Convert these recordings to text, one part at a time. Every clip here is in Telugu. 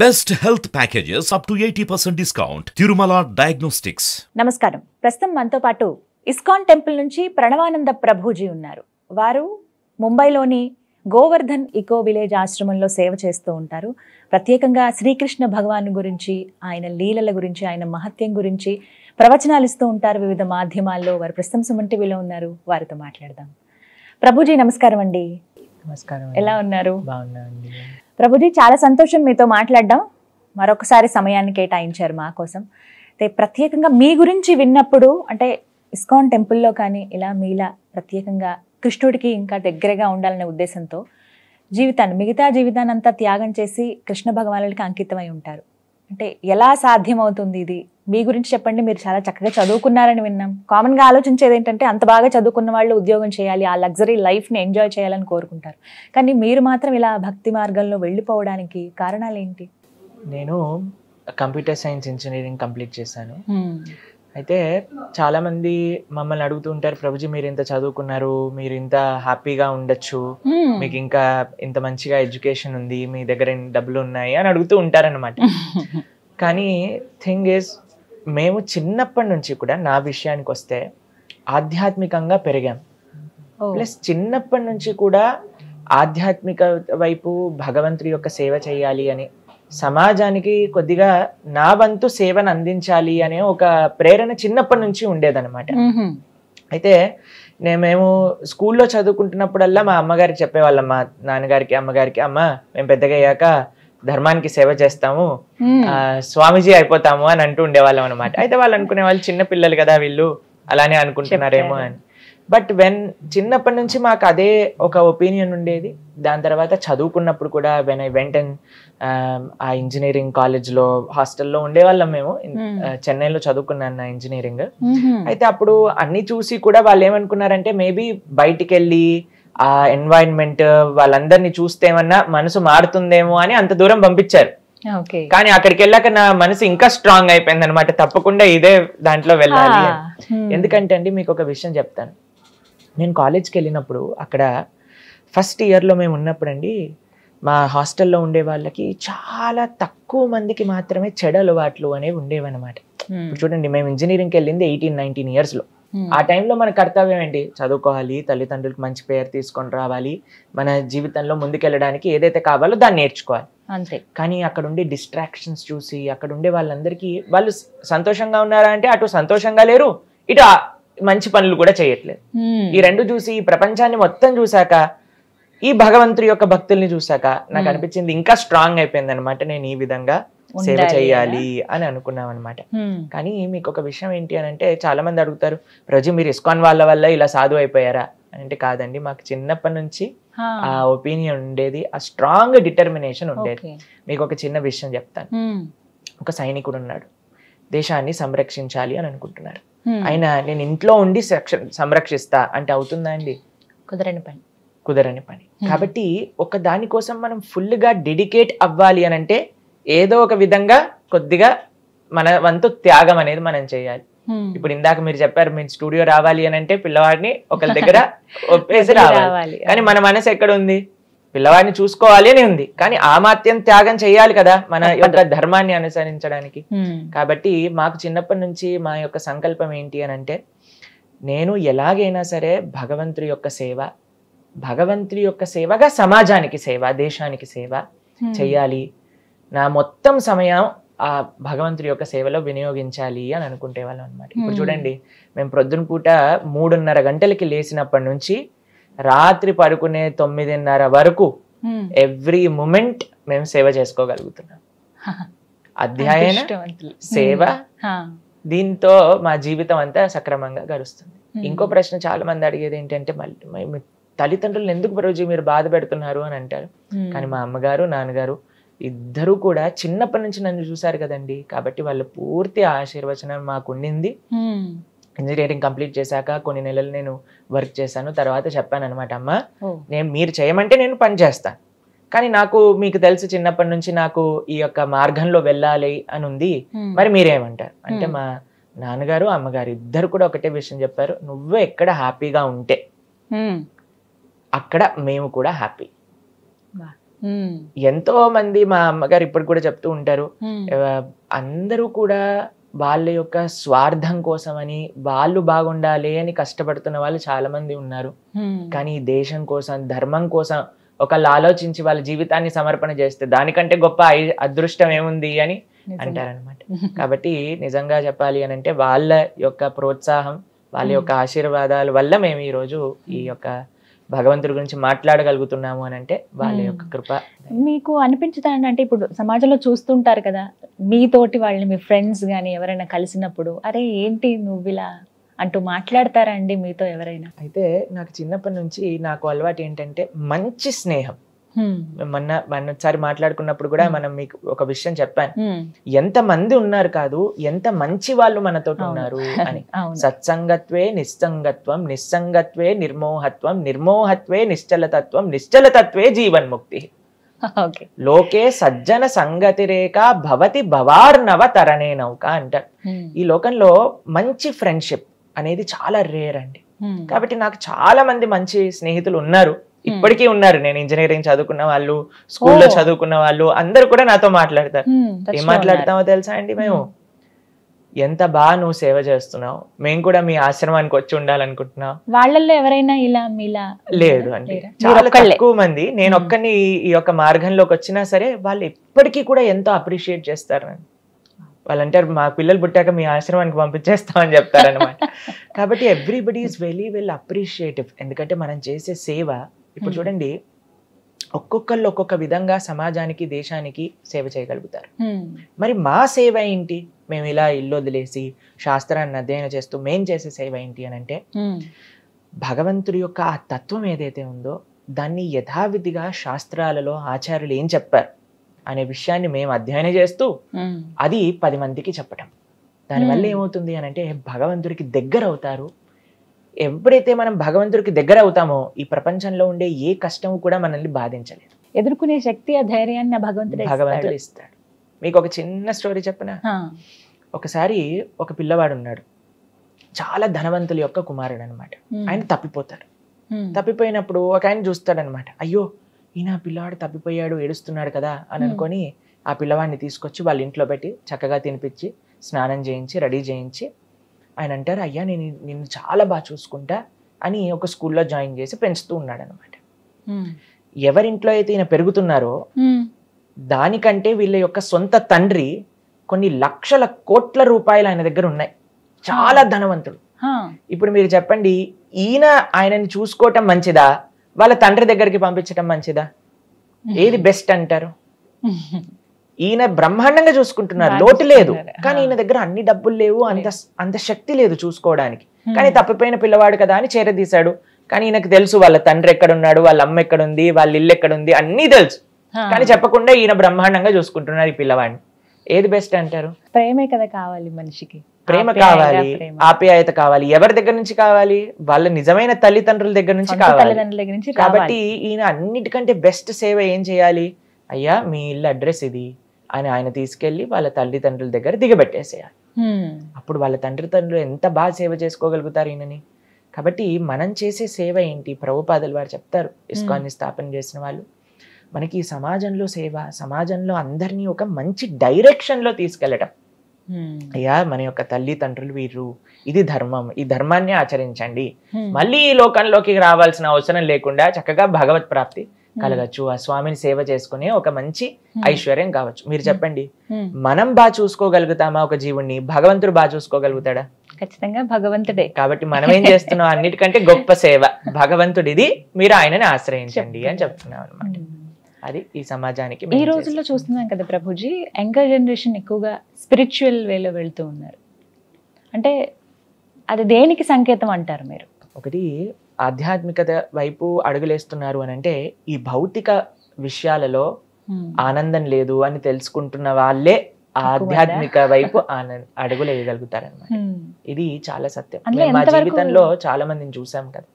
Best health packages up to 80% discount. Tirumala Diagnostics. నమస్కారం. ప్రస్తుతం మనతో పాటు ఇస్కాన్ టెంపుల్ నుంచి ప్రణవానంద ప్రభుజీ ఉన్నారు. వారు ముంబైలోని గోవర్ధన్ ఇకో విలేజ్ ఆశ్రమంలో సేవ చేస్తూ ఉంటారు. ప్రత్యేకంగా శ్రీకృష్ణ భగవాన్ గురించి, ఆయన లీలల గురించి, ఆయన మహత్యం గురించి ప్రవచనాలు ఇస్తూ ఉంటారు వివిధ మాధ్యమాల్లో. వారు ప్రస్తుతం సుమన్ టీవీలో ఉన్నారు. వారితో మాట్లాడదాం. ప్రభుజీ నమస్కారం అండి. నమస్కారం. ఎలా ఉన్నారు? బాగున్నానండి. ప్రభుజీ, చాలా సంతోషం మీతో మాట్లాడడం. మరొకసారి సమయాన్ని కేటాయించారు మా కోసం. అయితే ప్రత్యేకంగా మీ గురించి విన్నప్పుడు, అంటే ఇస్కాన్ టెంపుల్లో కానీ ఇలా మీలా ప్రత్యేకంగా కృష్ణుడికి ఇంకా దగ్గరగా ఉండాలనే ఉద్దేశంతో మిగతా జీవితాన్ని అంతా త్యాగం చేసి కృష్ణ భగవానుడికి అంకితమై ఉంటారు. అంటే ఎలా సాధ్యమవుతుంది ఇది? మీ గురించి చెప్పండి. మీరు చాలా చక్కగా చదువుకున్నారని విన్నాం. కామన్గా ఆలోచించేది ఏంటంటే అంత బాగా చదువుకున్న వాళ్ళు ఉద్యోగం చేయాలి, ఆ లగ్జరీ లైఫ్ని ఎంజాయ్ చేయాలని కోరుకుంటారు. కానీ మీరు మాత్రం ఇలా భక్తి మార్గంలో వెళ్ళిపోవడానికి కారణాలు ఏంటి? నేను కంప్యూటర్ సైన్స్ ఇంజనీరింగ్ కంప్లీట్ చేశాను. అయితే చాలామంది మమ్మల్ని అడుగుతూ ఉంటారు, ప్రభుజీ మీరు ఇంత చదువుకున్నారు, మీరు ఇంత హ్యాపీగా ఉండొచ్చు, మీకు ఇంకా ఇంత మంచిగా ఎడ్యుకేషన్ ఉంది, మీ దగ్గర డబ్బులు ఉన్నాయి అని అడుగుతూ ఉంటారనమాట. కానీ థింగ్ ఈజ్, మేము చిన్నప్పటి నుంచి కూడా నా విషయానికి వస్తే ఆధ్యాత్మికంగా పెరిగాం. ప్లస్ చిన్నప్పటి నుంచి కూడా ఆధ్యాత్మిక వైపు భగవంతుడి యొక్క సేవ చేయాలి అని, సమాజానికి కొద్దిగా నా వంతు సేవను అందించాలి అనే ఒక ప్రేరణ చిన్నప్పటి నుంచి ఉండేదన్నమాట. అయితే మేము స్కూల్లో చదువుకుంటున్నప్పుడల్లా మా అమ్మగారికి చెప్పేవాళ్ళం, మా నాన్నగారికి అమ్మగారికి, అమ్మ మేము పెద్దగా అయ్యాక ధర్మానికి సేవ చేస్తాము, స్వామీజీ అయిపోతాము అని అంటూ ఉండేవాళ్ళం అనమాట. అయితే వాళ్ళు అనుకునే వాళ్ళు చిన్న పిల్లలు కదా, వీళ్ళు అలానే అనుకుంటున్నారేమో అని. బట్ చిన్నప్పటి నుంచి మాకు అదే ఒక ఒపీనియన్ ఉండేది. దాని తర్వాత చదువుకున్నప్పుడు కూడా వెన్ ఐ వెంట్ అండ్ ఆ ఇంజనీరింగ్ కాలేజ్లో హాస్టల్లో ఉండేవాళ్ళం. మేము చెన్నైలో చదువుకున్నాను నా ఇంజనీరింగ్. అయితే అప్పుడు అన్ని చూసి కూడా వాళ్ళు ఏమనుకున్నారంటే, మేబీ బయటికి వెళ్ళి ఆ ఎన్వైరన్మెంట్ వాళ్ళందరినీ చూస్తే ఏమన్నా మనసు మారుతుందేమో అని అంత దూరం పంపించారు. కానీ అక్కడికి వెళ్ళాక నా మనసు ఇంకా స్ట్రాంగ్ అయిపోయింది అనమాట, తప్పకుండా ఇదే దాంట్లో వెళ్ళాలి. ఎందుకంటే అండి మీకు ఒక విషయం చెప్తాను. నేను కాలేజ్కి వెళ్ళినప్పుడు అక్కడ ఫస్ట్ ఇయర్లో మేము ఉన్నప్పుడు అండి, మా హాస్టల్లో ఉండే వాళ్ళకి చాలా తక్కువ మందికి మాత్రమే చెడు అలవాట్లు అనేవి ఉండేవన్నమాట. ఇప్పుడు చూడండి, మేము ఇంజనీరింగ్కి వెళ్ళింది 18-19 ఇయర్స్లో. ఆ టైంలో మన కర్తవ్యం ఏంటి? చదువుకోవాలి, తల్లిదండ్రులకు మంచి పేరు తీసుకొని రావాలి, మన జీవితంలో ముందుకెళ్ళడానికి ఏదైతే కావాలో దాన్ని నేర్చుకోవాలి అంతే. కానీ అక్కడ ఉండే డిస్ట్రాక్షన్స్ చూసి అక్కడ ఉండే వాళ్ళందరికీ వాళ్ళు సంతోషంగా ఉన్నారా అంటే అటు సంతోషంగా లేరు, ఇటు మంచి పనులు కూడా చేయట్లేదు. ఈ రెండు చూసి ఈ ప్రపంచాన్ని మొత్తం చూసాక, ఈ భగవంతుడి యొక్క భక్తుల్ని చూసాక నాకు అనిపించింది ఇంకా స్ట్రాంగ్ అయిపోయింది అనమాట, నేను ఈ విధంగా సేవ చేయాలి అని అనుకున్నాం అనమాట. కానీ మీకు ఒక విషయం ఏంటి అని అంటే, చాలా మంది అడుగుతారు, ప్రజు మీరు ఇస్కాన్ వాళ్ళ వల్ల ఇలా సాధు అయిపోయారా అని అంటే, కాదండి, మాకు చిన్నప్పటి నుంచి ఆ ఒపీనియన్ ఉండేది, ఆ స్ట్రాంగ్ డిటర్మినేషన్ ఉండేది. మీకు ఒక చిన్న విషయం చెప్తాను. ఒక సైనికుడు ఉన్నాడు, దేశాన్ని సంరక్షించాలి అని అనుకుంటున్నాడు. ఆయన నేను ఇంట్లో ఉండి సంరక్షిస్తా అంటే అవుతుందా అండి? కుదరని పని. కాబట్టి ఒక దానికోసం మనం ఫుల్ గా డెడికేట్ అవ్వాలి అని అంటే ఏదో ఒక విధంగా కొద్దిగా మన వంతు త్యాగం అనేది మనం చేయాలి. ఇప్పుడు ఇందాక మీరు చెప్పారు, మీరు స్టూడియో రావాలి అని అంటే పిల్లవాడిని ఒకరి దగ్గర ఒప్పేసి రావాలి. కానీ మన మనసు ఎక్కడ ఉంది? పిల్లవాడిని చూసుకోవాలి అని ఉంది. కానీ ఆ మాత్యం త్యాగం చేయాలి కదా మన యొక్క ధర్మాన్ని అనుసరించడానికి. కాబట్టి మాకు చిన్నప్పటి నుంచి మా యొక్క సంకల్పం ఏంటి అని అంటే, నేను ఎలాగైనా సరే భగవంతుడి యొక్క సేవ, భగవంతుడి యొక్క సేవగా సమాజానికి సేవ, దేశానికి సేవ చెయ్యాలి, నా మొత్తం సమయం ఆ భగవంతుడి యొక్క సేవలో వినియోగించాలి అని అనుకుంటే వాళ్ళం అనమాట. ఇప్పుడు చూడండి, మేము ప్రొద్దున పూట 3:30 గంటలకి లేచినప్పటి నుంచి రాత్రి పడుకునే 9:30 వరకు ఎవ్రీ మూమెంట్ మేము సేవ చేసుకోగలుగుతున్నాం. అధ్యయన సేవ, దీంతో మా జీవితం అంతా సక్రమంగా గడుస్తుంది. ఇంకో ప్రశ్న చాలా మంది అడిగేది ఏంటంటే, మళ్ళీ తల్లిదండ్రులను ఎందుకు ప్రభుజీ మీరు బాధ పెడుతున్నారు అని అంటారు. కానీ మా అమ్మగారు నాన్నగారు ఇద్దరు కూడా చిన్నప్పటి నుంచి నన్ను చూశారు కదండి, కాబట్టి వాళ్ళ పూర్తి ఆశీర్వచనం మాకు ఉండింది. ఇంజనీరింగ్ కంప్లీట్ చేశాక కొన్ని నెలలు నేను వర్క్ చేశాను. తర్వాత చెప్పాను అనమాట, అమ్మ మీరు చేయమంటే నేను పని చేస్తాను, కానీ నాకు మీకు తెలిసి చిన్నప్పటి నుంచి నాకు ఈ యొక్క మార్గంలో వెళ్ళాలి అని ఉంది, మరి మీరేమంటారు అంటే, మా నాన్నగారు అమ్మగారు ఇద్దరు కూడా ఒకటే విషయం చెప్పారు, నువ్వు ఎక్కడ హ్యాపీగా ఉంటే అక్కడ మేము కూడా హ్యాపీ. ఎంతో మంది మా అమ్మగారు ఇప్పుడు కూడా చెప్తూ ఉంటారు, అందరూ కూడా వాళ్ళ యొక్క స్వార్థం కోసమని, వాళ్ళు బాగుండాలి అని కష్టపడుతున్న వాళ్ళు చాలా మంది ఉన్నారు. కానీ దేశం కోసం, ధర్మం కోసం ఒకళ్ళు ఆలోచించి వాళ్ళ జీవితాన్ని సమర్పణ చేస్తే దానికంటే గొప్ప అదృష్టం ఏముంది అని అంటారనమాట. కాబట్టి నిజంగా చెప్పాలి అని అంటే వాళ్ళ యొక్క ప్రోత్సాహం, వాళ్ళ యొక్క ఆశీర్వాదాల వల్ల మేము ఈరోజు ఈ యొక్క భగవంతుడి గురించి మాట్లాడగలుగుతున్నాము అని అంటే వాళ్ళ యొక్క కృప. మీకు అనిపించదండి, అంటే ఇప్పుడు సమాజంలో చూస్తుంటారు కదా, మీతోటి వాళ్ళని మీ ఫ్రెండ్స్ కానీ ఎవరైనా కలిసినప్పుడు అరే ఏంటి నువ్వు ఇలా అంటూ మాట్లాడతారా అండి మీతో ఎవరైనా? అయితే నాకు చిన్నప్పటి నుంచి నాకు అలవాటు ఏంటంటే మంచి స్నేహం. మొన్నసారి మాట్లాడుకున్నప్పుడు కూడా మనం మీకు ఒక విషయం చెప్పాను, ఎంత మంది ఉన్నారు కాదు, ఎంత మంచి వాళ్ళు మనతో ఉన్నారు అని. సత్సంగత్వే నిస్సంగత్వం, నిస్సంగత్వే నిర్మోహత్వం, నిర్మోహత్వే నిశ్చలతత్వం, నిశ్చలతత్వే జీవన్ముక్తి. లోకే సజ్జన సంగతిరేక భవతి భవార్నవ తరణే నౌక అంటారు. ఈ లోకంలో మంచి ఫ్రెండ్షిప్ అనేది చాలా రేర్ అండి. కాబట్టి నాకు చాలా మంది మంచి స్నేహితులు ఉన్నారు, ఇప్పటికీ ఉన్నారు. నేను ఇంజనీరింగ్ చదువుకున్న వాళ్ళు, స్కూల్లో చదువుకున్న వాళ్ళు అందరూ కూడా నాతో మాట్లాడతారు. ఏం మాట్లాడతామో తెలుసా అండి, మేము ఎంత బాగా నువ్వు సేవ చేస్తున్నావు, మేము కూడా మీ ఆశ్రమానికి వచ్చి ఉండాలనుకుంటున్నావు. వాళ్ళల్లో ఎవరైనా ఇలా మీలా? లేదు అండి, చాలా తక్కువ మంది. నేను ఒక్కని ఈ యొక్క మార్గంలోకి వచ్చినా సరే వాళ్ళు ఎప్పటికీ కూడా ఎంతో అప్రిషియేట్ చేస్తారు నన్ను. వాళ్ళు అంటారు మా పిల్లలు పుట్టాక మీ ఆశ్రమానికి పంపించేస్తామని చెప్తారనమాట. కాబట్టి everybody is very well appreciative. ఎందుకంటే మనం చేసే సేవ, ఇప్పుడు చూడండి, ఒక్కొక్కళ్ళు ఒక్కొక్క విధంగా సమాజానికి, దేశానికి సేవ చేయగలుగుతారు. మరి మా సేవ ఏంటి? మేము ఇలా ఇల్లు వదిలేసి శాస్త్రాన్ని అధ్యయనం చేస్తూ మేం చేసే సేవ ఏంటి అని అంటే, భగవంతుడి యొక్క ఆ తత్వం ఏదైతే ఉందో దాన్ని యథావిధిగా శాస్త్రాలలో ఆచార్యులు ఏం చెప్పారు అనే విషయాన్ని మేము అధ్యయనం చేస్తూ అది 10 మందికి చెప్పటం. దానివల్ల ఏమవుతుంది అని అంటే భగవంతుడికి దగ్గర అవుతారు. ఎప్పుడైతే మనం భగవంతుడికి దగ్గర అవుతామో ఈ ప్రపంచంలో ఉండే ఏ కష్టము కూడా మనల్ని బాధించలేదు. ఎదుర్కొనే శక్తి, ఆ ధైర్యాన్ని భగవంతుడు ఇస్తాడు. మీకు ఒక చిన్న స్టోరీ చెప్పనా? ఒకసారి ఒక పిల్లవాడు ఉన్నాడు, చాలా ధనవంతుల యొక్క కుమారుడు అనమాట. ఆయన తప్పిపోతాడు. తప్పిపోయినప్పుడు ఒక ఆయన చూస్తాడనమాట, అయ్యో ఈయన పిల్లవాడు తప్పిపోయాడు, ఏడుస్తున్నాడు కదా అని అనుకొని ఆ పిల్లవాడిని తీసుకొచ్చి వాళ్ళ ఇంట్లో పెట్టి చక్కగా తినిపించి స్నానం చేయించి రెడీ చేయించి ఆయన అంటారు, అయ్యా నేను నిన్ను చాలా బాగా చూసుకుంటా అని ఒక స్కూల్లో జాయిన్ చేసి పెంచుతూ ఉన్నాడు అనమాట. ఎవరింట్లో అయితే ఈయన పెరుగుతున్నారో దానికంటే వీళ్ళ యొక్క సొంత తండ్రి కొన్ని లక్షల కోట్ల రూపాయలు ఆయన దగ్గర ఉన్నాయి, చాలా ధనవంతుడు. ఇప్పుడు మీరు చెప్పండి, ఈయన ఆయనని చూసుకోవటం మంచిదా, వాళ్ళ తండ్రి దగ్గరికి పంపించడం మంచిదా? ఏది బెస్ట్ అంటారు? ఈయన బ్రహ్మాండంగా చూసుకుంటున్నారు, లోటు లేదు. కానీ ఈయన దగ్గర అన్ని డబ్బులు లేవు, అంత శక్తి లేదు చూసుకోవడానికి. కానీ తప్పిపోయిన పిల్లవాడు కదా అని చేరదీశాడు. కానీ ఈయనకు తెలుసు వాళ్ళ తండ్రి ఎక్కడున్నాడు, వాళ్ళ అమ్మ ఎక్కడుంది, వాళ్ళ ఇల్లు ఎక్కడుంది, అన్నీ తెలుసు. కానీ చెప్పకుండా ఈయన బ్రహ్మాండంగా చూసుకుంటున్నారు ఈ పిల్లవాడిని. ఏది బెస్ట్ అంటారు? ప్రేమే కదా కావాలి మనిషికి. ప్రేమ కావాలి, ఆప్యాయత కావాలి. ఎవరి దగ్గర నుంచి కావాలి? వాళ్ళ నిజమైన తల్లిదండ్రుల దగ్గర నుంచి కావాలి. కాబట్టి ఈయన అన్నిటికంటే బెస్ట్ సేవ ఏం చేయాలి? అయ్యా మీ ఇల్లు అడ్రస్ ఇది అని ఆయన తీసుకెళ్లి వాళ్ళ తల్లిదండ్రుల దగ్గర దిగబెట్టేసేయాలి. అప్పుడు వాళ్ళ తండ్రులు ఎంత బాగా సేవ చేసుకోగలుగుతారు ఈయనని. కాబట్టి మనం చేసే సేవ ఏంటి? ప్రభుపాదులు వారు చెప్తారు, ఇస్కాన్ని స్థాపన చేసిన వాళ్ళు, మనకి ఈ సమాజంలో సేవ, సమాజంలో అందరినీ ఒక మంచి డైరెక్షన్ లో తీసుకెళ్లటం. అయ్యా మన యొక్క తల్లిదండ్రులు వీరు, ఇది ధర్మం, ఈ ధర్మాన్ని ఆచరించండి. మళ్ళీ ఈ లోకంలోకి రావాల్సిన అవసరం లేకుండా చక్కగా భగవత్ ప్రాప్తి కలగచ్చు, ఆ స్వామిని సేవ చేసుకునే ఒక మంచి ఐశ్వర్యం కావచ్చు. మీరు చెప్పండి, మనం బాగా చూసుకోగలుగుతామా ఒక జీవుణ్ణి? భగవంతుడు బాగా చూసుకోగలుగుతాడా? ఖచ్చితంగా భగవంతుడే. కాబట్టి మనం ఏం చేస్తున్నాం? అన్నిటికంటే గొప్ప సేవ భగవంతుడిది, మీరు ఆయనని ఆశ్రయించండి అని చెప్తున్నాం అనమాట. అది ఈ సమాజానికి. ఈ రోజుల్లో చూస్తున్నాం కదా ప్రభుజీ, యంగర్ జనరేషన్ ఎక్కువగా స్పిరిచువల్ వేలో వెళ్తూ ఉన్నారు. అంటే అది దేనికి సంకేతం అంటారు మీరు? ఒకటి ఆధ్యాత్మికత వైపు అడుగులేస్తున్నారు అని అంటే ఈ భౌతిక విషయాలలో ఆనందం లేదు అని తెలుసుకుంటున్న వాళ్ళే ఆధ్యాత్మిక వైపు అడుగులు వేయగలుగుతారన్నమాట. ఇది చాలా సత్యం. మా జీవితంలో చాలా మందిని చూసాం కదా.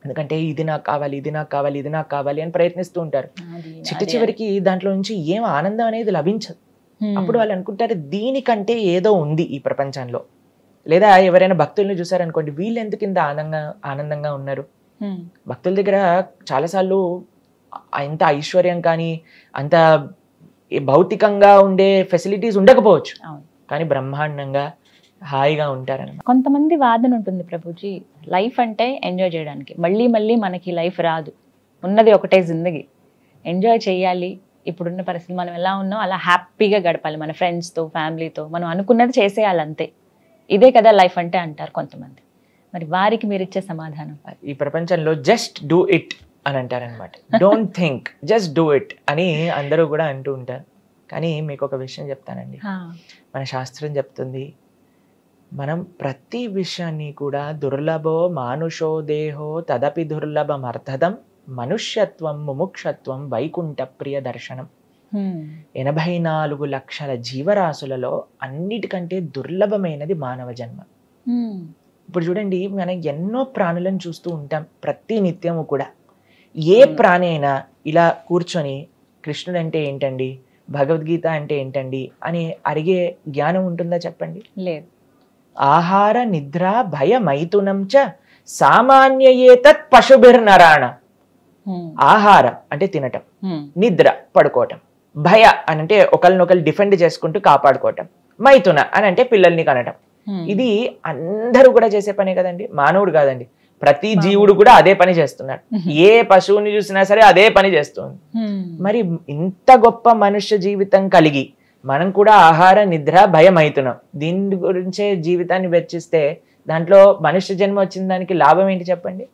ఎందుకంటే ఇది నాకు కావాలి, ఇది నాకు కావాలి, ఇది నాకు కావాలి అని ప్రయత్నిస్తూ ఉంటారు. చివరికి దాంట్లో నుంచి ఏం ఆనందం అనేది లభించదు. అప్పుడు వాళ్ళు అనుకుంటారు దీనికంటే ఏదో ఉంది ఈ ప్రపంచంలో. లేదా ఎవరైనా భక్తుల్ని చూసారనుకోండి, వీళ్ళు ఎందుకు ఇంత ఆనందంగా ఉన్నారు? భక్తుల దగ్గర చాలాసార్లు అంత ఐశ్వర్యం కానీ అంత భౌతికంగా ఉండే ఫెసిలిటీస్ ఉండకపోవచ్చు, అవును. కానీ బ్రహ్మాండంగా హాయిగా ఉంటారన్నమాట. కొంతమంది వాదన ఉంటుంది ప్రభుజీ, లైఫ్ అంటే ఎంజాయ్ చేయడానికి, మళ్ళీ మళ్ళీ మనకి లైఫ్ రాదు, ఉన్నది ఒకటే జిందగీ, ఎంజాయ్ చేయాలి, ఇప్పుడున్న పరిస్థితి మనం ఎలా ఉన్నాం అలా హ్యాపీగా గడపాలి, మన ఫ్రెండ్స్తో ఫ్యామిలీతో మనం అనుకున్నది చేసేయాలి అంతే, ఇదే కదా లైఫ్ అంటే అంటారు కొంతమంది. మరి వారికి మీరు ఇచ్చే సమాధానం? ఈ ప్రపంచంలో జస్ట్ డూ ఇట్ అని అంటారనమాట. Don't think, just do it అని అందరూ కూడా అంటూ ఉంటారు. కానీ మీకు ఒక విషయం చెప్తానండి, మన శాస్త్రం చెప్తుంది మనం ప్రతి విషయాన్ని కూడా దుర్లభో మానుషో దేహో తదపి దుర్లభమర్థదం మనుష్యత్వం ముముక్షత్వం వైకుంఠ ప్రియ దర్శనం. 84 లక్షల జీవరాశులలో అన్నిటికంటే దుర్లభమైనది మానవ జన్మ. ఇప్పుడు చూడండి, మనం ఎన్నో ప్రాణులను చూస్తూ ఉంటాం ప్రతి నిత్యము కూడా. ఏ ప్రాణి అయినా ఇలా కూర్చొని కృష్ణుడు అంటే ఏంటండి, భగవద్గీత అంటే ఏంటండి అని అడిగే జ్ఞానం ఉంటుందా చెప్పండి? లేదు. ఆహార నిద్ర భయ మైథునం చ సామాన్యయేతత్ పశుభిర్నరాణ. ఆహారం అంటే తినటం, నిద్ర పడుకోవటం, భయ అని అంటే ఒకరినొకరు డిఫెండ్ చేసుకుంటూ కాపాడుకోవటం, మైథున అని అంటే పిల్లల్ని కనటం. ఇది అందరూ కూడా చేసే పనే కదండి, మానవుడు కాదండి, ప్రతి జీవుడు కూడా అదే పని చేస్తున్నాడు. ఏ పశువుని చూసినా సరే అదే పని చేస్తుంది. మరి ఇంత గొప్ప మనుష్య జీవితం కలిగి మనం కూడా ఆహార నిద్ర భయం అవుతున్నాం, దీని గురించే జీవితాన్ని వెచ్చిస్తే దాంట్లో మనుష్య జన్మ వచ్చిన దానికి లాభం ఏంటి చెప్పండి?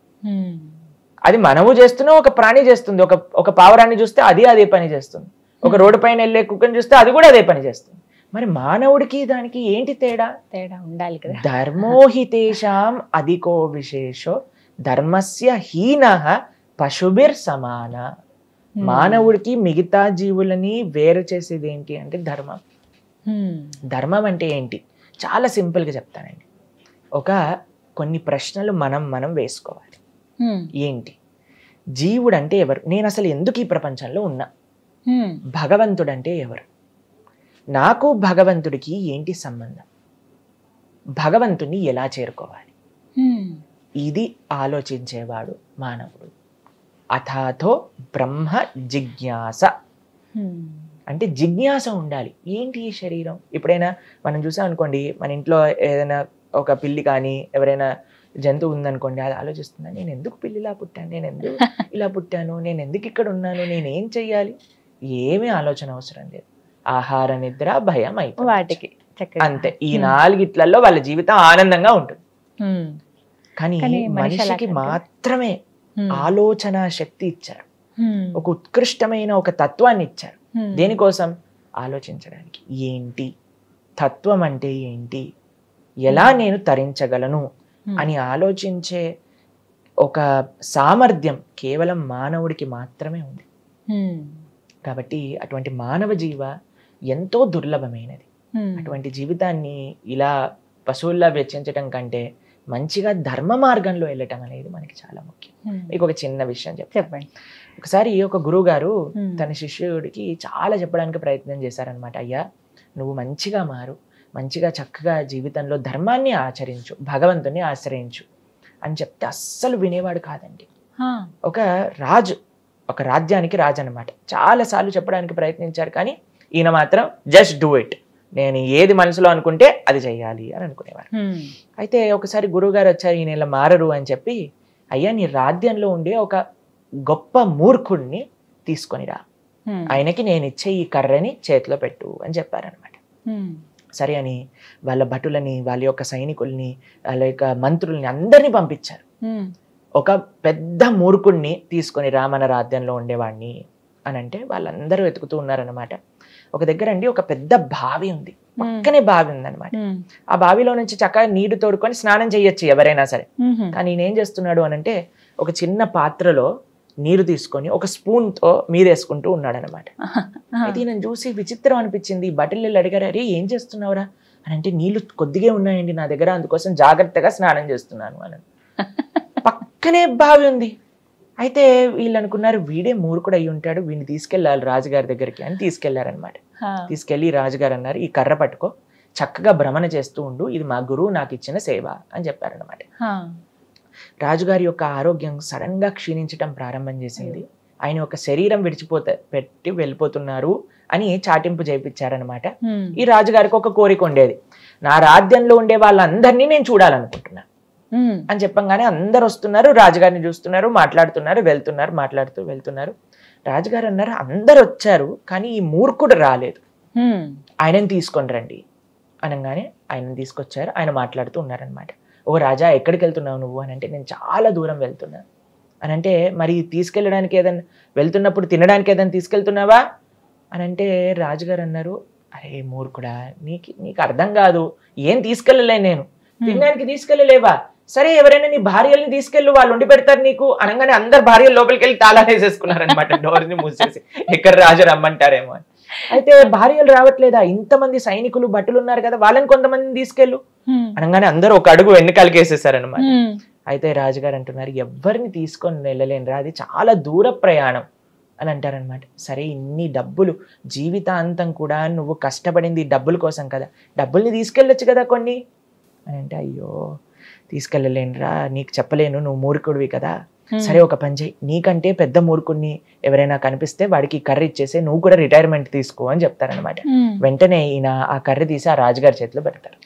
అది మనము చేస్తున్నాం, ఒక ప్రాణి చేస్తుంది. ఒక పావురాన్ని చూస్తే అదే పని చేస్తుంది, ఒక రోడ్డు పైన వెళ్ళే కుక్కని చూస్తే అది కూడా అదే పని చేస్తుంది. మరి మానవుడికి దానికి ఏంటి తేడా? తేడా ఉండాలి కదా. ధర్మోహితేషాం అధికో విశేషో ధర్మస్య హీనః పశుభిర్ సమాన. మానవుడికి మిగతా జీవులని వేరు చేసేది ఏంటి అంటే ధర్మం. ధర్మం అంటే ఏంటి? చాలా సింపుల్గా చెప్తానండి. కొన్ని ప్రశ్నలు మనం వేసుకోవాలి. ఏంటి జీవుడు అంటే ఎవరు? నేను అసలు ఎందుకు ఈ ప్రపంచంలో ఉన్నా? భగవంతుడు అంటే ఎవరు? నాకు భగవంతుడికి ఏంటి సంబంధం? భగవంతుని ఎలా చేరుకోవాలి? ఇది ఆలోచించేవాడు మానవుడు. అథాతో బ్రహ్మ జిజ్ఞాస అంటే జిజ్ఞాస ఉండాలి. ఏంటి ఈ శరీరం? ఎప్పుడైనా మనం చూసాం అనుకోండి, మన ఇంట్లో ఏదైనా ఒక పిల్లి కానీ ఎవరైనా జంతువు ఉందనుకోండి, అది ఆలోచిస్తుందా, నేను ఎందుకు పిల్లిలా పుట్టాను, నేను ఎందుకు ఇలా పుట్టాను, నేను ఎందుకు ఇక్కడ ఉన్నాను, నేనేం చెయ్యాలి? ఏమీ ఆలోచన అవసరం లేదు. ఆహార నిద్ర భయం అయిపోయి వాటికి అంతే. ఈ 4 వాళ్ళ జీవితం ఆనందంగా ఉంటుంది. కానీ మనిషికి మాత్రమే ఆలోచన శక్తి ఇచ్చారు, ఒక ఉత్కృష్టమైన ఒక తత్వాన్ని ఇచ్చారు. దేనికోసం? ఆలోచించడానికి. ఏంటి తత్వం అంటే ఏంటి, ఎలా నేను తరించగలను అని ఆలోచించే ఒక సామర్థ్యం కేవలం మానవుడికి మాత్రమే ఉంది. కాబట్టి అటువంటి మానవ జీవ ఎంతో దుర్లభమైనది. అటువంటి జీవితాన్ని ఇలా పశువుల్లా వెచ్చించటం కంటే మంచిగా ధర్మ మార్గంలో వెళ్ళటం అనేది మనకి చాలా ముఖ్యం. మీకు ఒక చిన్న విషయం చెప్పండి. ఒకసారి ఒక గురువు గారు తన శిష్యుడికి చాలా చెప్పడానికి ప్రయత్నం చేశారనమాట. అయ్యా, నువ్వు మంచిగా మారు, మంచిగా చక్కగా జీవితంలో ధర్మాన్ని ఆచరించు, భగవంతుని ఆశ్రయించు అని చెప్తే అస్సలు వినేవాడు కాదండి. ఒక రాజు, ఒక రాజ్యానికి రాజు అనమాట. చాలాసార్లు చెప్పడానికి ప్రయత్నించారు, కానీ ఈయన మాత్రం జస్ట్ డూ ఇట్, నేను ఏది మనసులో అనుకుంటే అది చెయ్యాలి అని అనుకునేవారు. అయితే ఒకసారి గురువు గారు వచ్చారు, ఈయన ఇలా మారరు అని చెప్పి, అయ్యా నీ రాజ్యంలో ఉండే ఒక గొప్ప మూర్ఖుడిని తీసుకొనిరా, ఆయనకి నేను ఇచ్చే ఈ కర్రని చేతిలో పెట్టు అని చెప్పారనమాట. సరే అని వాళ్ళ భటులని, వాళ్ళ యొక్క సైనికుల్ని, వాళ్ళ యొక్క మంత్రుల్ని అందరినీ పంపించారు. ఒక పెద్ద మూర్ఖుడిని తీసుకొని రా మన రాజ్యంలో ఉండేవాడిని అని అంటే వాళ్ళందరూ వెతుకుతూ ఉన్నారనమాట. ఒక దగ్గర అండి ఒక పెద్ద బావి ఉంది, పక్కనే బావి ఉందన్నమాట. ఆ బావిలో నుంచి చక్కగా నీరు తోడుకొని స్నానం చేయొచ్చు ఎవరైనా సరే. కానీ ఈయన ఏం చేస్తున్నాడు అని అంటే, ఒక చిన్న పాత్రలో నీరు తీసుకొని ఒక స్పూన్తో మీదేసుకుంటూ ఉన్నాడు అనమాట. అయితే ఈయన చూసి విచిత్రం అనిపించింది. బట్టలు అడిగారు, అరే ఏం చేస్తున్నావురా అని అంటే, నీళ్లు కొద్దిగా ఉన్నాయండి నా దగ్గర, అందుకోసం జాగ్రత్తగా స్నానం చేస్తున్నాను అని. పక్కనే బావి ఉంది. అయితే వీళ్ళు అనుకున్నారు, వీడే మూర్ఖుడు అయి ఉంటాడు, వీడిని తీసుకెళ్ళాలి రాజుగారి దగ్గరికి అని తీసుకెళ్లారనమాట. తీసుకెళ్లి రాజుగారు అన్నారు, ఈ కర్ర పట్టుకో, చక్కగా భ్రమణ చేస్తూ ఉండు, ఇది మా గురువు నాకు ఇచ్చిన సేవ అని చెప్పారనమాట. రాజుగారి యొక్క ఆరోగ్యం సడన్ గా క్షీణించటం ప్రారంభం చేసింది. ఆయన ఒక శరీరం పెట్టి వెళ్ళిపోతున్నారు అని చాటింపు చేయించారనమాట. ఈ రాజుగారికి ఒక కోరిక ఉండేది, నా రాజ్యంలో ఉండే వాళ్ళందరినీ నేను చూడాలనుకుంటున్నా అని చెప్పంగానే అందరు వస్తున్నారు, రాజుగారిని చూస్తున్నారు, మాట్లాడుతున్నారు, వెళ్తున్నారు. రాజుగారు అన్నారు, అందరు వచ్చారు కానీ ఈ మూర్ఖుడు రాలేదు, ఆయనని తీసుకొని రండి అనగానే ఆయనని తీసుకొచ్చారు. ఆయన మాట్లాడుతూ ఉన్నారనమాట. ఓ రాజా, ఎక్కడికి వెళ్తున్నావు నువ్వు అని అంటే, నేను చాలా దూరం వెళ్తున్నాను అని అంటే, మరి తీసుకెళ్ళడానికి ఏదైనా వెళ్తున్నప్పుడు తినడానికి ఏదైనా తీసుకెళ్తున్నావా అని అంటే, రాజుగారు అన్నారు, అరే మూర్ఖుడా, నీకు అర్థం కాదు, ఏం తీసుకెళ్ళలే, నేను తినడానికి తీసుకెళ్ళలేవా, సరే ఎవరైనా నీ భార్యల్ని తీసుకెళ్ళు, వాళ్ళు ఉండి పెడతారు నీకు అనగానే అందరు భార్యలు లోపలికి వెళ్ళి తాళాలు వేసేసుకున్నారనమాట, డోర్ని మూసేసి, ఎక్కడ రాజు రమ్మంటారేమో అని. అయితే భార్యలు రావట్లేదా, ఇంతమంది సైనికులు భటులు ఉన్నారు కదా, వాళ్ళని కొంతమందిని తీసుకెళ్ళు అనగానే అందరూ ఒక అడుగు వెన్నుకాలకి వేసేసారనమాట. అయితే రాజుగారు అంటున్నారు, ఎవరిని తీసుకొని వెళ్ళలేనురా, అది చాలా దూర ప్రయాణం అని అంటారనమాట. సరే ఇన్ని డబ్బులు, జీవితాంతం కూడా నువ్వు కష్టపడింది డబ్బుల కోసం కదా, డబ్బుల్ని తీసుకెళ్ళొచ్చు కదా కొన్ని అని అంటే, అయ్యో తీసుకెళ్ళలేనురా, నీకు చెప్పలేను, నువ్వు మూర్ఖుడివి కదా, సరే ఒక పని చేయి, నీకంటే పెద్ద మూర్ఖుడిని ఎవరైనా కనిపిస్తే వాడికి కర్ర ఇచ్చేసి నువ్వు కూడా రిటైర్మెంట్ తీసుకో అని చెప్తారనమాట. వెంటనే ఈయన ఆ కర్ర తీసి ఆ రాజుగారి చేతిలో పెడతారు.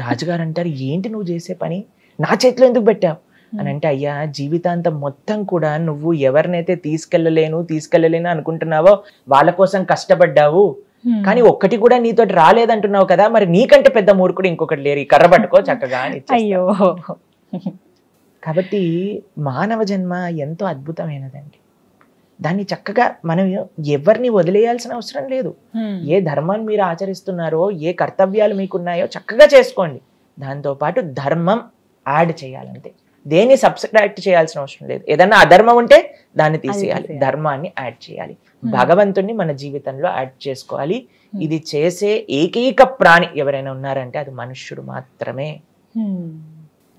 రాజుగారు అంటారు, ఏంటి నువ్వు చేసే పని, నా చేతిలో ఎందుకు పెట్టావు అని అంటే, అయ్యా జీవితాంతం మొత్తం కూడా నువ్వు ఎవరినైతే తీసుకెళ్ళలేను అనుకుంటున్నావో వాళ్ళ కోసం కష్టపడ్డావు, కానీ ఒక్కటి కూడా నీతో రాలేదంటున్నావు కదా, మరి నీకంటే పెద్ద మూర్ఖుడు ఇంకొకటి లేరు, ఈ కర్ర పట్టుకో చక్కగా అని. అయ్యో. కాబట్టి మానవ జన్మ ఎంతో అద్భుతమైనదండి. దాన్ని చక్కగా మనం ఎవరిని వదిలేయాల్సిన అవసరం లేదు. ఏ ధర్మాన్ని మీరు ఆచరిస్తున్నారో, ఏ కర్తవ్యాలు మీకున్నాయో చక్కగా చేసుకోండి. దాంతోపాటు ధర్మం యాడ్ చేయాలంతే, దేన్ని సబ్స్ట్రాక్ట్ చేయాల్సిన అవసరం లేదు. ఏదన్నా అధర్మం ఉంటే దాన్ని తీసేయాలి, ధర్మాన్ని యాడ్ చేయాలి, భగవంతుణ్ణి మన జీవితంలో యాడ్ చేసుకోవాలి. ఇది చేసే ఏకైక ప్రాణి ఎవరైనా ఉన్నారంటే అది మనుష్యుడు మాత్రమే.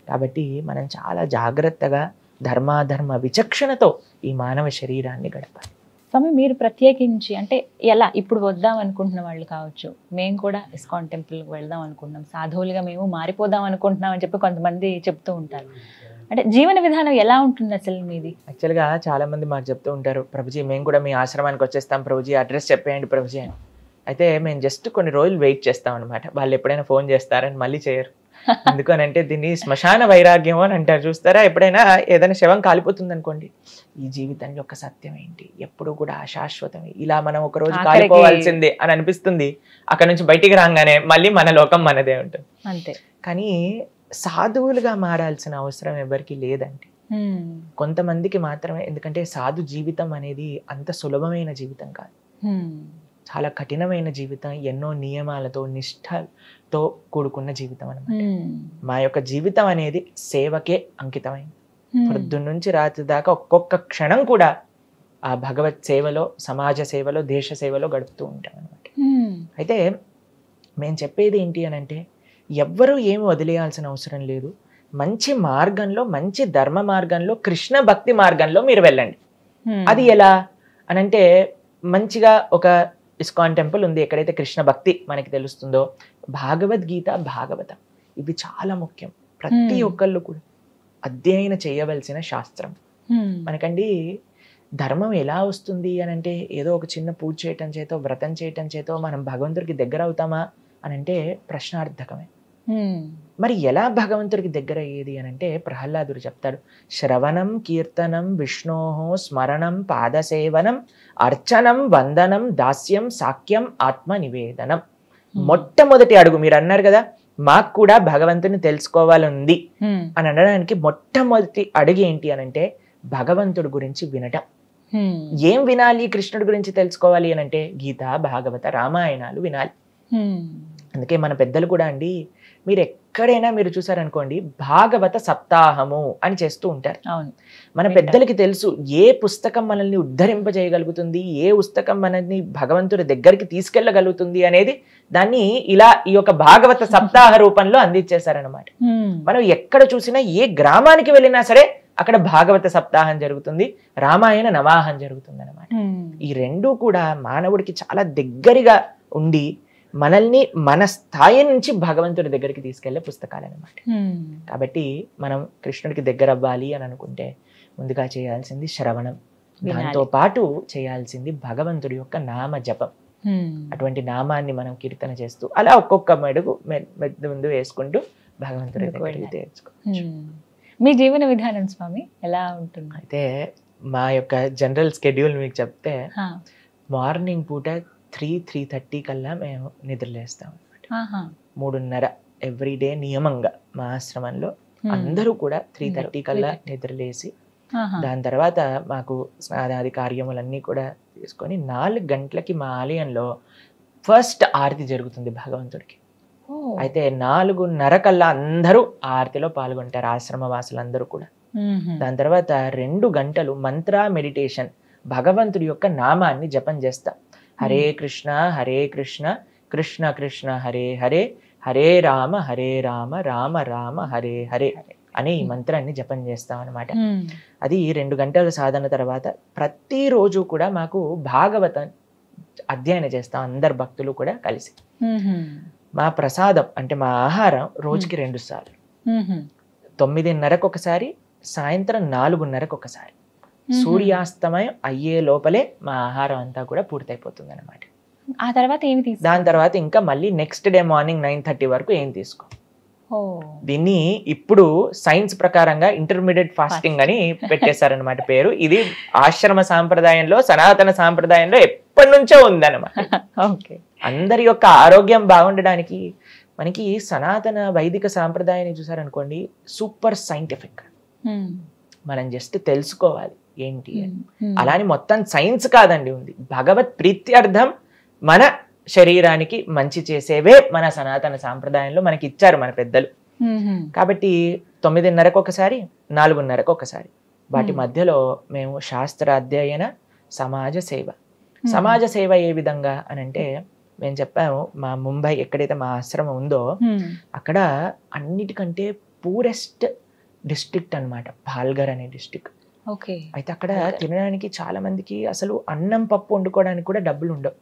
కాబట్టి మనం చాలా జాగ్రత్తగా ధర్మాధర్మ విచక్షణతో ఈ మానవ శరీరాన్ని గడపాలి. స్వామి, మీరు ప్రత్యేకించి అంటే ఎలా ఇప్పుడు వద్దాం అనుకుంటున్న వాళ్ళు కావచ్చు, మేము కూడా ఇస్కాన్ టెంపుల్కి వెళ్దాం అనుకుంటున్నాం, సాధువులుగా మేము మారిపోదాం అనుకుంటున్నాం అని చెప్పి కొంతమంది చెప్తూ ఉంటారు. అంటే జీవన విధానం ఎలా ఉంటుంది అసలు మీది? యాక్చువల్గా చాలా మంది మాకు చెప్తూ ఉంటారు, ప్రభుజీ మేము కూడా మీ ఆశ్రమానికి వచ్చేస్తాం ప్రభుజీ, అడ్రస్ చెప్పేయండి ప్రభుజీ అని. అయితే మేము జస్ట్ కొన్ని రోజులు వెయిట్ చేస్తాం అనమాట, వాళ్ళు ఎప్పుడైనా ఫోన్ చేస్తారని మళ్ళీ చేయరు. ఎందుకనంటే దీన్ని శ్మశాన వైరాగ్యం అని అంటారు, చూస్తారా? ఎప్పుడైనా ఏదైనా శవం కాలిపోతుంది అనుకోండి, ఈ జీవితంలో ఒక సత్యం ఏంటి, ఎప్పుడు కూడా అశాశ్వతమే, ఇలా మనం ఒక రోజు కాలిపోవాల్సిందే అని అనిపిస్తుంది. అక్కడ నుంచి బయటికి రాగానే మళ్ళీ మన లోకం మనదే ఉంటుంది అంతే. కానీ సాధువులుగా మారాల్సిన అవసరం ఎవరికి లేదండి, కొంతమందికి మాత్రమే. ఎందుకంటే సాధు జీవితం అనేది అంత సులభమైన జీవితం కాదు, చాలా కఠినమైన జీవితం, ఎన్నో నియమాలతో నిష్ఠతో కూడుకున్న జీవితం అన్నమాట. మా యొక్క జీవితం అనేది సేవకే అంకితమైంది. పొద్దున్న నుంచి రాత్రి దాకా ఒక్కొక్క క్షణం కూడా ఆ భగవత్ సేవలో, సమాజ సేవలో, దేశ సేవలో గడుపుతూ ఉంటాం అనమాట. అయితే మేము చెప్పేది ఏంటి అని అంటే, ఎవ్వరూ ఏమి వదిలేయాల్సిన అవసరం లేదు. మంచి మార్గంలో, మంచి ధర్మ మార్గంలో, కృష్ణ భక్తి మార్గంలో మీరు వెళ్ళండి. అది ఎలా అనంటే, మంచిగా ఒక ఇస్కాన్ టెంపుల్ ఉంది, ఎక్కడైతే కృష్ణ భక్తి మనకి తెలుస్తుందో, భగవద్గీత, భాగవతం ఇవి చాలా ముఖ్యం. ప్రతి ఒక్కళ్ళు కూడా అధ్యయనం చేయవలసిన శాస్త్రం. మనకండి ధర్మం ఎలా వస్తుంది అని అంటే, ఏదో ఒక చిన్న పూజ చేయటం చేతో, వ్రతం చేయటం చేతో మనం భగవంతుడికి దగ్గర అవుతామా అని అంటే ప్రశ్నార్థకమే. మరి ఎలా భగవంతుడికి దగ్గర అయ్యేది అని అంటే, ప్రహ్లాదుడు చెప్తాడు, శ్రవణం కీర్తనం విష్ణోహో స్మరణం పాదసేవనం అర్చనం వందనం దాస్యం సాఖ్యం ఆత్మ నివేదనం. మొట్టమొదటి అడుగు మీరు అన్నారు కదా, మాకు కూడా భగవంతుని తెలుసుకోవాలంది అని అనడానికి మొట్టమొదటి అడుగు ఏంటి అని అంటే, భగవంతుడి గురించి వినటం. ఏం వినాలి కృష్ణుడి గురించి తెలుసుకోవాలి అని అంటే, గీత, భాగవత, రామాయణాలు వినాలి. అందుకే మన పెద్దలు కూడా అండి, మీరు ఎక్కడైనా మీరు చూసారనుకోండి, భాగవత సప్తాహము అని చేస్తూ ఉంటారు. మన పెద్దలకి తెలుసు ఏ పుస్తకం మనల్ని ఉద్ధరింపజేయగలుగుతుంది, ఏ పుస్తకం మనల్ని భగవంతుడి దగ్గరికి తీసుకెళ్ళగలుగుతుంది అనేది దాన్ని ఇలా ఈ యొక్క భాగవత సప్తాహ రూపంలో అందించేశారనమాట. మనం ఎక్కడ చూసినా, ఏ గ్రామానికి వెళ్ళినా సరే అక్కడ భాగవత సప్తాహం జరుగుతుంది, రామాయణ నవాహం జరుగుతుంది అనమాట. ఈ రెండూ కూడా మానవుడికి చాలా దగ్గరగా ఉండి మనల్ని మన స్థాయి నుంచి భగవంతుడి దగ్గరికి తీసుకెళ్లే పుస్తకాలు అనమాట. కాబట్టి మనం కృష్ణుడికి దగ్గర అవ్వాలి అని అనుకుంటే ముందుగా చేయాల్సింది శ్రవణం. దాంతో పాటు చేయాల్సింది భగవంతుడి యొక్క నామ జపం. అటువంటి నామాన్ని మనం కీర్తన చేస్తూ అలా ఒక్కొక్క మెడుగు ముందు వేసుకుంటూ భగవంతుడి దగ్గరికి తెచ్చుకోవచ్చు. మీ జీవన విధానం స్వామి ఎలా ఉంటుంది? అయితే మా యొక్క జనరల్ స్కెడ్యూల్ మీకు చెప్తే మార్నింగ్ పూట 3:30 కల్లా మేము నిద్రలేస్తాం అన్నమాట. 3:30 ఎవ్రీడే నియమంగా మా ఆశ్రమంలో అందరూ కూడా 3:30 కల్లా నిద్రలేసి దాని తర్వాత మాకు స్నానాది కార్యములన్నీ కూడా తీసుకొని 4 గంటలకి మా ఆలయంలో ఫస్ట్ ఆరతి జరుగుతుంది భగవంతుడికి. అయితే 4:30 కల్లా అందరూ ఆరతిలో పాల్గొంటారు, ఆశ్రమ వాసులందరూ కూడా. దాని తర్వాత 2 గంటలు మంత్ర మెడిటేషన్, భగవంతుడి యొక్క నామాన్ని జపం చేస్తాం. హరే కృష్ణ కృష్ణ కృష్ణ హరే హరే, హరే రామ రామ రామ హరే హరే అనే ఈ మంత్రాన్ని జపం చేస్తాం అనమాట. అది 2 గంటల సాధన తర్వాత ప్రతిరోజు కూడా మాకు భాగవతం అధ్యయనం చేస్తాం అందరు భక్తులు కూడా కలిసి. మా ప్రసాదం అంటే మా ఆహారం రోజుకి 2 సార్లు, 9:30కు ఒకసారి, సాయంత్రం 4:30కు ఒకసారి. సూర్యాస్తమయం అయ్యే లోపలే మా ఆహారం అంతా కూడా పూర్తయిపోతుంది అనమాట. ఆ తర్వాత ఏమి తీసుకో? దాని తర్వాత ఇంకా మళ్ళీ నెక్స్ట్ డే మార్నింగ్ 9:30 వరకు ఏం తీసుకో. దీన్ని ఇప్పుడు సైన్స్ ప్రకారంగా ఇంటర్మీడియట్ ఫాస్టింగ్ అని పెట్టేశారనమాట పేరు. ఇది ఆశ్రమ సాంప్రదాయంలో, సనాతన సాంప్రదాయంలో ఎప్పటి నుంచో ఉందన్నమాట. అందరి యొక్క ఆరోగ్యం బాగుండడానికి మనకి సనాతన వైదిక సాంప్రదాయాన్ని చూసారనుకోండి, సూపర్ సైంటిఫిక్. మనం జస్ట్ తెలుసుకోవాలి ఏంటి అని. అలాని మొత్తం సైన్స్ కాదండి ఉంది. భగవత్ ప్రీత్యర్థం మన శరీరానికి మంచి చేసేవే మన సనాతన సాంప్రదాయంలో మనకి ఇచ్చారు మన పెద్దలు. కాబట్టి 9:30కు ఒకసారి, 4:30కు ఒకసారి. వాటి మధ్యలో మేము శాస్త్రాధ్యయన, సమాజ సేవ. సమాజ సేవ ఏ విధంగా అని అంటే, మేము చెప్పాము మా ముంబై ఎక్కడైతే మా ఆశ్రమం ఉందో అక్కడ అన్నిటికంటే పూరెస్ట్ డిస్ట్రిక్ట్ అన్నమాట, పాల్ఘర్ అనే డిస్ట్రిక్ట్. అయితే అక్కడ తినడానికి చాలా మందికి అసలు అన్నం పప్పు వండుకోవడానికి కూడా డబ్బులు ఉండవు.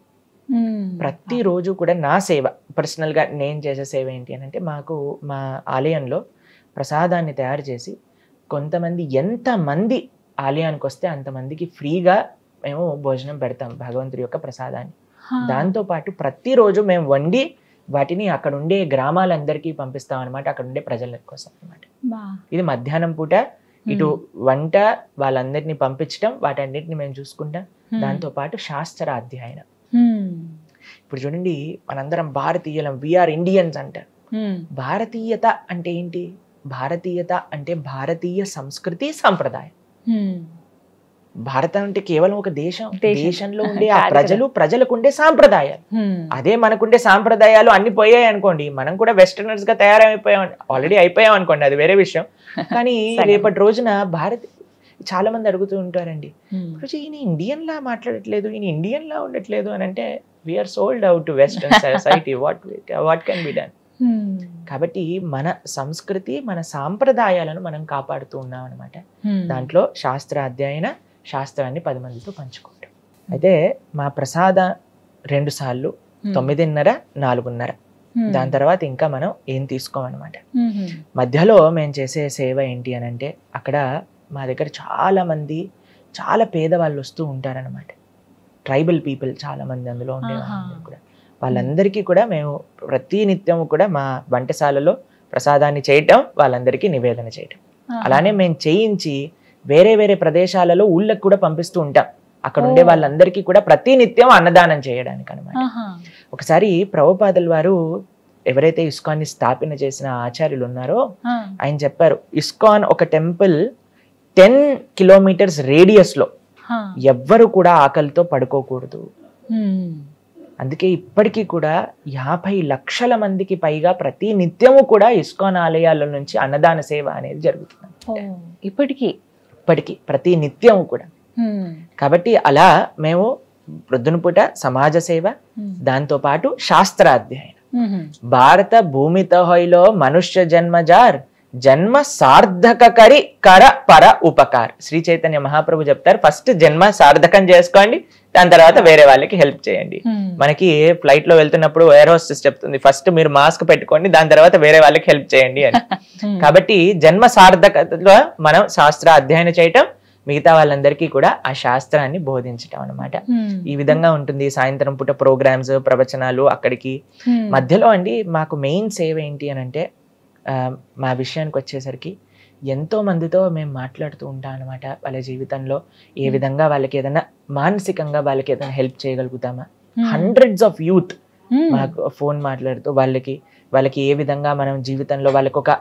ప్రతిరోజు కూడా నా సేవ, పర్సనల్ గా నేను చేసే సేవ ఏంటి అని అంటే, మాకు మా ఆలయంలో ప్రసాదాన్ని తయారు చేసి కొంతమంది, ఎంతమంది ఆలయానికి వస్తే అంతమందికి ఫ్రీగా మేము భోజనం పెడతాం భగవంతుడి యొక్క ప్రసాదాన్ని. దాంతో పాటు ప్రతిరోజు మేము వండి వాటిని అక్కడ ఉండే గ్రామాలందరికీ పంపిస్తాం అనమాట, అక్కడ ఉండే ప్రజల కోసం అనమాట. ఇది మధ్యాహ్నం పూట ఇటు వంట వాళ్ళందరినీ పంపించడం, వాటన్నిటిని మేము చూసుకుంటాం. దాంతో పాటు శాస్త్రాధ్యయనం. ఇప్పుడు చూడండి, మనందరం భారతీయులం, వీఆర్ ఇండియన్స్ అంటారు. భారతీయత అంటే ఏంటి? భారతీయత అంటే భారతీయ సంస్కృతి సంప్రదాయం. భారతం అంటే కేవలం ఒక దేశం, దేశంలో ఉండే ఆ ప్రజలకు ఉండే సాంప్రదాయాలు. అదే మనకుండే సాంప్రదాయాలు అన్ని పోయాయి అనుకోండి, మనం కూడా వెస్టర్నర్స్ గా తయారైపోయాం, ఆల్రెడీ అయిపోయాం అనుకోండి, అది వేరే విషయం. కానీ రేపటి రోజున చాలా మంది అడుగుతూ ఉంటారండి, ఈయన ఇండియన్ లా మాట్లాడట్లేదు, ఈయన ఇండియన్ లా ఉండట్లేదు అని అంటే, we are sold out to western society, what can be done. కాబట్టి మన సంస్కృతి, మన సాంప్రదాయాలను మనం కాపాడుతూ ఉన్నాం అనమాట. దాంట్లో శాస్త్రాధ్యయన, శాస్త్రాన్ని 10 మందితో పంచుకుంటాం. అయితే మా ప్రసాద 2 సార్లు, 9:30, 4:30. దాని తర్వాత ఇంకా మనం ఏం తీసుకోమన్నమాట. మధ్యలో మేము చేసే సేవ ఏంటి అని అంటే, అక్కడ మా దగ్గర చాలా మంది చాలా పేదవాళ్ళు వస్తూ ఉంటారనమాట. ట్రైబల్ పీపుల్ చాలా మంది అందులో ఉండే కూడా. వాళ్ళందరికీ కూడా మేము ప్రతి నిత్యము కూడా మా వంటశాలలో ప్రసాదాన్ని చేయటం, వాళ్ళందరికీ నివేదన చేయటం. అలానే మేము చేయించి వేరే వేరే ప్రదేశాలలో ఊళ్ళకి కూడా పంపిస్తూ ఉంటాం. అక్కడ ఉండే వాళ్ళందరికీ కూడా ప్రతి నిత్యం అన్నదానం చేయడానికి అనమాట. ఒకసారి ప్రభుపాదుల వారు ఎవరైతే ఇస్కాన్ ని స్థాపన చేసిన ఆచార్యులు ఉన్నారో ఆయన చెప్పారు, ఇస్కాన్ ఒక టెంపుల్ 10 కిలోమీటర్స్ రేడియస్ లో ఎవ్వరు కూడా ఆకలితో పడుకోకూడదు. అందుకే ఇప్పటికీ కూడా 50 లక్షల మందికి పైగా ప్రతి నిత్యము కూడా ఇస్కాన్ ఆలయాల నుంచి అన్నదాన సేవ అనేది జరుగుతుంది. ఇప్పటికీ ప్రతి నిత్యము కూడా. కాబట్టి అలా మేము ప్రొద్దున పూట సమాజ సేవ, దాంతో పాటు శాస్త్రాధ్యయనం. భారత భూమితో హైలో మనుష్య జన్మజార్, జన్మ సార్థక కరి కర పర ఉపకార్. శ్రీ చైతన్య మహాప్రభు చెప్తారు, ఫస్ట్ జన్మ సార్థకం చేసుకోండి, దాని తర్వాత వేరే వాళ్ళకి హెల్ప్ చేయండి. మనకి ఫ్లైట్ లో వెళ్తున్నప్పుడు ఎయిర్ హోస్టెస్ చెప్తుంది, ఫస్ట్ మీరు మాస్క్ పెట్టుకోండి, దాని తర్వాత వేరే వాళ్ళకి హెల్ప్ చేయండి అని. కాబట్టి జన్మ సార్థకతలో మనం శాస్త్ర అధ్యయనం చేయటం, మిగతా వాళ్ళందరికీ కూడా ఆ శాస్త్రాన్ని బోధించటం అనమాట. ఈ విధంగా ఉంటుంది. సాయంత్రం పూట ప్రోగ్రామ్స్, ప్రవచనాలు అక్కడికి. మధ్యలో అండి మాకు మెయిన్ సేవ ఏంటి అని అంటే, మా విషయానికి వచ్చేసరికి ఎంతో మందితో మేము మాట్లాడుతూ ఉంటాం అనమాట. వాళ్ళ జీవితంలో ఏ విధంగా వాళ్ళకి ఏదైనా మానసికంగా వాళ్ళకి ఏదైనా హెల్ప్ చేయగలుగుతామా. హండ్రెడ్స్ ఆఫ్ యూత్ మాకు ఫోన్ మాట్లాడుతూ వాళ్ళకి ఏ విధంగా మనం జీవితంలో వాళ్ళకి ఒక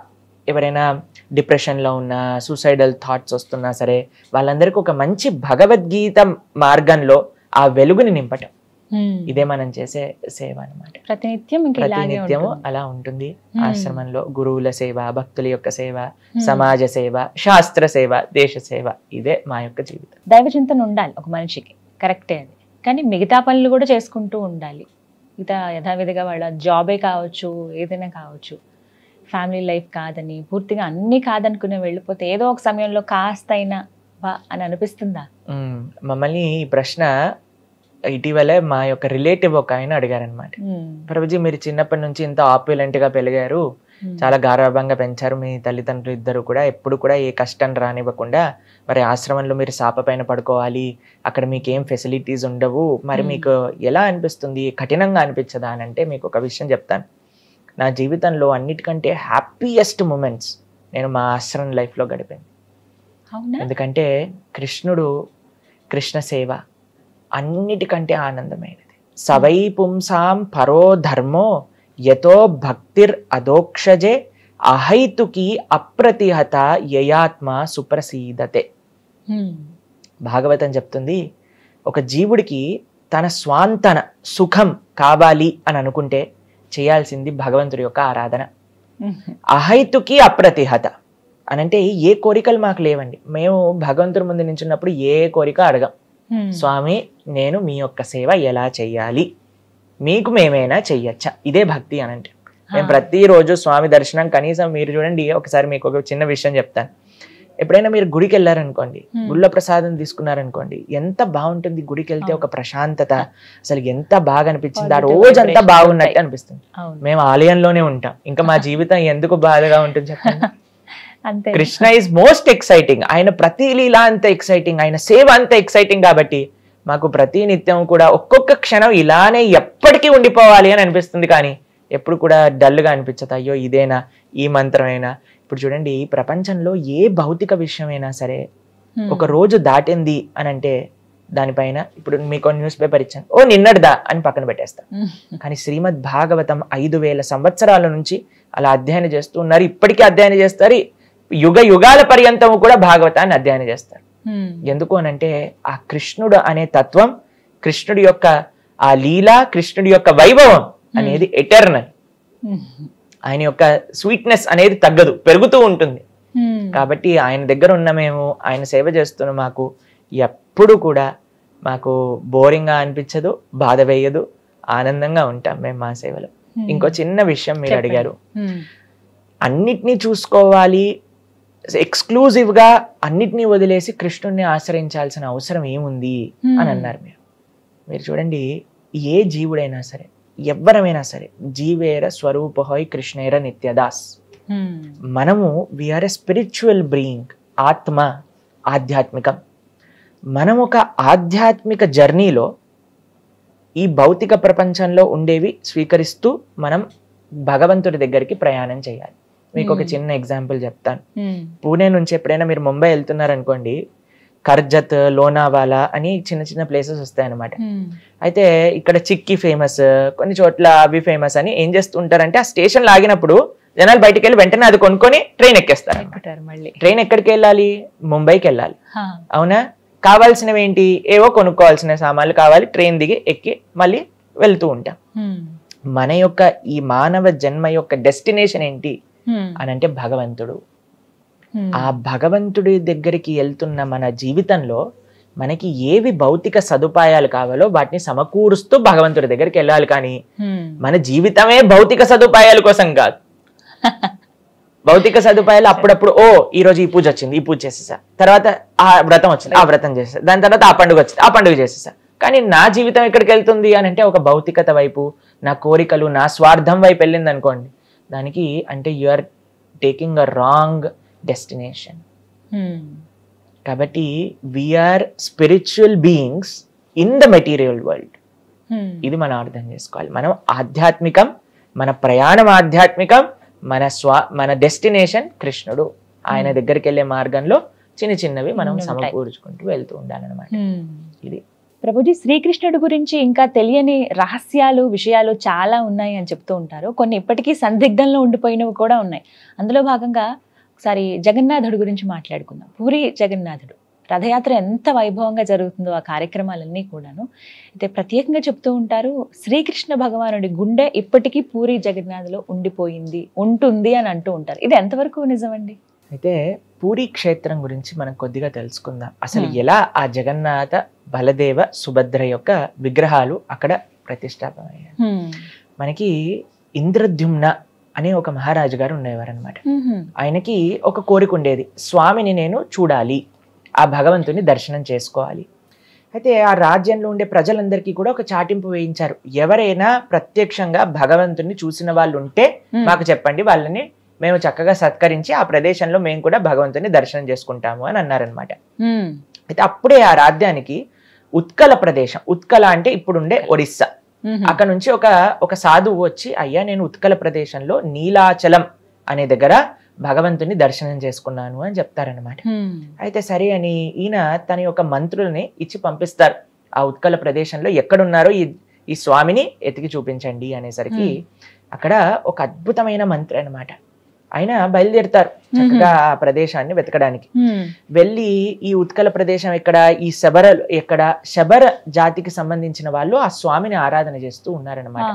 ఎవరైనా డిప్రెషన్లో ఉన్నా, సూసైడల్ థాట్స్ వస్తున్నా సరే, వాళ్ళందరికీ ఒక మంచి భగవద్గీత మార్గంలో ఆ వెలుగుని నింపటం. ఇదే మనం చేసే సేవ అనమాట. ప్రతినిత్యము అలా ఉంటుంది. ఆశ్రమంలో గురువుల సేవ, భక్తుల యొక్క సేవ, సమాజ సేవ, శాస్త్ర సేవ, దేశ సేవ, ఇదే మా యొక్క జీవితం. దైవ చింతన ఉండాలి ఒక మనిషికి, కరెక్టే అది. కానీ మిగతా పనులు కూడా చేసుకుంటూ ఉండాలి. యథావిధిగా వాళ్ళ జాబే కావచ్చు, ఏదైనా కావచ్చు, ఫ్యామిలీ లైఫ్ కాదని పూర్తిగా అన్ని కాదనుకునే వెళ్ళిపోతే ఏదో ఒక సమయంలో కాస్త అయినా బా అని అనిపిస్తుందా? మమ్మల్ని ఈ ప్రశ్న ఇటీవలే మా యొక్క రిలేటివ్ ఒక ఆయన అడిగారనమాట. ప్రభుజీ, మీరు చిన్నప్పటి నుంచి ఇంత ఆప్యులెంట్ గా పెరిగారు, చాలా గారాభంగా పెంచారు మీ తల్లిదండ్రులు ఇద్దరు కూడా, ఎప్పుడు కూడా ఏ కష్టం రానివ్వకుండా, మరి ఆశ్రమంలో మీరు సాప పైన పడుకోవాలి, అక్కడ మీకు ఏం ఫెసిలిటీస్ ఉండవు, మరి మీకు ఎలా అనిపిస్తుంది, కఠినంగా అనిపించదా అని అంటే, మీకు ఒక విషయం చెప్తాను. నా జీవితంలో అన్నిటికంటే హ్యాపీయెస్ట్ మూమెంట్స్ నేను మా ఆశ్రమం లైఫ్లో గడిపాను. ఎందుకంటే కృష్ణ సేవ అన్నిటికంటే ఆనందమైనది. సవై పుంసాం పరో ధర్మో యతో భక్తిర్ అదోక్షజే అహైతుకి అప్రతిహత యయాత్మ సుప్రసీదతే. భాగవతం చెప్తుంది, ఒక జీవుడికి తన స్వాంతన సుఖం కావాలి అని అనుకుంటే చేయాల్సింది భగవంతుడి యొక్క ఆరాధన. అహైతుకి అప్రతిహత అనంటే ఏ కోరికలు మాకు లేవండి. మేము భగవంతుడి ముందు నించున్నప్పుడు ఏ కోరిక అడగం. స్వామి, నేను మీ యొక్క సేవ ఎలా చెయ్యాలి, మీకు మేమైనా చెయ్యొచ్చా, ఇదే భక్తి అనంటే. మేము ప్రతిరోజు స్వామి దర్శనం, కనీసం మీరు చూడండి, ఒకసారి మీకు ఒక చిన్న విషయం చెప్తాను. ఎప్పుడైనా మీరు గుడికి వెళ్ళారనుకోండి, గుళ్ళో ప్రసాదం తీసుకున్నారనుకోండి, ఎంత బాగుంటుంది గుడికి వెళ్తే, ఒక ప్రశాంతత, అసలు ఎంత బాగా అనిపించింది, ఆ రోజంతా బాగున్నట్టు అనిపిస్తుంది. మేము ఆలయంలోనే ఉంటాం, ఇంకా మా జీవితం ఎందుకు బాధగా ఉంటుంది చెప్పండి. Krishna is most exciting. ఆయన ప్రతి లీలా అంత ఎక్సైటింగ్, ఆయన సేవ అంత ఎక్సైటింగ్ కాబట్టి మాకు ప్రతి నిత్యం కూడా ఒక్కొక్క క్షణం ఇలానే ఎప్పటికీ ఉండిపోవాలి అని అనిపిస్తుంది. కానీ ఎప్పుడు కూడా డల్గా అనిపించదు. అయ్యో ఇదేనా, ఈ మంత్రమైనా. ఇప్పుడు చూడండి, ప్రపంచంలో ఏ భౌతిక విషయమైనా సరే ఒక రోజు దాటింది అని అంటే దానిపైన, ఇప్పుడు మీకు న్యూస్ పేపర్ ఇచ్చాను, ఓ నిన్నటిదా అని పక్కన పెట్టేస్తాం. కానీ శ్రీమద్ భాగవతం 5000 సంవత్సరాల నుంచి అలా అధ్యయనం చేస్తూ ఉన్నారు. ఇప్పటికీ అధ్యయనం చేస్తారు. యుగ యుగాల పర్యంతము కూడా భాగవతాన్ని అధ్యయనం చేస్తారు. ఎందుకు అనంటే ఆ కృష్ణుడు అనే తత్వం, కృష్ణుడి యొక్క ఆ లీల, కృష్ణుడి యొక్క వైభవం అనేది ఎటర్నల్. ఆయన యొక్క స్వీట్నెస్ అనేది తగ్గదు, పెరుగుతూ ఉంటుంది. కాబట్టి ఆయన దగ్గర ఉన్న మేము, ఆయన సేవ చేస్తున్న మాకు ఎప్పుడు కూడా మాకు బోరింగ్గా అనిపించదు, బాధ వేయదు, ఆనందంగా ఉంటాం మేము మా సేవలో. ఇంకో చిన్న విషయం మీరు అడిగారు, అన్నిటినీ చూసుకోవాలి, ఎక్స్క్లూజివ్ గా అన్నిటినీ వదిలేసి కృష్ణుడిని ఆశ్రయించాల్సిన అవసరం ఏముంది అని అన్నారు మీరు చూడండి, ఏ జీవుడైనా సరే, ఎవ్వరమైనా సరే, జీవేర స్వరూపహోయ్ కృష్ణేర నిత్యదాస్. మనము వీఆర్ ఎ స్పిరిచువల్ బీయింగ్. ఆత్మ ఆధ్యాత్మికం. మనం ఒక ఆధ్యాత్మిక జర్నీలో ఈ భౌతిక ప్రపంచంలో ఉండేవి స్వీకరిస్తూ మనం భగవంతుడి దగ్గరికి ప్రయాణం చేయాలి. మీకు ఒక చిన్న ఎగ్జాంపుల్ చెప్తాను. పూణే నుంచి ఎప్పుడైనా మీరు ముంబై వెళ్తున్నారనుకోండి, కర్జత్, లోనావాలా అని చిన్న చిన్న ప్లేసెస్ వస్తాయన్నమాట. అయితే ఇక్కడ చిక్కీ ఫేమస్, కొన్ని చోట్ల అవి ఫేమస్ అని ఏం చేస్తుంటారంటే, ఆ స్టేషన్ లాగినప్పుడు జనాలు బయటికి వెళ్ళి వెంటనే అది కొనుక్కొని ట్రైన్ ఎక్కేస్తారు. ట్రైన్ ఎక్కడికి వెళ్ళాలి? ముంబైకి వెళ్ళాలి. అవునా? కావాల్సినవి ఏంటి? ఏవో కొనుక్కోవాల్సిన సామాన్లు కావాలి, ట్రైన్ దిగి ఎక్కి మళ్ళీ వెళ్తూ ఉంటాం. మన యొక్క ఈ మానవ జన్మ యొక్క డెస్టినేషన్ ఏంటి అని అంటే భగవంతుడు. ఆ భగవంతుడి దగ్గరికి వెళ్తున్న మన జీవితంలో మనకి ఏవి భౌతిక సదుపాయాలు కావాలో వాటిని సమకూరుస్తూ భగవంతుడి దగ్గరికి వెళ్ళాలి. కానీ మన జీవితమే భౌతిక సదుపాయాల కోసం కాదు. భౌతిక సదుపాయాలు అప్పుడప్పుడు, ఓ ఈ రోజు ఈ పూజ వచ్చింది, ఈ పూజ చేసేసా, తర్వాత ఆ వ్రతం వచ్చింది, ఆ వ్రతం చేసేసా, దాని తర్వాత ఆ పండుగ వచ్చింది, ఆ పండుగ చేసేసా. కానీ నా జీవితం ఎక్కడికి వెళ్తుంది అని అంటే ఒక భౌతికత వైపు, నా కోరికలు, నా స్వార్థం వైపు వెళ్ళింది అనుకోండి, దానికి అంటే you are taking a wrong destination. కాబట్టి we are spiritual beings in the material world. ఇది మనం అర్థం చేసుకోవాలి. మనం ఆధ్యాత్మికం, మన ప్రయాణం ఆధ్యాత్మికం, మన డెస్టినేషన్ కృష్ణుడు. ఆయన దగ్గరికి వెళ్ళే మార్గంలో చిన్న చిన్నవి మనం సమకూర్చుకుంటూ వెళ్తూ ఉండాలన్నమాట. ఇది ప్రభుజీ, శ్రీకృష్ణుడి గురించి ఇంకా తెలియని రహస్యాలు, విషయాలు చాలా ఉన్నాయి అని చెప్తూ ఉంటారు. కొన్ని ఇప్పటికీ సందిగ్ధంలో ఉండిపోయినవి కూడా ఉన్నాయి. అందులో భాగంగా ఒకసారి జగన్నాథుడి గురించి మాట్లాడుకుందాం. పూరి జగన్నాథుడు రథయాత్ర ఎంత వైభవంగా జరుగుతుందో ఆ కార్యక్రమాలన్నీ కూడాను. అయితే ప్రత్యేకంగా చెప్తూ ఉంటారు, శ్రీకృష్ణ భగవానుడి గుండె ఇప్పటికీ పూరి జగన్నాథ్లో ఉండిపోయింది, ఉంటుంది అని అంటూ ఉంటారు. ఇది ఎంతవరకు నిజమండి? అయితే పూరి క్షేత్రం గురించి మనం కొద్దిగా తెలుసుకుందాం. అసలు ఎలా ఆ జగన్నాథ, బలదేవ, సుభద్ర యొక్క విగ్రహాలు అక్కడ ప్రతిష్టాపనయ్యాయి. మనకి ఇంద్రద్యుమ్న అనే ఒక మహారాజు గారు ఉండేవారు అనమాట. ఆయనకి ఒక కోరిక ఉండేది, స్వామిని నేను చూడాలి, ఆ భగవంతుని దర్శనం చేసుకోవాలి. అయితే ఆ రాజ్యంలో ఉండే ప్రజలందరికీ కూడా ఒక చాటింపు వేయించారు, ఎవరైనా ప్రత్యక్షంగా భగవంతుని చూసిన వాళ్ళు ఉంటే మాకు చెప్పండి, వాళ్ళని మేము చక్కగా సత్కరించి ఆ ప్రదేశంలో మేము కూడా భగవంతుని దర్శనం చేసుకుంటాము అని అన్నారనమాట. అయితే అప్పుడే ఆ రాజ్యానికి ఉత్కల ప్రదేశం, ఉత్కల అంటే ఇప్పుడుండే ఒడిస్సా, అక్కడ నుంచి ఒక సాధువు వచ్చి, అయ్యా నేను ఉత్కల ప్రదేశంలో నీలాచలం అనే దగ్గర భగవంతుని దర్శనం చేసుకున్నాను అని చెప్తారనమాట. అయితే సరే అని ఈయన తన యొక్క మంత్రుల్ని ఇచ్చి పంపిస్తారు, ఆ ఉత్కల ప్రదేశంలో ఎక్కడున్నారో ఈ స్వామిని ఎతికి చూపించండి అనేసరికి అక్కడ ఒక అద్భుతమైన మంత్రి అనమాట. ఆయన బయలుదేరుతారు చక్కగా ఆ ప్రదేశాన్ని వెతకడానికి. వెళ్ళి ఈ ఉత్కల ప్రదేశం ఎక్కడ, ఈ శబర జాతికి సంబంధించిన వాళ్ళు ఆ స్వామిని ఆరాధన చేస్తూ ఉన్నారనమాట.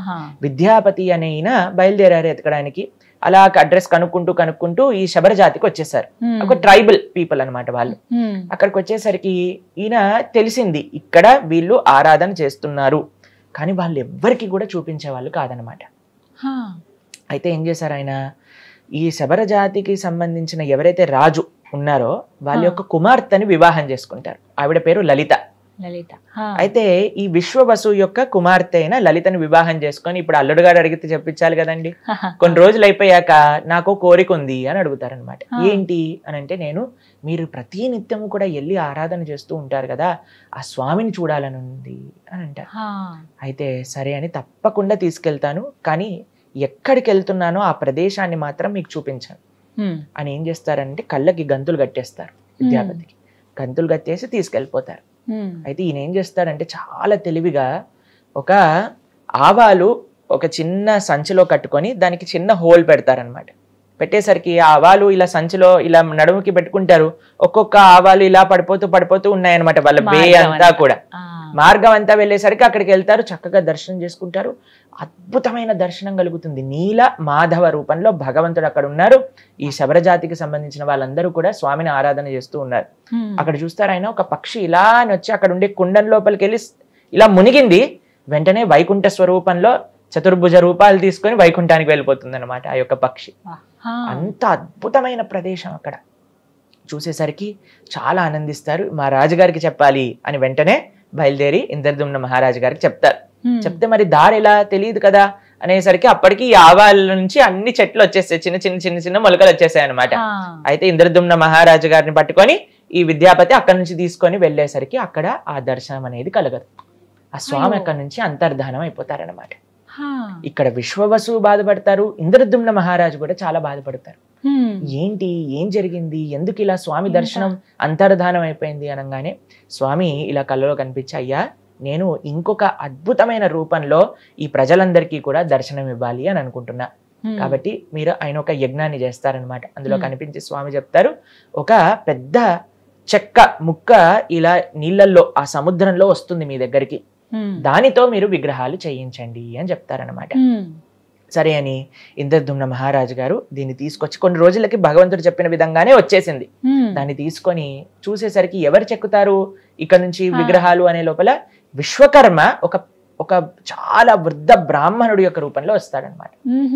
విద్యాపతి అనే ఈయన బయలుదేరారు ఎతకడానికి. అలా అడ్రస్ కనుక్కుంటూ ఈ శబర జాతికి వచ్చేసారు. ఒక ట్రైబల్ పీపుల్ అనమాట వాళ్ళు. అక్కడికి వచ్చేసరికి ఈయన తెలిసింది ఇక్కడ వీళ్ళు ఆరాధన చేస్తున్నారు, కానీ వాళ్ళు ఎవ్వరికి కూడా చూపించే వాళ్ళు కాదనమాట. అయితే ఏం చేశారు ఆయన, ఈ శబర జాతికి సంబంధించిన ఎవరైతే రాజు ఉన్నారో వాళ్ళ యొక్క కుమార్తెని వివాహం చేసుకుంటారు. ఆవిడ పేరు లలిత. అయితే ఈ విశ్వవసు యొక్క కుమార్తె అయిన లలితని వివాహం చేసుకొని, ఇప్పుడు అల్లుడు గారు అడిగితే చెప్పించాలి కదండి, కొన్ని రోజులు అయిపోయాక నాకు కోరిక ఉంది అని అడుగుతారనమాట. ఏంటి అని అంటే, మీరు ప్రతి నిత్యము కూడా వెళ్ళి ఆరాధన చేస్తూ ఉంటారు కదా, ఆ స్వామిని చూడాలని ఉంది అని అంటారు. అయితే సరే అని తప్పకుండా తీసుకెళ్తాను, కానీ ఎక్కడికి వెళ్తున్నానో ఆ ప్రదేశాన్ని మాత్రం మీకు చూపించాను అని ఏం చేస్తారంటే కళ్ళకి గంతులు కట్టేస్తారు. విద్యాపతికి గంతులు కట్టేసి తీసుకెళ్ళిపోతారు. అయితే ఈయన ఏం చేస్తాడంటే చాలా తెలివిగా ఒక ఆవాలు ఒక చిన్న సంచిలో కట్టుకొని దానికి చిన్న హోల్ పెడతారనమాట. పెట్టేసరికి ఆ ఆవాలు ఇలా సంచిలో ఇలా నడుముకి పెట్టుకుంటారు. ఒక్కొక్క ఆవాలు ఇలా పడిపోతూ ఉన్నాయన్నమాట. వాళ్ళ వే అంతా కూడా మార్గం అంతా వెళ్ళేసరికి అక్కడికి వెళ్తారు, చక్కగా దర్శనం చేసుకుంటారు. అద్భుతమైన దర్శనం కలుగుతుంది. నీల మాధవ రూపంలో భగవంతుడు అక్కడ ఉన్నారు. ఈ శబర జాతికి సంబంధించిన వాళ్ళందరూ కూడా స్వామిని ఆరాధన చేస్తూ ఉన్నారు. అక్కడ చూస్తారు, ఆయన ఒక పక్షి ఇలా అని వచ్చి అక్కడ ఉండే కుండం లోపలికి వెళ్ళి ఇలా మునిగింది. వెంటనే వైకుంఠ స్వరూపంలో చతుర్భుజ రూపాలు తీసుకొని వైకుంఠానికి వెళ్ళిపోతుంది అనమాట ఆ యొక్క పక్షి. అంత అద్భుతమైన ప్రదేశం అక్కడ. చూసేసరికి చాలా ఆనందిస్తారు. మా రాజుగారికి చెప్పాలి అని వెంటనే బయలుదేరి ఇంద్రద్యుమ్న మహారాజు గారికి చెప్తారు. చెప్తే మరి దారి ఎలా తెలియదు కదా అనేసరికి అప్పటికి ఈ ఆవాల నుంచి అన్ని చెట్లు వచ్చేస్తాయి, చిన్న మొలకలు వచ్చేసాయి అనమాట. అయితే ఇంద్రద్యుమ్న మహారాజు గారిని పట్టుకొని ఈ విద్యాపతి అక్కడి నుంచి తీసుకొని వెళ్ళేసరికి అక్కడ ఆ దర్శనం అనేది కలగదు. ఆ స్వామి అక్కడి నుంచి అంతర్ధానం అయిపోతారనమాట. ఇక్కడ విశ్వవసు బాధపడతారు, ఇంద్రద్యుమ్న మహారాజు కూడా చాలా బాధపడతారు. ఏంటి, ఏం జరిగింది, ఎందుకు ఇలా స్వామి దర్శనం అంతర్ధానం అయిపోయింది అనగానే స్వామి ఇలా కళ్ళలో కనిపించి, అయ్యా నేను ఇంకొక అద్భుతమైన రూపంలో ఈ ప్రజలందరికీ కూడా దర్శనం ఇవ్వాలి అని అనుకుంటున్నా, కాబట్టి మీరు ఆయన ఒక యజ్ఞాన్ని చేస్తారనమాట. అందులో కనిపించి స్వామి చెప్తారు, ఒక పెద్ద చెక్క ముక్క ఇలా నీళ్ళల్లో ఆ సముద్రంలో వస్తుంది మీ దగ్గరికి, దానితో మీరు విగ్రహాలు చేయించండి అని చెప్తారనమాట. సరే అని ఇంద్రద్యుమ్న మహారాజు గారు దీన్ని తీసుకొచ్చి, కొన్ని రోజులకి భగవంతుడు చెప్పిన విధంగానే వచ్చేసింది. దాన్ని తీసుకొని చూసేసరికి ఎవరు చెక్కుతారు ఇక్కడ నుంచి విగ్రహాలు అనే లోపల విశ్వకర్మ ఒక చాలా వృద్ధ బ్రాహ్మణుడి యొక్క రూపంలో వస్తాడనమాట.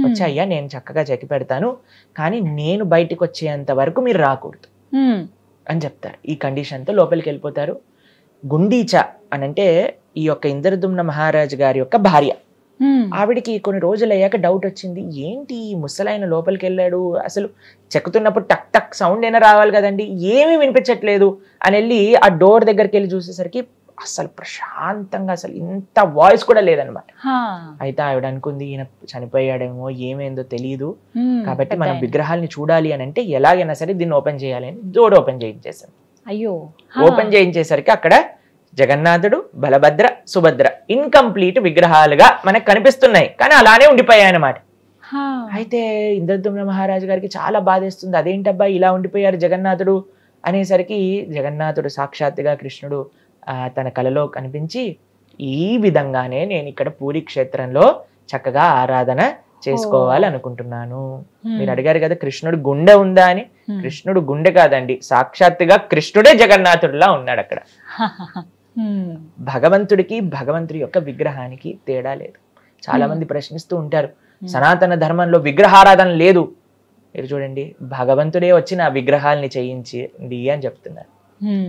వచ్చి, అయ్యా నేను చక్కగా చెక్కి పెడతాను, కానీ నేను బయటకు వచ్చేంత వరకు మీరు రాకూడదు అని చెప్తారు. ఈ కండిషన్తో లోపలికి వెళ్ళిపోతారు. గుండీచ అని అంటే ఈ యొక్క ఇంద్రద్యుమ్న మహారాజు గారి యొక్క భార్య. ఆవిడికి కొన్ని రోజులు అయ్యాక డౌట్ వచ్చింది, ఏంటి ముసలాయన లోపలికి వెళ్ళాడు, అసలు చెక్కుతున్నప్పుడు టక్ టక్ సౌండ్ అయినా రావాలి కదండి, ఏమీ వినిపించట్లేదు అని వెళ్ళి ఆ డోర్ దగ్గరికి వెళ్ళి చూసేసరికి అసలు ప్రశాంతంగా అసలు ఇంత వాయిస్ కూడా లేదనమాట. అయితే ఆవిడ అనుకుంది ఈయన చనిపోయాడేమో, ఏమైందో తెలియదు, కాబట్టి మనం విగ్రహాలని చూడాలి అని అంటే ఎలాగైనా సరే దీన్ని ఓపెన్ చేయాలి అని డోర్ ఓపెన్ చేయించేసాను. అయ్యో, ఓపెన్ చేయించేసరికి అక్కడ జగన్నాథుడు, బలభద్ర, సుభద్ర ఇన్కంప్లీట్ విగ్రహాలుగా మనకు కనిపిస్తున్నాయి, కానీ అలానే ఉండిపోయాయి అన్నమాట. అయితే ఇంద్రద్యుమ్న మహారాజు గారికి చాలా బాధేస్తుంది, అదేంటబ్బా ఇలా ఉండిపోయారు జగన్నాథుడు అనేసరికి జగన్నాథుడు సాక్షాత్తుగా కృష్ణుడు తన కలలో కనిపించి, ఈ విధంగానే నేను ఇక్కడ పూరి క్షేత్రంలో చక్కగా ఆరాధన చేసుకోవాలి అనుకుంటున్నాను. మీరు అడిగారు కదా కృష్ణుడు గుండె ఉందా అని, కృష్ణుడు గుండె కాదండి, సాక్షాత్తుగా కృష్ణుడే జగన్నాథుడిలా ఉన్నాడు అక్కడ. భగవంతుడికి భగవంతుడి యొక్క విగ్రహానికి తేడా లేదు. చాలా మంది ప్రశ్నిస్తూ ఉంటారు, సనాతన ధర్మంలో విగ్రహారాధన లేదు. మీరు చూడండి, భగవంతుడే వచ్చి నా విగ్రహాలని చేయించింది అని చెప్తున్నారు.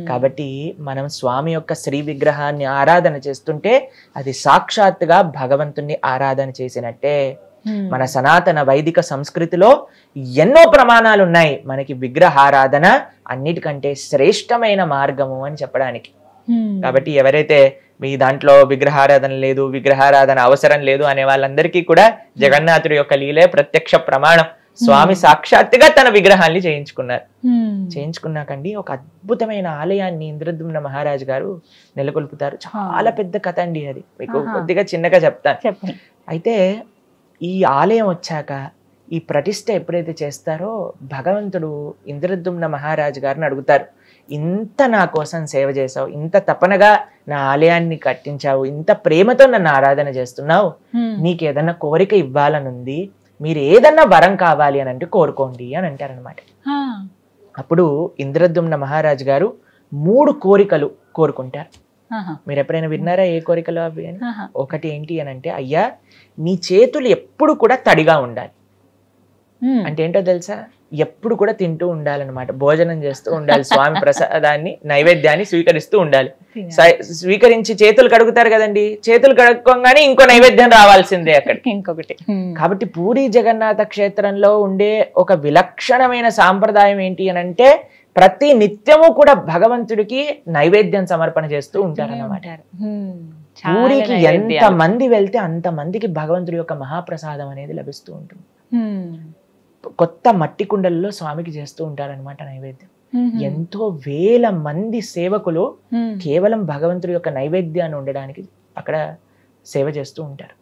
కాబట్టి మనం స్వామి యొక్క శ్రీ విగ్రహాన్ని ఆరాధన చేస్తుంటే అది సాక్షాత్తుగా భగవంతుణ్ణి ఆరాధన చేసినట్టే. మన సనాతన వైదిక సంస్కృతిలో ఎన్నో ప్రమాణాలు ఉన్నాయి మనకి విగ్రహారాధన అన్నిటికంటే శ్రేష్టమైన మార్గము అని చెప్పడానికి. కాబట్టి ఎవరైతే మీ దాంట్లో విగ్రహారాధన లేదు, విగ్రహారాధన అవసరం లేదు అనే వాళ్ళందరికీ కూడా జగన్నాథుడి యొక్క లీలే ప్రత్యక్ష ప్రమాణం. స్వామి సాక్షాత్తుగా తన విగ్రహాన్ని చేయించుకున్నారు. చేయించుకున్నాకండి ఒక అద్భుతమైన ఆలయాన్ని ఇంద్రద్యుమ్న మహారాజు గారు నెలకొల్పుతారు. చాలా పెద్ద కథ అండి అది, మీకు కొద్దిగా చిన్నగా చెప్తాను. అయితే ఈ ఆలయం వచ్చాక ఈ ప్రతిష్ఠ ఎప్పుడైతే చేస్తారో భగవంతుడు ఇంద్రద్యుమ్న మహారాజు గారిని అడుగుతారు, ఇంత నా కోసం సేవ చేసావు, ఇంత తపనగా నా ఆలయాన్ని కట్టించావు, ఇంత ప్రేమతో నన్ను ఆరాధన చేస్తున్నావు, నీకు ఏదన్నా కోరిక ఇవ్వాలనుంది, మీరు ఏదన్నా వరం కావాలి అని అంటే కోరుకోండి అని అంటారనమాట. అప్పుడు ఇంద్రద్యుమ్న మహారాజు గారు 3 కోరికలు కోరుకుంటారు. మీరు ఎప్పుడైనా విన్నారా ఏ కోరికలు అవి అని? ఒకటి ఏంటి అని అంటే, అయ్యా నీ చేతులు ఎప్పుడు కూడా తడిగా ఉండాలి. అంటే ఏంటో తెలుసా, ఎప్పుడు కూడా తింటూ ఉండాలన్నమాట, భోజనం చేస్తూ ఉండాలి, స్వామి ప్రసాదాన్ని నైవేద్యాన్ని స్వీకరిస్తూ ఉండాలి. స్వీకరించి చేతులు కడుగుతారు కదండి, చేతులు కడుక్కోగానే ఇంకో నైవేద్యం రావాల్సిందే అక్కడికి ఇంకొకటి. కాబట్టి పూరి జగన్నాథ క్షేత్రంలో ఉండే ఒక విలక్షణమైన సాంప్రదాయం ఏంటి అని అంటే, ప్రతి నిత్యము కూడా భగవంతుడికి నైవేద్యం సమర్పణ చేస్తూ ఉంటారన్నమాట. పూరికి ఎంత మంది వెళ్తే అంత మందికి భగవంతుడి యొక్క మహాప్రసాదం అనేది లభిస్తూ ఉంటుంది. కొత్త మట్టి కుండల్లో స్వామికి చేస్తూ ఉంటారనమాట నైవేద్యం. ఎంతో వేల మంది సేవకులు కేవలం భగవంతుడి యొక్క నైవేద్యాన్ని ఉండడానికి అక్కడ సేవ చేస్తూ ఉంటారు.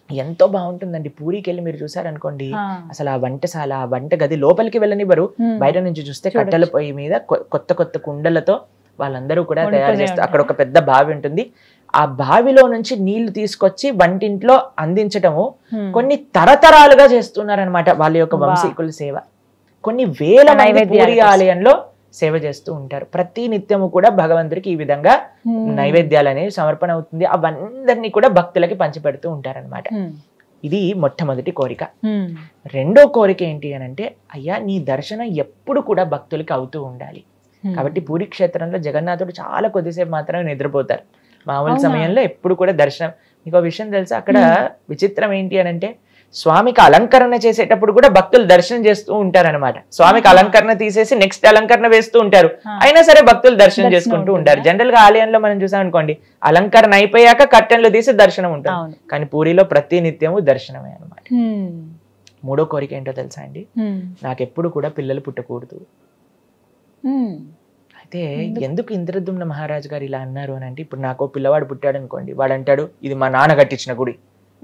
ఎంతో బాగుంటుందండి. పూరికి వెళ్ళి మీరు చూసారనుకోండి, అసలు ఆ వంటశాల, ఆ వంట గది లోపలికి వెళ్ళనివ్వరు, బయట నుంచి చూస్తే కట్టెల పొయ్యి మీద కొత్త కొత్త కుండలతో వాళ్ళందరూ కూడా తయారు చేస్తారు. అక్కడ ఒక పెద్ద బావి ఉంటుంది, ఆ బావిలో నుంచి నీళ్లు తీసుకొచ్చి వంటింట్లో అందించటము కొన్ని తరతరాలుగా చేస్తున్నారనమాట వాళ్ళ యొక్క వంశీకుల సేవ. కొన్ని వేల మంది పూరి ఆలయంలో సేవ చేస్తూ ఉంటారు. ప్రతి నిత్యము కూడా భగవంతుడికి ఈ విధంగా నైవేద్యాలు అనేవి సమర్పణ అవుతుంది. అవందరినీ కూడా భక్తులకి పంచిపెడుతూ ఉంటారనమాట. ఇది మొట్టమొదటి కోరిక. రెండో కోరిక ఏంటి అని అంటే, అయ్యా నీ దర్శనం ఎప్పుడు కూడా భక్తులకి అవుతూ ఉండాలి. కాబట్టి పూరి క్షేత్రంలో జగన్నాథుడు చాలా కొద్దిసేపు మాత్రమే నిద్రపోతారు. మామూలు సమయంలో ఎప్పుడు కూడా దర్శనం. మీకు విషయం తెలుసా, అక్కడ విచిత్రం ఏంటి అని అంటే, స్వామికి అలంకరణ చేసేటప్పుడు కూడా భక్తులు దర్శనం చేస్తూ ఉంటారనమాట. స్వామికి అలంకరణ తీసేసి నెక్స్ట్ అలంకరణ వేస్తూ ఉంటారు, అయినా సరే భక్తులు దర్శనం చేసుకుంటూ ఉంటారు. జనరల్ గా ఆలయంలో మనం చూసాం అనుకోండి, అలంకరణ అయిపోయాక కర్టెన్లు తీసి దర్శనం ఉంటుంది, కానీ పూరిలో ప్రతి నిత్యము దర్శనమే అనమాట. మూడో కోరిక ఏంటో తెలుసా అండి, నాకెప్పుడు కూడా పిల్లలు పుట్టకూడదు. అయితే ఎందుకు ఇంద్రద్యుమ్న మహారాజు గారు ఇలా అన్నారు అని అంటే, ఇప్పుడు నాకు పిల్లవాడు పుట్టాడు అనుకోండి, వాడు అంటాడు ఇది మా నాన్న కట్టించిన గుడి,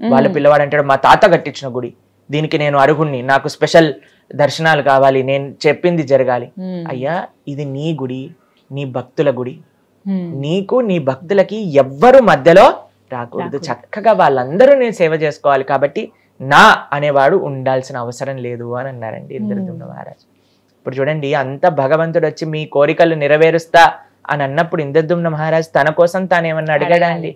వాళ్ళ పిల్లవాడు అంటాడు మా తాత కట్టించిన గుడి, దీనికి నేను అర్హుణ్ణి, నాకు స్పెషల్ దర్శనాలు కావాలి, నేను చెప్పింది జరగాలి. అయ్యా ఇది నీ గుడి, నీ భక్తుల గుడి, నీకు నీ భక్తులకి ఎవ్వరు మధ్యలో రాకూడదు, చక్కగా వాళ్ళందరూ నేను సేవ చేసుకోవాలి, కాబట్టి నా అనేవాడు ఉండాల్సిన అవసరం లేదు అని అన్నారండి ఇంద్రద్యుమ్న మహారాజు. ఇప్పుడు చూడండి, అంత భగవంతుడు వచ్చి మీ కోరికలు నెరవేరుస్తా అని అన్నప్పుడు ఇంద్రద్యుమ్న మహారాజు తన కోసం తానేమన్నా అడిగాడా అండి?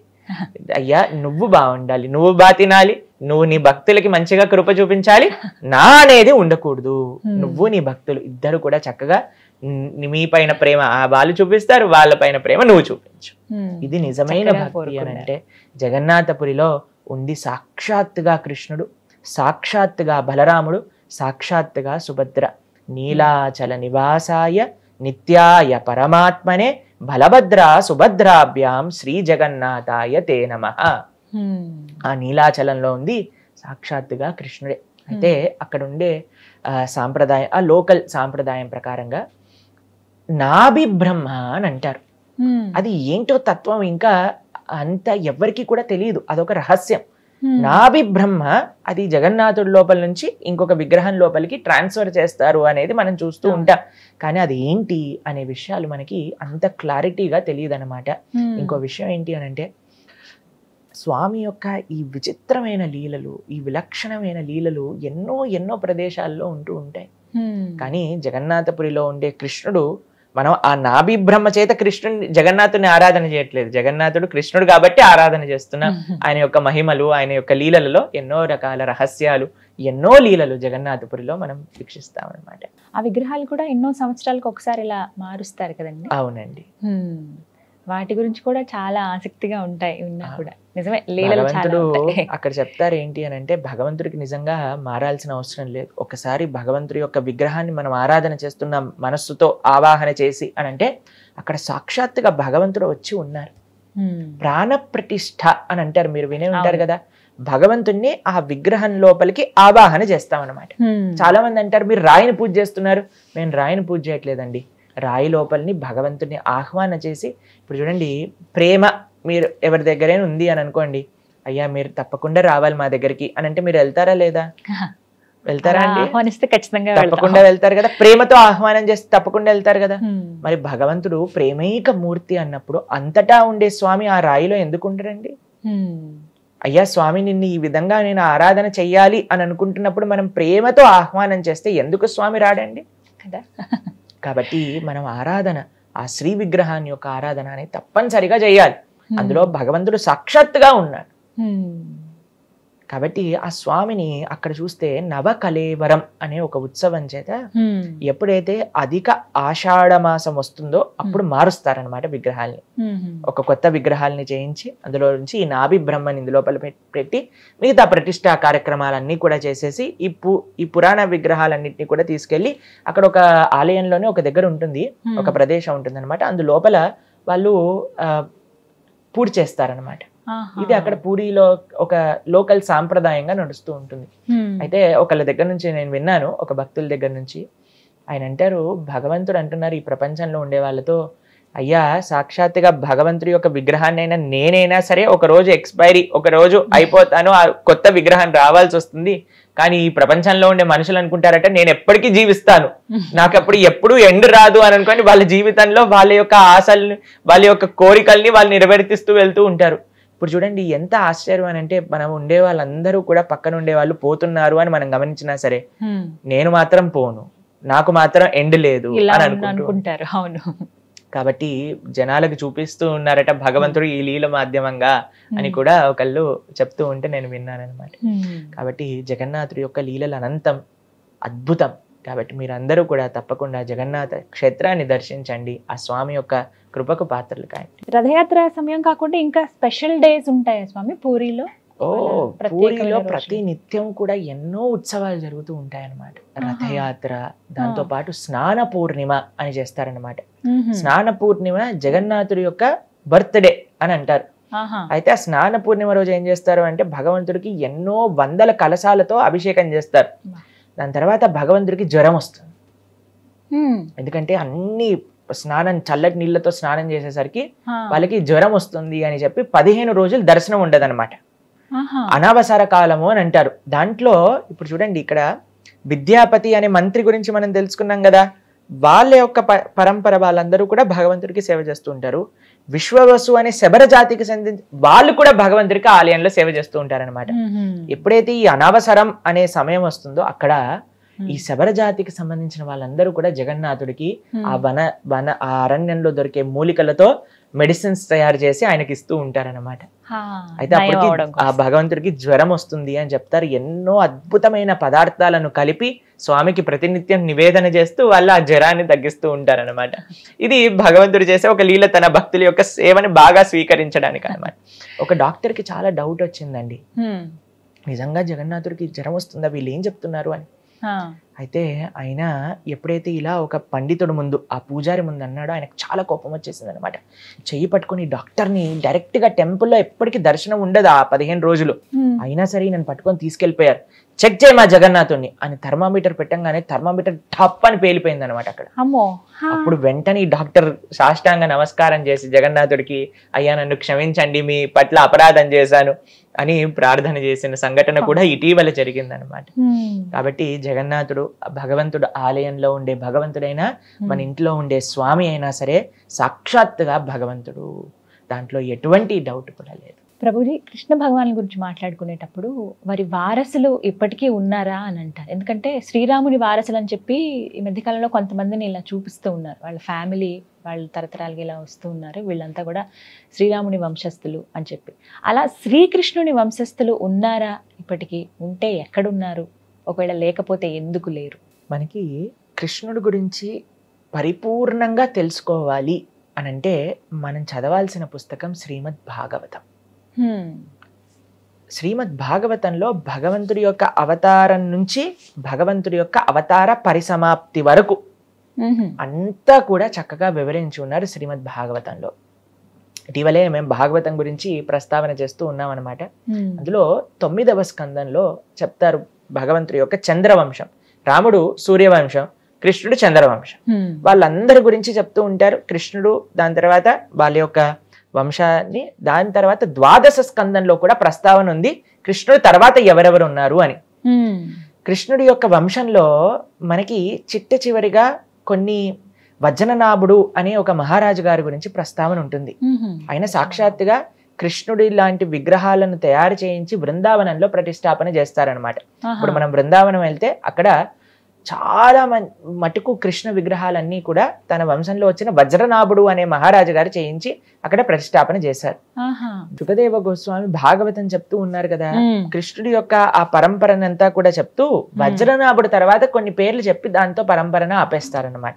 అయ్యా నువ్వు బాగుండాలి, నువ్వు బాగా తినాలి, నువ్వు నీ భక్తులకి మంచిగా కృప చూపించాలి, నా అనేది ఉండకూడదు. నువ్వు నీ భక్తులు ఇద్దరు కూడా చక్కగా మీ పైన ప్రేమ వాళ్ళు చూపిస్తారు, వాళ్ళ పైన ప్రేమ నువ్వు చూపించు. ఇది నిజమైన భక్తి అని అంటే, జగన్నాథపురిలో ఉంది సాక్షాత్తుగా కృష్ణుడు, సాక్షాత్తుగా బలరాముడు, సాక్షాత్తుగా సుభద్ర. నీలాచల నివాసాయ నిత్యాయ పరమాత్మనే బలభద్ర సుభద్రాభ్యాం శ్రీ జగన్నాథాయ తే నమః. ఆ నీలాచలంలో ఉంది సాక్షాత్తుగా కృష్ణుడే. అయితే అక్కడ ఉండే సాంప్రదాయం, ఆ లోకల్ సాంప్రదాయం ప్రకారంగా నాభి బ్రహ్మ అని అంటారు. అది ఏంటో తత్వం ఇంకా అంత ఎవ్వరికి కూడా తెలియదు, అదొక రహస్యం. నాభి బ్రహ్మ అది జగన్నాథుడి లోపల నుంచి ఇంకొక విగ్రహం లోపలికి ట్రాన్స్ఫర్ చేస్తారు అనేది మనం చూస్తూ ఉంటాం. కానీ అది ఏంటి అనే విషయాలు మనకి అంత క్లారిటీగా తెలియదు అనమాట. ఇంకో విషయం ఏంటి అని అంటే, స్వామి యొక్క ఈ విచిత్రమైన లీలలు, ఈ విలక్షణమైన లీలలు ఎన్నో ఎన్నో ప్రదేశాల్లో ఉంటూ ఉంటాయి. కానీ జగన్నాథపురిలో ఉండే కృష్ణుడు, మనం ఆ నాభి బ్రహ్మ చేత కృష్ణుని జగన్నాథుని ఆరాధన చేయట్లేదు, జగన్నాథుడు కృష్ణుడు కాబట్టి ఆరాధన చేస్తున్నాం. ఆయన యొక్క మహిమలు, ఆయన యొక్క లీలలలో ఎన్నో రకాల రహస్యాలు, ఎన్నో లీలలు జగన్నాథపురిలో మనం వీక్షిస్తాం అనమాట. ఆ విగ్రహాలు కూడా ఎన్నో సంవత్సరాలకు ఒకసారి ఇలా మారుస్తారు కదండి. అవునండి. వాటి గురించి కూడా చాలా ఆసక్తిగా ఉంటాయి విన్నా కూడా. నిజమే, లీలలు చాలా భగవంతుడు ఉంటాయి. అక్కడ చెప్తారు ఏంటి అని అంటే, భగవంతుడికి నిజంగా మారాల్సిన అవసరం లేదు. ఒకసారి భగవంతుడి యొక్క విగ్రహాన్ని మనం ఆరాధన చేస్తున్నాం మనస్సుతో ఆవాహన చేసి అని అంటే, అక్కడ సాక్షాత్తుగా భగవంతుడు వచ్చి ఉన్నారు. ప్రాణ ప్రతిష్ఠ అని అంటారు, మీరు వినే ఉంటారు కదా. భగవంతుణ్ణి ఆ విగ్రహం లోపలికి ఆవాహన చేస్తాం అన్నమాట. చాలా మంది అంటారు, మీరు రాయిని పూజ చేస్తున్నారు. మేము రాయిని పూజ చేయట్లేదండి, రాయి లోపలిని భగవంతుని ఆహ్వాన చేసి. ఇప్పుడు చూడండి, ప్రేమ మీరు ఎవరి దగ్గరైనా ఉంది అని అనుకోండి, అయ్యా మీరు తప్పకుండా రావాలి మా దగ్గరికి అని అంటే మీరు వెళ్తారా లేదా? వెళ్తారా అండి? ఆహ్వానిస్తే ఖచ్చితంగా తప్పకుండా వెళ్తారు కదా. ప్రేమతో ఆహ్వానం చేస్తే తప్పకుండా వెళ్తారు కదా. మరి భగవంతుడు ప్రేమైక మూర్తి అన్నప్పుడు అంతటా ఉండే స్వామి ఆ రాయిలో ఎందుకు ఉండరండి? అయ్యా స్వామి నిన్ను ఈ విధంగా నేను ఆరాధన చెయ్యాలి అని అనుకుంటున్నప్పుడు మనం ప్రేమతో ఆహ్వానం చేస్తే ఎందుకు స్వామి రాడండి కదా. కాబట్టి మనం ఆరాధన, ఆ శ్రీ విగ్రహాన్ని యొక్క ఆరాధన అనేది తప్పనిసరిగా చేయాలి. అందులో భగవంతుడు సాక్షాత్తుగా ఉన్నాడు. కాబట్టి ఆ స్వామిని అక్కడ చూస్తే నవకలేవరం అనే ఒక ఉత్సవం చేత ఎప్పుడైతే అధిక ఆషాఢ మాసం వస్తుందో అప్పుడు మారుస్తారనమాట విగ్రహాల్ని. ఒక కొత్త విగ్రహాలని చేయించి అందులో నుంచి ఈ నాభి బ్రహ్మని ఇందులోపల పెట్టి మిగతా ప్రతిష్టా కార్యక్రమాలన్నీ కూడా చేసేసి ఈ పురాణ విగ్రహాలన్నింటినీ కూడా తీసుకెళ్లి అక్కడ ఒక ఆలయంలోనే ఒక దగ్గర ఉంటుంది, ఒక ప్రదేశం ఉంటుంది అనమాట. అందులోపల వాళ్ళు పూజ చేస్తారనమాట. ఇది అక్కడ పూరిలో ఒక లోకల్ సాంప్రదాయంగా నడుస్తూ ఉంటుంది. అయితే ఒకళ్ళ దగ్గర నుంచి నేను విన్నాను, ఒక భక్తుల దగ్గర నుంచి. ఆయన అంటారు, భగవంతుడు అంటున్నారు ఈ ప్రపంచంలో ఉండే వాళ్ళతో, అయ్యా సాక్షాత్తుగా భగవంతుడి యొక్క విగ్రహాన్ని అయినా నేనైనా సరే ఒక రోజు ఎక్స్పైరీ, ఒక రోజు అయిపోతాను, ఆ కొత్త విగ్రహం రావాల్సి వస్తుంది. కానీ ఈ ప్రపంచంలో ఉండే మనుషులు అనుకుంటారట నేను ఎప్పటికీ జీవిస్తాను, నాకు అప్పుడు ఎప్పుడు ఎండ్ రాదు అని అనుకోని వాళ్ళ జీవితంలో వాళ్ళ యొక్క ఆశల్ని, వాళ్ళ యొక్క కోరికల్ని వాళ్ళు నెరవేర్తిస్తూ వెళ్తూ ఉంటారు. ఇప్పుడు చూడండి ఎంత ఆశ్చర్యం అని అంటే, మనం ఉండే వాళ్ళందరూ కూడా పక్కన ఉండే వాళ్ళు పోతున్నారు అని మనం గమనించినా సరే నేను మాత్రం పోను, నాకు మాత్రం ఎండ్ లేదు అని అనుకుంటారు. అవును. కాబట్టి జనాలకు చూపిస్తూ ఉన్నారట భగవంతుడు ఈ లీల మాధ్యమంగా అని కూడా ఒకళ్ళు చెప్తూ ఉంటే నేను విన్నాను అనమాట. కాబట్టి జగన్నాథుడి యొక్క లీలలు అనంతం, అద్భుతం. కాబట్టి మీరందరూ కూడా తప్పకుండా జగన్నాథ క్షేత్రాన్ని దర్శించండి, ఆ స్వామి యొక్క కృపకు పాత్రలు కాయండి. రథయాత్ర సమయం కాకుండా ఇంకా స్పెషల్ డేస్ ఉంటాయా స్వామి పూరిలో? పూరిలో ప్రతి నిత్యం కూడా ఎన్నో ఉత్సవాలు జరుగుతూ ఉంటాయన్నమాట. రథయాత్ర, దాంతో పాటు స్నాన పూర్ణిమ అని చేస్తారనమాట. స్నాన పూర్ణిమ జగన్నాథుడి యొక్క బర్త్డే అని అంటారు. అయితే ఆ స్నాన పూర్ణిమ రోజు ఏం చేస్తారు అంటే, భగవంతుడికి ఎన్నో వందల కలశాలతో అభిషేకం చేస్తారు. దాని తర్వాత భగవంతుడికి జ్వరం వస్తుంది. ఎందుకంటే అన్ని స్నానం, చల్లటి నీళ్ళతో స్నానం చేసేసరికి వాళ్ళకి జ్వరం వస్తుంది అని చెప్పి 15 రోజులు దర్శనం ఉండదు అనమాట. అనవసర కాలము అని అంటారు. దాంట్లో ఇప్పుడు చూడండి, ఇక్కడ విద్యాపతి అనే మంత్రి గురించి మనం తెలుసుకున్నాం కదా. వాళ్ళ యొక్క పరంపర వాళ్ళందరూ కూడా భగవంతుడికి సేవ చేస్తూ ఉంటారు. విశ్వవసు అనే శబర జాతికి చెందిన వాళ్ళు కూడా భగవంతుడికి ఆలయంలో సేవ చేస్తూ ఉంటారనమాట. ఎప్పుడైతే ఈ అనవసరం అనే సమయం వస్తుందో అక్కడ ఈ శబర జాతికి సంబంధించిన వాళ్ళందరూ కూడా జగన్నాథుడికి ఆ ఆ అరణ్యంలో దొరికే మూలికలతో మెడిసిన్స్ తయారు చేసి ఆయనకి ఇస్తూ ఉంటారన్నమాట. అయితే అప్పటికి ఆ భగవంతుడికి జ్వరం వస్తుంది అని చెప్తారు. ఎన్నో అద్భుతమైన పదార్థాలను కలిపి స్వామికి ప్రతినిత్యం నివేదన చేస్తూ వాళ్ళు ఆ జ్వరాన్ని తగ్గిస్తూ ఉంటారనమాట. ఇది భగవంతుడు చేసే ఒక లీల, తన భక్తుల యొక్క సేవని బాగా స్వీకరించడానికి అనమాట. ఒక డాక్టర్కి చాలా డౌట్ వచ్చిందండి, నిజంగా జగన్నాథుడికి జ్వరం వస్తుందా, వీళ్ళు ఏం చెప్తున్నారు అని. అయితే ఆయన ఎప్పుడైతే ఇలా ఒక పండితుడు ముందు, ఆ పూజారి ముందు అన్నాడో ఆయనకు చాలా కోపం వచ్చేసింది అనమాట. చెయ్యి పట్టుకుని డాక్టర్ని డైరెక్ట్ గా టెంపుల్లో ఎప్పటికీ దర్శనం ఉండదు ఆ 15 రోజులు, అయినా సరే నన్ను పట్టుకొని తీసుకెళ్లిపోయారు. చెక్ చేయి మా జగన్నాథుడిని అని థర్మామీటర్ పెట్టంగానే థర్మామీటర్ టప్ అని పేలిపోయింది అనమాట అక్కడ. అప్పుడు వెంటనే ఈ డాక్టర్ సాష్టాంగ నమస్కారం చేసి జగన్నాథుడికి, అయ్యా నన్ను క్షమించండి, మీ పట్ల అపరాధం చేశాను అని ప్రార్థన చేసిన సంఘటన కూడా ఇటీవల జరిగిందనమాట. కాబట్టి జగన్నాథుడు భగవంతుడు ఆలయంలో ఉండే భగవంతుడైనా మన ఇంట్లో ఉండే స్వామి అయినా సరే సాక్షాత్తుగా భగవంతుడు, దాంట్లో ఎటువంటి డౌట్ కూడా లేదు. ప్రభుజీ, కృష్ణ భగవాన్ గురించి మాట్లాడుకునేటప్పుడు వారి వారసులు ఇప్పటికీ ఉన్నారా అని అంటారు. ఎందుకంటే శ్రీరాముని వారసులు అని చెప్పి ఈ మధ్యకాలంలో కొంతమందిని ఇలా చూపిస్తూ ఉన్నారు, వాళ్ళ ఫ్యామిలీ వాళ్ళు తరతరాలుగా ఇలా వస్తూ ఉన్నారు, వీళ్ళంతా కూడా శ్రీరాముని వంశస్థులు అని చెప్పి. అలా శ్రీకృష్ణుని వంశస్థులు ఉన్నారా ఇప్పటికీ? ఉంటే ఎక్కడున్నారు? ఒకవేళ లేకపోతే ఎందుకు లేరు? మనకి కృష్ణుడి గురించి పరిపూర్ణంగా తెలుసుకోవాలి అని అంటే మనం చదవాల్సిన పుస్తకం శ్రీమద్ భాగవతం. శ్రీమద్ భాగవతంలో భగవంతుడి యొక్క అవతారం నుంచి భగవంతుడి యొక్క అవతార పరిసమాప్తి వరకు అంతా కూడా చక్కగా వివరించి ఉన్నారు శ్రీమద్ భాగవతంలో. ఇటీవలే మేము భాగవతం గురించి ప్రస్తావన చేస్తూ ఉన్నాం అనమాట. అందులో 9వ స్కందంలో చెప్తారు భగవంతుడి యొక్క చంద్రవంశం. రాముడు సూర్యవంశం, కృష్ణుడు చంద్రవంశం. వాళ్ళందరి గురించి చెప్తూ ఉంటారు. కృష్ణుడు, దాని తర్వాత వాళ్ళ యొక్క వంశాన్ని, దాని తర్వాత 12వ స్కందంలో కూడా ప్రస్తావన ఉంది కృష్ణుడు తర్వాత ఎవరెవరు ఉన్నారు అని. కృష్ణుడి యొక్క వంశంలో మనకి చిట్ట చివరిగా కొన్ని వజ్రనాభుడు అనే ఒక మహారాజు గారి గురించి ప్రస్తావన ఉంటుంది. ఆయన సాక్షాత్తుగా కృష్ణుడి లాంటి విగ్రహాలను తయారు చేయించి బృందావనంలో ప్రతిష్టాపన చేస్తారనమాట. ఇప్పుడు మనం బృందావనం వెళ్తే అక్కడ చాలా మటుకు కృష్ణ విగ్రహాలన్నీ కూడా తన వంశంలో వచ్చిన వజ్రనాభుడు అనే మహారాజు గారు చేయించి అక్కడ ప్రతిష్టాపన చేశారు. సుఖదేవ గోస్వామి భాగవతం చెప్తూ ఉన్నారు కదా, కృష్ణుడి యొక్క ఆ పరంపరనంతా కూడా చెప్తూ వజ్రనాభుడు తర్వాత కొన్ని పేర్లు చెప్పి దాంతో పరంపరను ఆపేస్తారనమాట.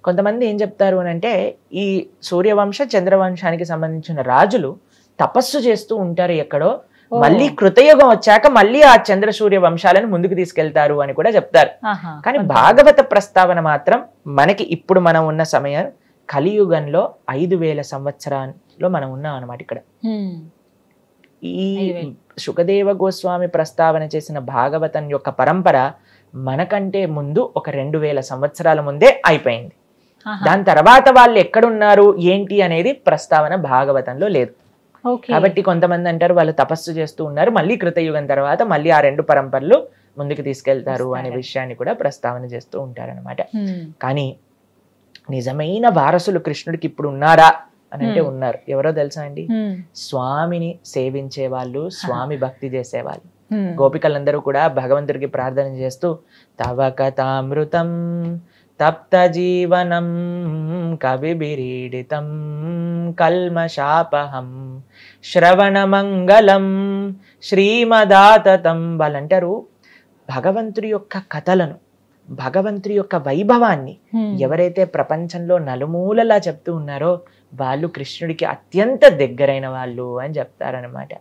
కొంతమంది ఏం చెప్తారు అని అంటే, ఈ సూర్యవంశ చంద్రవంశానికి సంబంధించిన రాజులు తపస్సు చేస్తూ ఉంటారు ఎక్కడో, మళ్ళీ కృతయుగం వచ్చాక మళ్ళీ ఆ చంద్ర సూర్య వంశాలను ముందుకు తీసుకెళ్తారు అని కూడా చెప్తారు. కానీ భాగవత ప్రస్తావన మాత్రం మనకి ఇప్పుడు మనం ఉన్న సమయం కలియుగంలో 5000 సంవత్సరాల్లో మనం ఉన్నాం అనమాట. ఇక్కడ ఈ సుఖదేవ గోస్వామి ప్రస్తావన చేసిన భాగవతం యొక్క పరంపర మనకంటే ముందు ఒక 2000 సంవత్సరాల ముందే అయిపోయింది. దాని తర్వాత వాళ్ళు ఎక్కడున్నారు ఏంటి అనేది ప్రస్తావన భాగవతంలో లేదు. కాబట్టి కొంతమంది అంటారు వాళ్ళు తపస్సు చేస్తూ ఉన్నారు, మళ్ళీ కృతయుగం తర్వాత మళ్ళీ ఆ 2 పరంపరలు ముందుకు తీసుకెళ్తారు అనే విషయాన్ని కూడా ప్రస్తావన చేస్తూ ఉంటారనమాట. కానీ నిజమైన వారసులు కృష్ణుడికి ఇప్పుడు ఉన్నారా అని అంటే ఉన్నారు. ఎవరో తెలుసా అండి? స్వామిని సేవించే వాళ్ళు, స్వామి భక్తి చేసేవాళ్ళు. గోపికలందరూ కూడా భగవంతుడికి ప్రార్థన చేస్తూ తవ కథామృతం తప్త జీవనం కవిభిరీడితం కల్మషాపహం శ్రవణ మంగళం శ్రీమదాతతం వాళ్ళంటారు. భగవంతుడి యొక్క కథలను, భగవంతుడి యొక్క వైభవాన్ని ఎవరైతే ప్రపంచంలో నలుమూలలా చెప్తూ ఉన్నారో వాళ్ళు కృష్ణుడికి అత్యంత దగ్గరైన వాళ్ళు అని చెప్తారనమాట.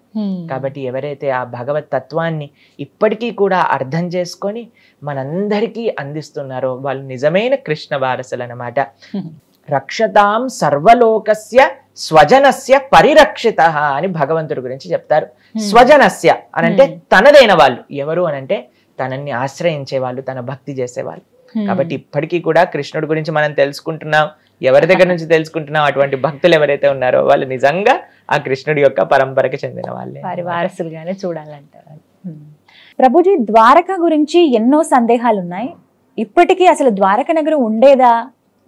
కాబట్టి ఎవరైతే ఆ భగవత్ తత్వాన్ని ఇప్పటికీ కూడా అర్థం చేసుకొని మనందరికీ అందిస్తున్నారో వాళ్ళు నిజమైన కృష్ణ వారసులు అనమాట. రక్షతాం సర్వలోకస్య స్వజనస్య పరిరక్షిత అని భగవంతుడి గురించి చెప్తారు. స్వజనస్య అనంటే తనదైన వాళ్ళు. ఎవరు అనంటే తనని ఆశ్రయించే వాళ్ళు, తన భక్తి చేసేవాళ్ళు. కాబట్టి ఇప్పటికీ కూడా కృష్ణుడి గురించి మనం తెలుసుకుంటున్నాం. ఎవరి దగ్గర నుంచి తెలుసుకుంటున్నాం? అటువంటి భక్తులు ఎవరైతే ఉన్నారో వాళ్ళు నిజంగా ఆ కృష్ణుడి యొక్క పరంపరకి చెందిన వాళ్ళే, వారి వారసులుగానే చూడాలంటారు. ప్రభుజీ, ద్వారక గురించి ఎన్నో సందేహాలు ఉన్నాయి. ఇప్పటికీ అసలు ద్వారక నగరం ఉండేదా,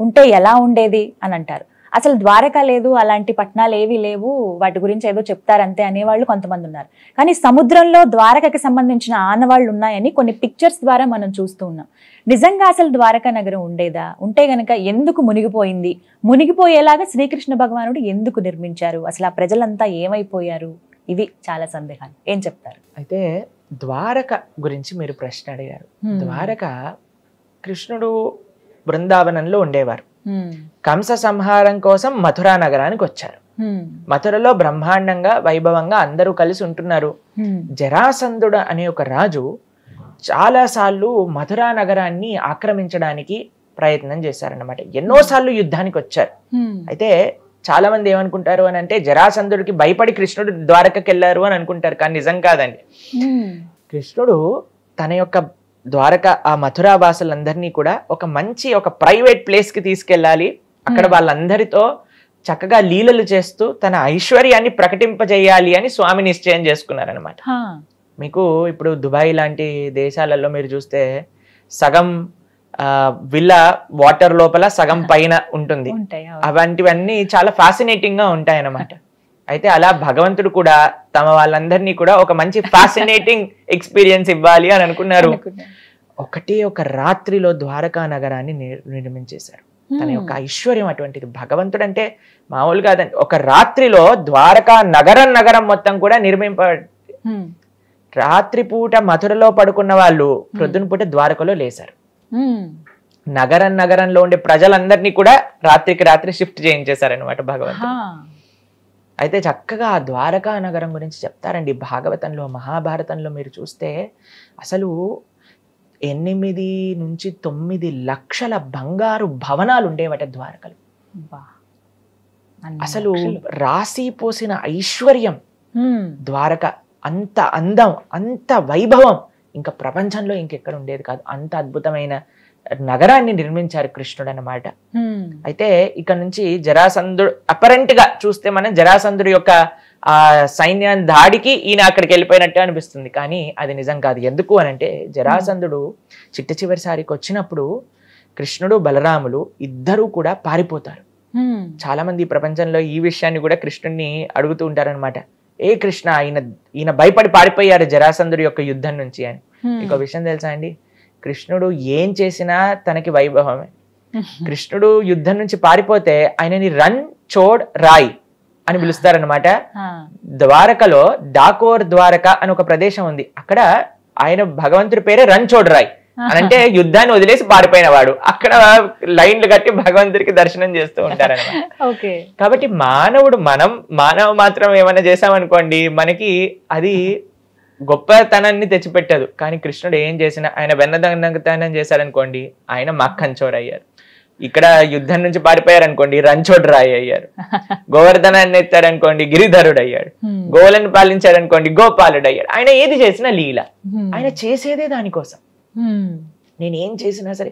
ఉంటే ఎలా ఉండేది అని అంటారు. అసలు ద్వారక లేదు, అలాంటి పట్టణాలు ఏవి లేవు, వాటి గురించి ఏదో చెప్తారంతే అనేవాళ్ళు కొంతమంది ఉన్నారు. కానీ సముద్రంలో ద్వారకకి సంబంధించిన ఆనవాళ్ళు ఉన్నాయని కొన్ని పిక్చర్స్ ద్వారా మనం చూస్తూ ఉన్నాం. నిజంగా అసలు ద్వారకా నగరం ఉండేదా? ఉంటే గనక ఎందుకు మునిగిపోయింది? మునిగిపోయేలాగా శ్రీకృష్ణ భగవానుడు ఎందుకు నిర్మించారు? అసలు ఆ ప్రజలంతా ఏమైపోయారు? ఇవి చాలా సందేహాలు. ఏం చెప్తారు? అయితే ద్వారక గురించి మీరు ప్రశ్న అడిగారు. ద్వారక కృష్ణుడు బృందావనంలో ఉండేవారు. కంస సంహారం కోసం మథురా నగరానికి వచ్చారు. మథురలో బ్రహ్మాండంగా వైభవంగా అందరూ కలిసి ఉంటున్నారు. జరాసంధుడు అనే ఒక రాజు చాలా సార్లు మథురా నగరాన్ని ఆక్రమించడానికి ప్రయత్నం చేశారన్నమాట. ఎన్నోసార్లు యుద్ధానికి వచ్చారు. అయితే చాలా మంది ఏమనుకుంటారు అని అంటే జరాసంధుడికి భయపడి కృష్ణుడు ద్వారకకి వెళ్ళారు అని అనుకుంటారు. కానీ నిజం కాదండి. కృష్ణుడు తన యొక్క ద్వారక ఆ మథురా వాసులందరినీ కూడా ఒక ప్రైవేట్ ప్లేస్ కి తీసుకెళ్ళాలి, అక్కడ వాళ్ళందరితో చక్కగా లీలలు చేస్తూ తన ఐశ్వర్యాన్ని ప్రకటింపజేయాలి అని స్వామి నిశ్చయం చేసుకున్నారనమాట. మీకు ఇప్పుడు దుబాయ్ లాంటి దేశాలలో మీరు చూస్తే సగం విల్లా వాటర్ లోపల సగం పైన ఉంటుంది. అలాంటివన్నీ చాలా ఫ్యాసినేటింగ్ గా ఉంటాయి అన్నమాట. అయితే అలా భగవంతుడు కూడా తమ వాళ్ళందరినీ కూడా ఒక మంచి ఫ్యాసినేటింగ్ ఎక్స్పీరియన్స్ ఇవ్వాలి అని అనుకున్నారు. ఒక రాత్రిలో ద్వారకా నగరాన్ని నిర్మించేశారు. తన యొక్క ఐశ్వర్యం అటువంటిది. భగవంతుడు అంటే మామూలు కాదండి. ఒక రాత్రిలో ద్వారకా నగరం మొత్తం కూడా రాత్రిపూట మథురలో పడుకున్న వాళ్ళు ప్రొద్దున పూట ద్వారకలో లేశారు. నగరంలో ఉండే ప్రజలందరినీ కూడా రాత్రికి రాత్రి షిఫ్ట్ చేయించేశారనమాట భగవంతుడు. అయితే చక్కగా ఆ ద్వారకా నగరం గురించి చెప్తారండి భాగవతంలో, మహాభారతంలో. మీరు చూస్తే అసలు 8 నుంచి 9 లక్షల బంగారు భవనాలు ఉండేవట ద్వారకలు. అసలు రాసి పోసిన ఐశ్వర్యం ద్వారక. అంత అందం, అంత వైభవం ఇంకా ప్రపంచంలో ఇంకెక్కడ ఉండేది కాదు. అంత అద్భుతమైన నగరాన్ని నిర్మించారు కృష్ణుడు అన్నమాట. అయితే ఇక్కడ నుంచి జరాసంధుడు అపరెంట్ గా చూస్తే మనం జరాసంధుడు యొక్క ఆ సైన్యాన్ని దాడికి ఈయన అక్కడికి వెళ్ళిపోయినట్టే అనిపిస్తుంది. కానీ అది నిజం కాదు. ఎందుకు అనంటే జరాసంధుడు చివరిసారికి వచ్చినప్పుడు కృష్ణుడు బలరాములు ఇద్దరూ కూడా పారిపోతారు. చాలా మంది ఈ ప్రపంచంలో ఈ విషయాన్ని కూడా కృష్ణుడిని అడుగుతూ ఉంటారనమాట. ఏ కృష్ణ, ఈయన భయపడి పారిపోయారు జరాసంధుడి యొక్క యుద్ధం నుంచి అని. ఇంకో విషయం తెలుసా అండి, కృష్ణుడు ఏం చేసినా తనకి వైభవమే. కృష్ణుడు యుద్ధం నుంచి పారిపోతే ఆయనని రన్ చోడ్ రాయ్ అని పిలుస్తారనమాట. ద్వారకలో డాకోర్ ద్వారక అని ఒక ప్రదేశం ఉంది. అక్కడ ఆయన భగవంతుడి పేరే రన్ చోడ్ రాయ్ అని, అంటే యుద్ధాన్ని వదిలేసి పారిపోయిన వాడు. అక్కడ లైన్లు కట్టి భగవంతుడికి దర్శనం చేస్తూ ఉంటారనమాట. కాబట్టి మానవ మాత్రం ఏమైనా చేసామనుకోండి మనకి అది గొప్పతనాన్ని తెచ్చిపెట్టదు. కానీ కృష్ణుడు ఏం చేసినా, ఆయన వెన్నదనం చేశారనుకోండి ఆయన మక్కన్చోర్ అయ్యారు. ఇక్కడ యుద్ధం నుంచి పారిపోయారు అనుకోండి రంచోడ్ రాయ్ అయ్యారు. గోవర్ధనాన్ని ఎత్తారనుకోండి గిరిధరుడు అయ్యాడు. గోవులను పాలించారనుకోండి గోపాలుడు అయ్యాడు. ఆయన ఏది చేసినా లీల. ఆయన చేసేదే దానికోసం. నేను ఏం చేసినా సరే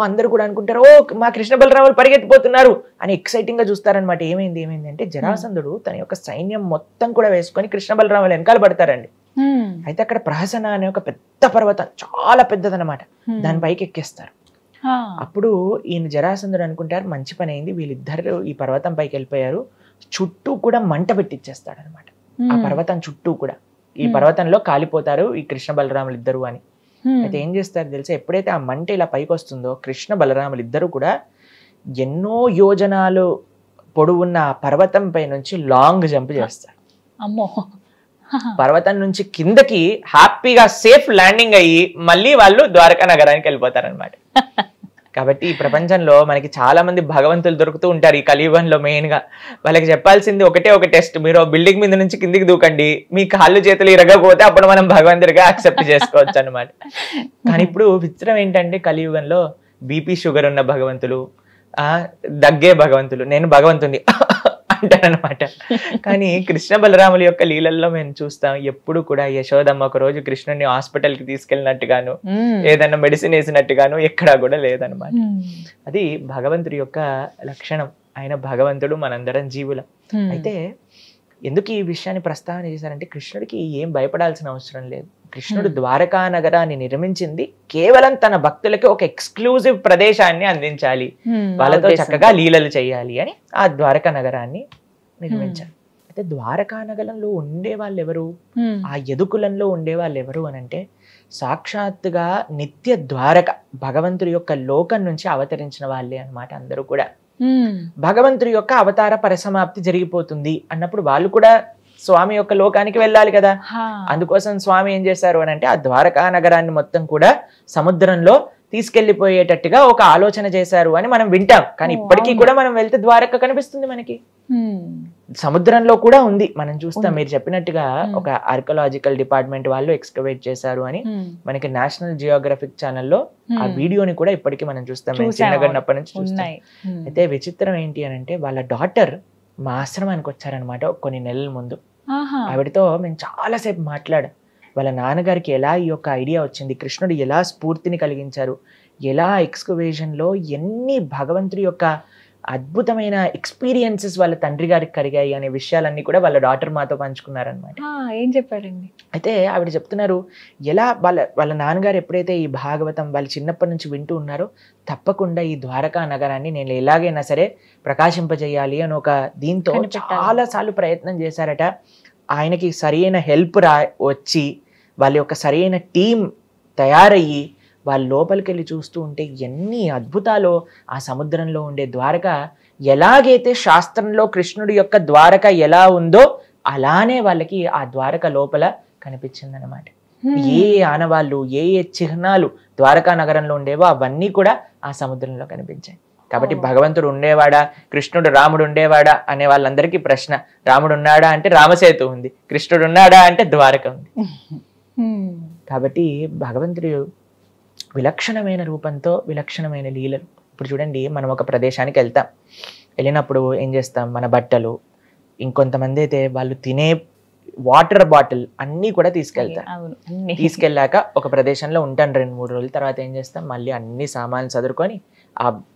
అందరూ కూడా అనుకుంటారు మా కృష్ణ బలరాములు పరిగెత్తిపోతున్నారు అని ఎక్సైటింగ్ గా చూస్తారనమాట. ఏమైంది అంటే జరాసంధుడు తన యొక్క సైన్యం మొత్తం కూడా వేసుకొని కృష్ణ బలరాములు వెనకాల పడతారండి. అయితే అక్కడ ప్రహసన అనే ఒక పెద్ద పర్వతం, చాలా పెద్దదనమాట, దాని పైకి ఎక్కేస్తారు. అప్పుడు ఈయన జరాసంధుడు అనుకుంటారు మంచి పని అయింది, వీళ్ళిద్దరు ఈ పర్వతం పైకి వెళ్ళిపోయారు, చుట్టూ కూడా మంట పెట్టిచ్చేస్తాడు అనమాట. ఆ పర్వతం చుట్టూ కూడా ఈ పర్వతంలో కాలిపోతారు ఈ కృష్ణ బలరాములు ఇద్దరు అని. అయితే ఏం చేస్తారు తెలుసా, ఎప్పుడైతే ఆ మంట ఇలా పైకి వస్తుందో కృష్ణ బలరాములు ఇద్దరు కూడా ఎన్నో యోజనాలు పొడవున్న ఆ పర్వతం పై నుంచి లాంగ్ జంప్ చేస్తారు. పర్వతం నుంచి కిందకి హ్యాపీగా సేఫ్ ల్యాండింగ్ అయ్యి మళ్ళీ వాళ్ళు ద్వారకా నగరానికి వెళ్ళిపోతారనమాట. కాబట్టి ఈ ప్రపంచంలో మనకి చాలా మంది భగవంతులు దొరుకుతూ ఉంటారు ఈ కలియుగంలో. మెయిన్ గా వాళ్ళకి చెప్పాల్సింది ఒక టెస్ట్, మీరు బిల్డింగ్ మీద నుంచి కిందికి దూకండి, మీ కాళ్ళు చేతులు ఇరగకపోతే అప్పుడు మనం భగవంతుడిగా యాక్సెప్ట్ చేసుకోవచ్చు అనమాట. కానీ ఇప్పుడు విచిత్రం ఏంటంటే కలియుగంలో బీపీ షుగర్ ఉన్న భగవంతులు, దగ్గే భగవంతులు, నేను భగవంతుని అంటారనమాట. కానీ కృష్ణ బలరాముల యొక్క లీలల్లో మేము చూస్తాం ఎప్పుడు కూడా యశోదమ్మ ఒక రోజు కృష్ణుడిని హాస్పిటల్ కి తీసుకెళ్ళినట్టుగాను ఏదన్నా మెడిసిన్ వేసినట్టుగాను ఎక్కడా కూడా లేదనమాట. అది భగవంతుడి యొక్క లక్షణం. ఆయన భగవంతుడు, మనందరం జీవులం. అయితే ఎందుకు ఈ విషయాన్ని ప్రస్తావన చేశారంటే కృష్ణుడికి ఏం భయపడాల్సిన అవసరం లేదు. కృష్ణుడు ద్వారకా నగరాన్ని నిర్మించింది కేవలం తన భక్తులకి ఒక ఎక్స్క్లూజివ్ ప్రదేశాన్ని అందించాలి, వాళ్ళతో చక్కగా లీలలు చేయాలి అని ఆ ద్వారకా నగరాన్ని నిర్మించారు. అయితే ద్వారకా నగరంలో ఉండే వాళ్ళు ఎవరు, ఆ యదుకులంలో ఉండే వాళ్ళు ఎవరు అని అంటే సాక్షాత్తుగా నిత్య ద్వారక భగవంతుడి యొక్క లోకం నుంచి అవతరించిన వాళ్ళే అన్నమాట. అందరూ కూడా భగవంతుడి యొక్క అవతార పరిసమాప్తి జరిగిపోతుంది అన్నప్పుడు వాళ్ళు కూడా స్వామి యొక్క లోకానికి వెళ్ళాలి కదా. అందుకోసం స్వామి ఏం చేశారు అని అంటే ఆ ద్వారకా నగరాన్ని మొత్తం కూడా సముద్రంలో తీసుకెళ్లిపోయేటట్టుగా ఒక ఆలోచన చేశారు అని మనం వింటాం. కానీ ఇప్పటికీ కూడా మనం వెళ్తే ద్వారక కనిపిస్తుంది మనకి, సముద్రంలో కూడా ఉంది. మనం చూస్తాం మీరు చెప్పినట్టుగా ఒక ఆర్కియలాజికల్ డిపార్ట్మెంట్ వాళ్ళు ఎక్స్కవేట్ చేశారు అని మనకి నేషనల్ జియోగ్రఫిక్ ఛానల్లో ఆ వీడియోని కూడా ఇప్పటికీ మనం చూస్తాం, చిన్నగన్నప్పటి నుంచి చూస్తాం. అయితే విచిత్రం ఏంటి అని అంటే వాళ్ళ డాటర్ మా ఆశ్రమానికి వచ్చారనమాట కొన్ని నెలల ముందు. ఆవిడతో మేము చాలాసేపు మాట్లాడాం. వాళ్ళ నాన్నగారికి ఎలా ఈ యొక్క ఐడియా వచ్చింది, కృష్ణుడు ఎలా స్ఫూర్తిని కలిగించారు, ఎలా ఎక్స్కవేషన్లో ఎన్ని భగవంతుడి యొక్క అద్భుతమైన ఎక్స్పీరియన్సెస్ వాళ్ళ తండ్రి గారికి కలిగాయి అనే విషయాలన్నీ కూడా వాళ్ళ డాటర్ మాతో పంచుకున్నారనమాట. ఏం చెప్పారండి? అయితే ఆవిడ చెప్తున్నారు ఎలా వాళ్ళ నాన్నగారు ఎప్పుడైతే ఈ భాగవతం వాళ్ళు చిన్నప్పటి నుంచి వింటూ ఉన్నారో తప్పకుండా ఈ ద్వారకా నగరాన్ని నేను ఎలాగైనా సరే ప్రకాశింపజేయాలి అని ఒక దీంతో చాలా సార్లు ప్రయత్నం చేశారట. ఆయనకి సరైన హెల్ప్ వచ్చి వాళ్ళ యొక్క సరైన టీం తయారయ్యి వాళ్ళ లోపలికి వెళ్ళి చూస్తూ ఉంటే ఎన్ని అద్భుతాలు. ఆ సముద్రంలో ఉండే ద్వారక ఎలాగైతే శాస్త్రంలో కృష్ణుడి యొక్క ద్వారక ఎలా ఉందో అలానే వాళ్ళకి ఆ ద్వారక లోపల కనిపించిందనమాట. ఏ ఆనవాళ్ళు ఏ చిహ్నాలు ద్వారకా నగరంలో ఉండేవో అవన్నీ కూడా ఆ సముద్రంలో కనిపించాయి. కాబట్టి భగవంతుడు ఉండేవాడా, కృష్ణుడు రాముడు ఉండేవాడా అనే వాళ్ళందరికీ ప్రశ్న. రాముడు ఉన్నాడా అంటే రామసేతు ఉంది, కృష్ణుడు ఉన్నాడా అంటే ద్వారక ఉంది. కాబట్టి భగవంతుడు విలక్షణమైన రూపంతో విలక్షణమైన లీలలు. ఇప్పుడు చూడండి, మనం ఒక ప్రదేశానికి వెళ్తాం, వెళ్ళినప్పుడు ఏం చేస్తాం, మన బట్టలు, ఇంకొంతమంది అయితే వాళ్ళు తినే వాటర్ బాటిల్ అన్నీ కూడా తీసుకెళ్తారు. తీసుకెళ్ళాక ఒక ప్రదేశంలో ఉంటాను 2-3 రోజుల తర్వాత ఏం చేస్తాం, మళ్ళీ అన్ని సామాన్లు చదువుకొని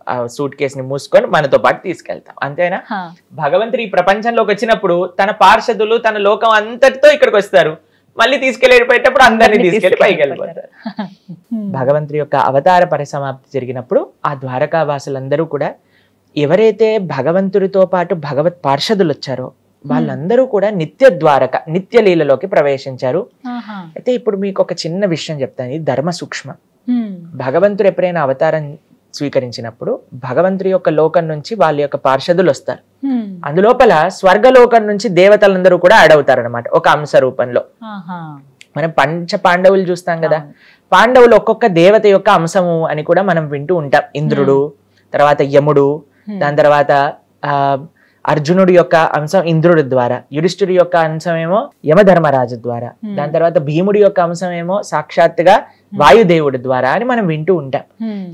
ఆ సూట్ కేసుని మూసుకొని మనతో పాటు తీసుకెళ్తాం. అంతేనా? భగవంతుడు ఈ ప్రపంచంలోకి వచ్చినప్పుడు తన పార్షదులు తన లోకం అంతటితో ఇక్కడికి వస్తారు, మళ్ళీ తీసుకెళ్ళిపోయేటప్పుడు అందరినీ తీసుకెళ్లి పైకి వెళ్ళిపోతారు. భగవంతుడి యొక్క అవతార పరిసమాప్తి జరిగినప్పుడు ఆ ద్వారకా వాసులందరూ కూడా ఎవరైతే భగవంతుడితో పాటు భగవత్ పార్షదులు వచ్చారో వాళ్ళందరూ కూడా నిత్య ద్వారక నిత్య లీలలోకి ప్రవేశించారు. అయితే ఇప్పుడు మీకు ఒక చిన్న విషయం చెప్తాను, ఇది ధర్మ సూక్ష్మం. భగవంతుడు ఎప్పుడైనా అవతారం స్వీకరించినప్పుడు భగవంతుడి యొక్క లోకం నుంచి వాళ్ళ యొక్క పార్షదులు వస్తారు. అందులోపల స్వర్గలోకం నుంచి దేవతలందరూ కూడా యాడ్ అవుతారు అనమాట ఒక అంశ రూపంలో. మనం పంచ పాండవులు చూస్తాం కదా, పాండవులు ఒక్కొక్క దేవత యొక్క అంశము అని కూడా మనం వింటూ ఉంటాం. ఇంద్రుడు, తర్వాత యముడు, దాని తర్వాత అర్జునుడి యొక్క అంశం ఇంద్రుడి ద్వారా, యుధిష్ఠుడి యొక్క అంశం ఏమో యమధర్మరాజు ద్వారా, దాని తర్వాత భీముడి యొక్క అంశం ఏమో సాక్షాత్తుగా వాయుదేవుడి ద్వారా అని మనం వింటూ ఉంటాం.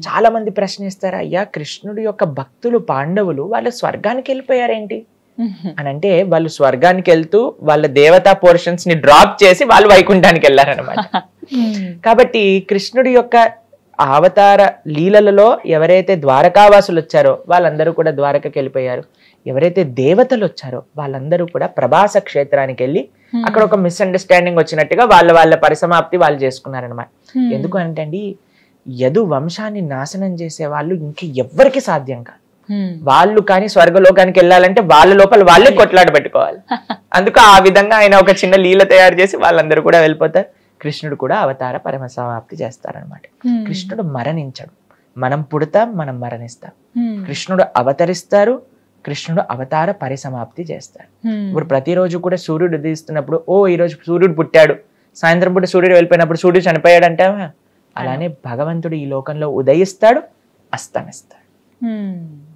చాలా మంది ప్రశ్నిస్తారు, అయ్యా కృష్ణుడి యొక్క భక్తులు పాండవులు వాళ్ళు స్వర్గానికి వెళ్ళిపోయారేంటి అని అంటే, వాళ్ళు స్వర్గానికి వెళ్తూ వాళ్ళ దేవతా పోర్షన్స్ ని డ్రాప్ చేసి వాళ్ళు వైకుంఠానికి వెళ్ళారనమాట. కాబట్టి కృష్ణుడి యొక్క అవతార లీలలలో ఎవరైతే ద్వారకావాసులు వచ్చారో వాళ్ళందరూ కూడా ద్వారకకి వెళ్ళిపోయారు. ఎవరైతే దేవతలు వచ్చారో వాళ్ళందరూ కూడా ప్రభాస క్షేత్రానికి వెళ్ళి అక్కడ ఒక మిస్అండర్స్టాండింగ్ వచ్చినట్టుగా వాళ్ళ పరిసమాప్తి వాళ్ళు చేసుకున్నారనమాట. ఎందుకు అంటే అండి, యదు వంశాన్ని నాశనం చేసే వాళ్ళు ఇంక ఎవ్వరికి సాధ్యం కాదు. వాళ్ళు కానీ స్వర్గలోకానికి వెళ్ళాలంటే వాళ్ళ లోపల వాళ్ళే కొట్లాట పెట్టుకోవాలి. అందుకు ఆ విధంగా ఆయన ఒక చిన్న లీల తయారు చేసి వాళ్ళందరూ కూడా వెళ్ళిపోతారు. కృష్ణుడు కూడా అవతార పరిసమాప్తి చేస్తారనమాట. కృష్ణుడు మరణించడు, మనం పుడతాం, మనం మరణిస్తాం. కృష్ణుడు అవతరిస్తారు, కృష్ణుడు అవతార పరిసమాప్తి చేస్తారు. ఇప్పుడు ప్రతిరోజు కూడా సూర్యుడు ఉదయిస్తున్నప్పుడు ఓ ఈరోజు సూర్యుడు పుట్టాడు, సాయంత్రం పూట సూర్యుడు వెళ్ళిపోయినప్పుడు సూర్యుడు చనిపోయాడు అంటావా? అలానే భగవంతుడు ఈ లోకంలో ఉదయిస్తాడు, అస్తమిస్తాడు.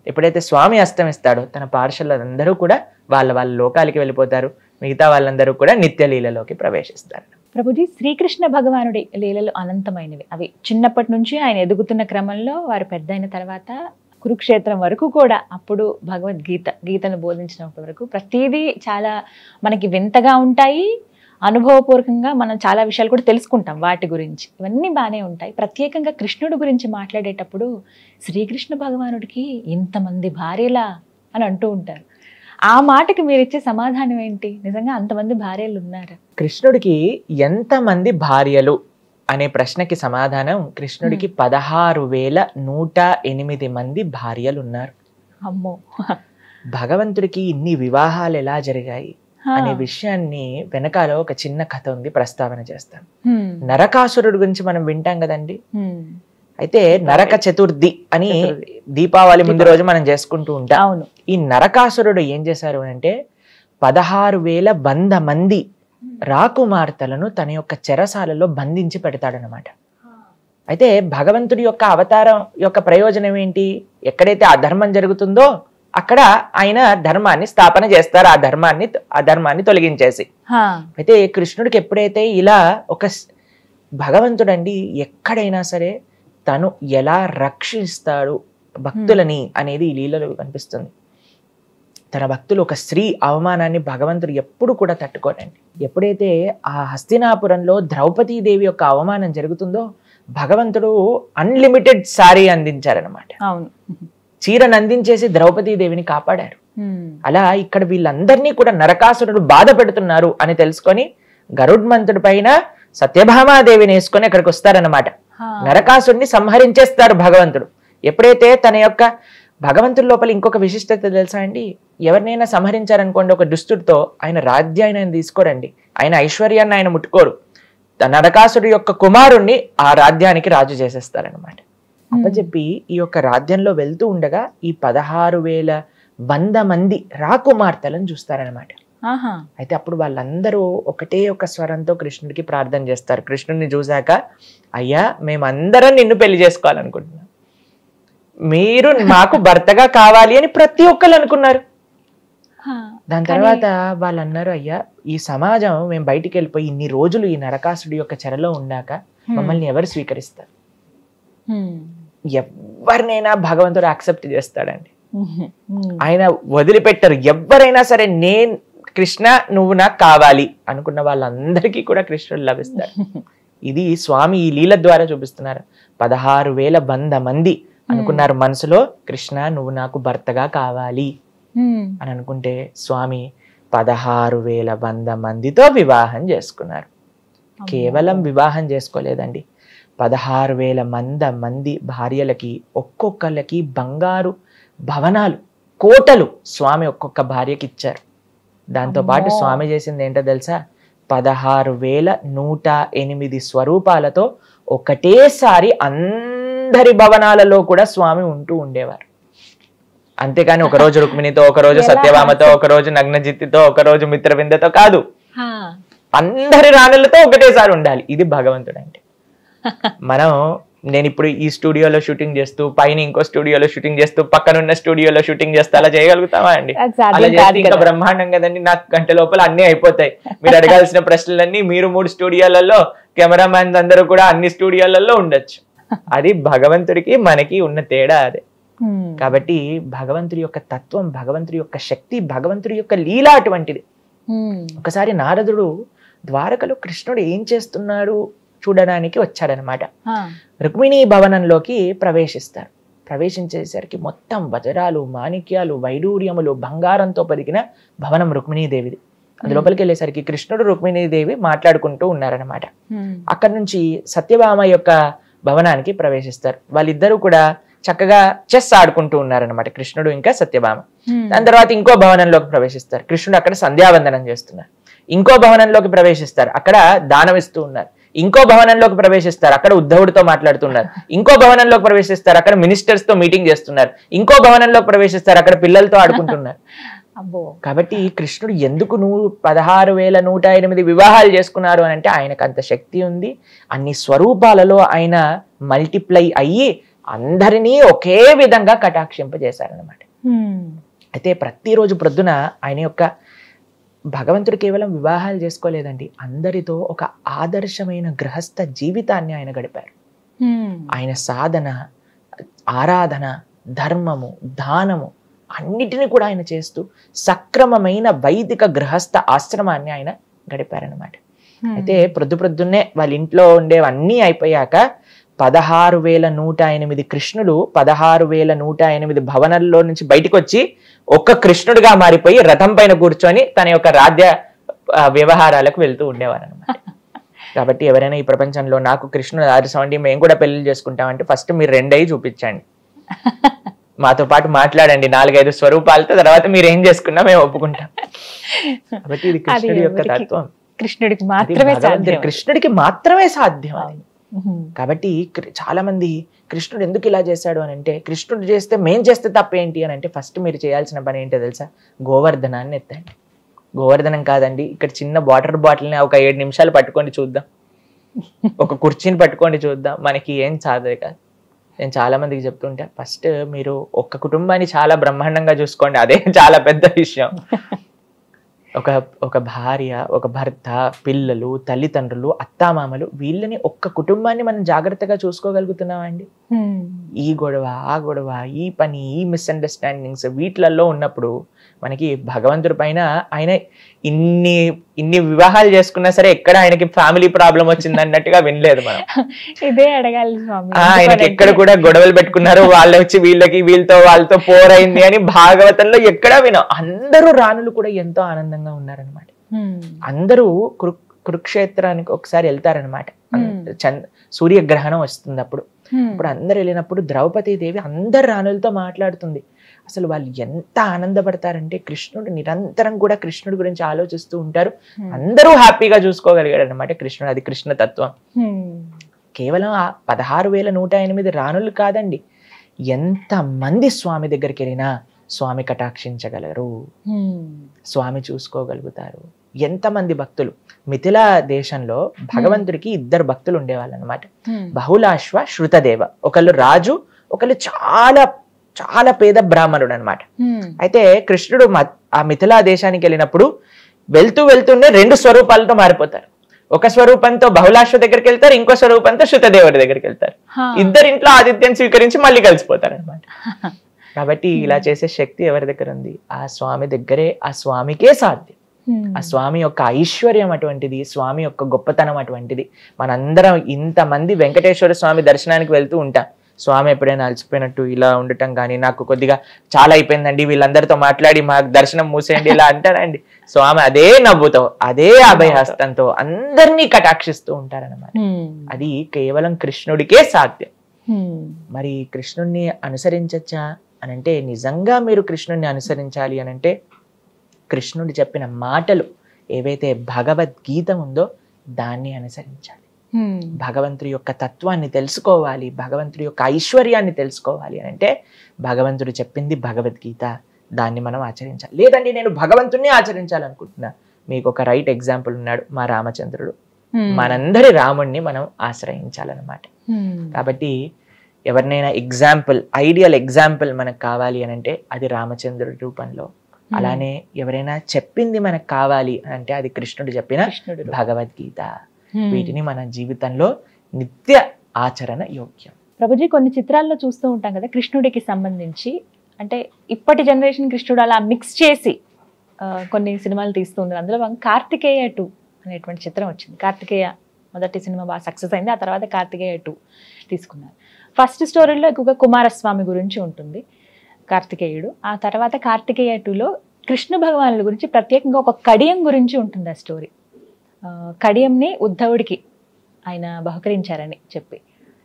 ఎప్పుడైతే స్వామి అస్తమిస్తాడో తన పార్షదులందరూ కూడా వాళ్ళ లోకాలకి వెళ్ళిపోతారు. మిగతా వాళ్ళందరూ కూడా నిత్య లీలలోకి ప్రవేశిస్తారు. ప్రభుజీ, శ్రీకృష్ణ భగవానుడి లీలలు అనంతమైనవి. అవి చిన్నప్పటి నుంచి ఆయన ఎదుగుతున్న క్రమంలో వారు పెద్ద అయిన తర్వాత కురుక్షేత్రం వరకు కూడా, అప్పుడు గీతను బోధించినప్పటి వరకు ప్రతిదీ చాలా మనకి వింతగా ఉంటాయి. అనుభవపూర్వకంగా మనం చాలా విషయాలు కూడా తెలుసుకుంటాం వాటి గురించి. ఇవన్నీ బాగానే ఉంటాయి. ప్రత్యేకంగా కృష్ణుడి గురించి మాట్లాడేటప్పుడు శ్రీకృష్ణ భగవానుడికి ఇంతమంది భార్యలా అని అంటూ ఉంటారు. ఆ మాటకి మీరు ఇచ్చే సమాధానం ఏంటి? నిజంగా అంతమంది భార్యలు ఉన్నారా? కృష్ణుడికి ఎంతమంది భార్యలు అనే ప్రశ్నకి సమాధానం, కృష్ణుడికి 16,108 మంది భార్యలు ఉన్నారు. అమ్మో. భగవంతుడికి ఇన్ని వివాహాలు ఎలా జరిగాయి అనే విషయాన్ని వెనకాల ఒక చిన్న కథ ఉంది, ప్రస్తావన చేస్తాను. నరకాసురుడు గురించి మనం వింటాం కదండి. అయితే నరక చతుర్థి అని దీపావళి ముందు రోజు మనం చేసుకుంటూ ఉంటాం. ఈ నరకాసురుడు ఏం చేశారు అంటే 16,100 మంది రాకుమార్తెలను తన యొక్క చెరసాలలో బంధించి పెడతాడనమాట. అయితే భగవంతుడి యొక్క అవతారం యొక్క ప్రయోజనం ఏంటి? ఎక్కడైతే అధర్మం జరుగుతుందో అక్కడ ఆయన ధర్మాన్ని స్థాపన చేస్తారు, ఆ ధర్మాన్ని తొలగించేసి. అయితే కృష్ణుడికి ఎప్పుడైతే ఇలా ఒక భగవంతుడండి ఎక్కడైనా సరే తను ఎలా రక్షిస్తాడు భక్తులని అనేది ఈ లీలలో కనిపిస్తుంది. తన భక్తులు ఒక స్త్రీ అవమానాన్ని భగవంతుడు ఎప్పుడు కూడా తట్టుకోనండి. ఎప్పుడైతే ఆ హస్తినాపురంలో ద్రౌపదీదేవి యొక్క అవమానం జరుగుతుందో భగవంతుడు అన్లిమిటెడ్ సారీ అందించారనమాట. చీరను అందించేసి ద్రౌపదీదేవిని కాపాడారు. అలా ఇక్కడ వీళ్ళందరినీ కూడా నరకాసురుడు బాధ పెడుతున్నారు అని తెలుసుకొని గరుడ్మంతుడి పైన సత్యభామాదేవిని వేసుకొని అక్కడికి వస్తారనమాట. నరకాసుడిని సంహరించేస్తారు భగవంతుడు. ఎప్పుడైతే తన యొక్క భగవంతుడి లోపల ఇంకొక విశిష్టత తెలుసా అండి? ఎవరినైనా సంహరించారనుకోండి ఒక దుష్టుడితో, ఆయన రాజ్యాన్ని ఆయన తీసుకోరండి, ఆయన ఐశ్వర్యాన్ని ఆయన ముట్టుకోరు. నరకాసుడి యొక్క కుమారుణ్ణి ఆ రాజ్యానికి రాజు చేసేస్తారనమాట. అప్పచెప్పి ఈ యొక్క రాజ్యంలో వెళ్తూ ఉండగా ఈ 16,100 మంది రాకుమార్తెలను చూస్తారనమాట. అయితే అప్పుడు వాళ్ళందరూ ఒకటే ఒక స్వరంతో కృష్ణుడికి ప్రార్థన చేస్తారు. కృష్ణుడిని చూశాక, అయ్యా మేమందరం నిన్ను పెళ్లి చేసుకోవాలనుకుంటున్నాం, మీరు మాకు భర్తగా కావాలి అని ప్రతి ఒక్కరు అనుకున్నారు. దాని తర్వాత వాళ్ళు అన్నారు, అయ్యా ఈ సమాజం మేము బయటికి వెళ్ళిపోయి ఇన్ని రోజులు ఈ నరకాసుడి యొక్క చెరలో ఉన్నాక మమ్మల్ని ఎవరు స్వీకరిస్తారు? ఎవరినైనా భగవంతుడు యాక్సెప్ట్ చేస్తాడండి, ఆయన వదిలిపెట్టరు. ఎవరైనా సరే నేను కృష్ణ నువ్వు నాకు కావాలి అనుకున్న వాళ్ళందరికీ కూడా కృష్ణుడు లభిస్తాడు. ఇది స్వామి ఈ లీల ద్వారా చూపిస్తున్నారు. 16,100 మంది అనుకున్నారు మనసులో, కృష్ణ నువ్వు నాకు భర్తగా కావాలి అని అనుకుంటే స్వామి 16,100 మందితో వివాహం చేసుకున్నారు. కేవలం వివాహం చేసుకోలేదండి, 16,100 మంది భార్యలకి ఒక్కొక్కళ్ళకి బంగారు భవనాలు, కోటలు స్వామి ఒక్కొక్క భార్యకి ఇచ్చారు. దాంతో పాటు స్వామి చేసింది ఏంటో తెలుసా? 16,108 స్వరూపాలతో ఒకటేసారి అందరి భవనాలలో కూడా స్వామి ఉంటూ ఉండేవారు. అంతేకాని ఒకరోజు రుక్మిణితో, ఒకరోజు సత్యభామతో, ఒకరోజు నగ్నజిత్తితో, ఒకరోజు మిత్రవిందతో కాదు, అందరి రాణులతో ఒకటేసారి ఉండాలి. ఇది భగవంతుడు అంటే. నేను ఇప్పుడు ఈ స్టూడియోలో షూటింగ్ చేస్తూ, పైన ఇంకో స్టూడియోలో షూటింగ్ చేస్తూ, పక్కనున్న స్టూడియోలో షూటింగ్ చేస్తూ అలా చేయగలుగుతామా అండి? అలా చేస్తే ఇంకా బ్రహ్మాండం కదండి. నాకు గంట లోపల అన్ని అయిపోతాయి. మీరు అడగాల్సిన ప్రశ్నలన్నీ మీరు 3 స్టూడియోలలో, కెమెరామ్యాన్ అందరూ కూడా అన్ని స్టూడియోలలో ఉండొచ్చు. అది భగవంతుడికి మనకి ఉన్న తేడా అదే. కాబట్టి భగవంతుడి యొక్క తత్వం, భగవంతుడి యొక్క శక్తి, భగవంతుడి యొక్క లీల అటువంటిది. ఒకసారి నారదుడు ద్వారకలో కృష్ణుడు ఏం చేస్తున్నాడు చూడడానికి వచ్చాడనమాట. రుక్మిణీ భవనంలోకి ప్రవేశిస్తారు. ప్రవేశించేసరికి మొత్తం వజ్రాలు, మాణిక్యాలు, వైడూర్యములు, బంగారంతో పొదిగిన భవనం రుక్మిణీదేవిది. అందులోపలికి వెళ్ళేసరికి కృష్ణుడు, రుక్మిణీదేవి మాట్లాడుకుంటూ ఉన్నారనమాట. అక్కడి నుంచి సత్యభామ యొక్క భవనానికి ప్రవేశిస్తారు. వాళ్ళిద్దరూ కూడా చక్కగా చెస్ ఆడుకుంటూ ఉన్నారనమాట, కృష్ణుడు ఇంకా సత్యభామ. దాని తర్వాత ఇంకో భవనంలోకి ప్రవేశిస్తారు. కృష్ణుడు అక్కడ సంధ్యావందనం చేస్తున్నారు. ఇంకో భవనంలోకి ప్రవేశిస్తారు, అక్కడ దానం ఇస్తూ ఉన్నారు. ఇంకో భవనంలోకి ప్రవేశిస్తారు, అక్కడ ఉద్ధవుడితో మాట్లాడుతున్నారు. ఇంకో భవనంలోకి ప్రవేశిస్తారు, అక్కడ మినిస్టర్స్ తో మీటింగ్ చేస్తున్నారు. ఇంకో భవనంలోకి ప్రవేశిస్తారు, అక్కడ పిల్లలతో ఆడుకుంటున్నారు. కాబట్టి కృష్ణుడు ఎందుకు 16,108 వివాహాలు చేసుకున్నారు అని అంటే ఆయనకు అంత శక్తి ఉంది. అన్ని స్వరూపాలలో ఆయన మల్టిప్లై అయ్యి అందరినీ ఒకే విధంగా కటాక్షింపజేశారనమాట. అయితే ప్రతిరోజు ప్రొద్దున ఆయన యొక్క భగవంతుడు కేవలం వివాహాలు చేసుకోలేదండి, అందరితో ఒక ఆదర్శమైన గృహస్థ జీవితాన్ని ఆయన గడిపారు. ఆయన సాధన, ఆరాధన, ధర్మము, దానము అన్నిటిని కూడా ఆయన చేస్తూ సక్రమమైన వైదిక గృహస్థ ఆశ్రమాన్ని ఆయన గడిపారనమాట. అయితే ప్రొద్దున్నే వాళ్ళ ఇంట్లో ఉండేవన్నీ అయిపోయాక 16,108 కృష్ణుడు 16,108 భవనాల్లో నుంచి బయటకు వచ్చి ఒక్క కృష్ణుడిగా మారిపోయి రథం పైన కూర్చొని తన యొక్క వ్యవహారాలకు వెళ్తూ ఉండేవారు అనమాట. కాబట్టి ఎవరైనా ఈ ప్రపంచంలో నాకు కృష్ణుడు ఆదర్శండి, మేము కూడా పెళ్లి చేసుకుంటామంటే ఫస్ట్ మీరు 2 అయ్యి చూపించండి, మాతో పాటు మాట్లాడండి 4-5 స్వరూపాలతో, తర్వాత మీరు ఏం చేసుకున్నా మేము ఒప్పుకుంటాం. కాబట్టి ఇది కృష్ణుడి యొక్క తత్వం, కృష్ణుడికి మాత్రమే సాధ్యం, కృష్ణుడికి మాత్రమే సాధ్యం అది. కాబట్టి చాలా మంది కృష్ణుడు ఎందుకు ఇలా చేశాడు అని అంటే, కృష్ణుడు చేస్తే మేం చేస్తే తప్పేంటి అని అంటే, ఫస్ట్ మీరు చేయాల్సిన పని ఏంటో తెలుసా? గోవర్ధనాన్ని ఎత్తండి. గోవర్ధనం కాదండి, ఇక్కడ చిన్న వాటర్ బాటిల్ని ఒక 7 నిమిషాలు పట్టుకొని చూద్దాం, ఒక కుర్చీని పట్టుకొని చూద్దాం, మనకి ఏం సాధే కాదు. నేను చాలా మందికి చెప్తుంటా, ఫస్ట్ మీరు ఒక్క కుటుంబాన్ని చాలా బ్రహ్మాండంగా చూసుకోండి, అదే చాలా పెద్ద విషయం. ఒక భార్య, ఒక భర్త, పిల్లలు, తల్లిదండ్రులు, అత్తామామలు, వీళ్ళని ఒక్క కుటుంబాన్ని మనం జాగ్రత్తగా చూసుకోగలుగుతున్నామండి. ఈ గొడవ, ఆ గొడవ, ఈ పని, ఈ మిస్అండర్స్టాండింగ్స్ వీటిలలో ఉన్నప్పుడు మనకి భగవంతుడి పైన ఆయన ఇన్ని వివాహాలు చేసుకున్నా సరే ఎక్కడ ఆయనకి ఫ్యామిలీ ప్రాబ్లం వచ్చింది అన్నట్టుగా వినలేదు మనం. ఇదే అడగాలి స్వామి, ఆయనకి ఎక్కడ కూడా గొడవలు పెట్టుకున్నారు, వాళ్ళు వచ్చి వీళ్ళతో వాళ్ళతో పోరైంది అని భాగవతంలో ఎక్కడా వినాం. అందరూ రాణులు కూడా ఎంతో ఆనందంగా ఉన్నారనమాట. అందరూ కురుక్షేత్రానికి ఒకసారి వెళ్తారనమాట, సూర్యగ్రహణం వస్తుంది అప్పుడు అందరు వెళ్ళినప్పుడు ద్రౌపది దేవి అందరు రాణులతో మాట్లాడుతుంది. అసలు వాళ్ళు ఎంత ఆనందపడతారంటే, కృష్ణుడు నిరంతరం కూడా కృష్ణుడి గురించి ఆలోచిస్తూ ఉంటారు, అందరూ హ్యాపీగా చూసుకోగలిగాడు అనమాట కృష్ణుడు. అది కృష్ణ తత్వం. కేవలం 16,108 రాణులు కాదండి, ఎంత మంది స్వామి దగ్గరికి వెళ్ళినా స్వామి కటాక్షించగలరు, స్వామి చూసుకోగలుగుతారు. ఎంతమంది భక్తులు, మిథిలా దేశంలో భగవంతుడికి 2 భక్తులు ఉండేవాళ్ళు అనమాట. బహుళాశ్వ, శృతదేవ. ఒకళ్ళు రాజు, ఒకళ్ళు చాలా చాలా పేద బ్రాహ్మణుడు అనమాట. అయితే కృష్ణుడు ఆ మిథిలా దేశానికి వెళ్ళినప్పుడు వెళ్తూనే 2 స్వరూపాలతో మారిపోతారు. ఒక స్వరూపంతో బహుళాశ్వ దగ్గరికి వెళ్తారు, ఇంకో స్వరూపంతో శృతదేవుడి దగ్గరికి వెళ్తారు. ఇద్దరింట్లో ఆతిథ్యం స్వీకరించి మళ్ళీ కలిసిపోతారు అనమాట. కాబట్టి ఇలా చేసే శక్తి ఎవరి దగ్గర ఉంది? ఆ స్వామి దగ్గరే, ఆ స్వామికే సాధ్యం. ఆ స్వామి యొక్క ఐశ్వర్యం అటువంటిది, స్వామి యొక్క గొప్పతనం అటువంటిది. మనందరం ఇంతమంది వెంకటేశ్వర స్వామి దర్శనానికి వెళ్తూ ఉంటాం, స్వామి ఎప్పుడైనా అలసిపోయినట్టు ఇలా ఉండటం కానీ, నాకు కొద్దిగా చాలా అయిపోయిందండి, వీళ్ళందరితో మాట్లాడి మాకు దర్శనం మూసేయండి ఇలా అంటారండి. స్వామి అదే నవ్వుతో, అదే అభయహస్తంతో అందరినీ కటాక్షిస్తూ ఉంటారన్నమాట. అది కేవలం కృష్ణుడికే సాధ్యం. మరి కృష్ణుడిని అనుసరించచ్చా అని అంటే, నిజంగా మీరు కృష్ణుడిని అనుసరించాలి అని అంటే, కృష్ణుడు చెప్పిన మాటలు ఏవైతే భగవద్గీత ఉందో దాన్ని అనుసరించాలి. భగవంతుడి యొక్క తత్వాన్ని తెలుసుకోవాలి, భగవంతుడి యొక్క ఐశ్వర్యాన్ని తెలుసుకోవాలి అని అంటే భగవంతుడు చెప్పింది భగవద్గీత, దాన్ని మనం ఆచరించాలి. లేదండి నేను భగవంతుడిని ఆచరించాలనుకుంటున్నా, మీకు ఒక రైట్ ఎగ్జాంపుల్ ఉన్నాడు, మా రామచంద్రుడు. మనందరి రాముణ్ణి మనం ఆశ్రయించాలన్నమాట. కాబట్టి ఎవరినైనా ఐడియల్ ఎగ్జాంపుల్ మనకు కావాలి అని అంటే అది రామచంద్రుడి రూపంలో. అలానే ఎవరైనా చెప్పింది మనకు కావాలి అంటే అది కృష్ణుడు చెప్పిన భగవద్గీత. వీటిని మన జీవితంలో నిత్య ఆచరణ యోగ్యం. ప్రభుజీ, కొన్ని చిత్రాల్లో చూస్తూ ఉంటాం కదా కృష్ణుడికి సంబంధించి, అంటే ఇప్పటి జనరేషన్ కృష్ణుడు అలా మిక్స్ చేసి కొన్ని సినిమాలు తీస్తూ ఉన్నారు. అందులో కార్తికేయ 2 అనేటువంటి చిత్రం వచ్చింది. కార్తికేయ మొదటి సినిమా బాగా సక్సెస్ అయింది, ఆ తర్వాత కార్తికేయ 2 తీసుకున్నారు. ఫస్ట్ స్టోరీలో ఎక్కువగా కుమారస్వామి గురించి ఉంటుంది కార్తికేయుడు. ఆ తర్వాత కార్తికేయ 2లో కృష్ణ భగవానుల గురించి ప్రత్యేకంగా ఒక కడియం గురించి ఉంటుంది ఆ స్టోరీ. కడియంని ఉద్ధవుడికి ఆయన బహుకరించారని చెప్పి,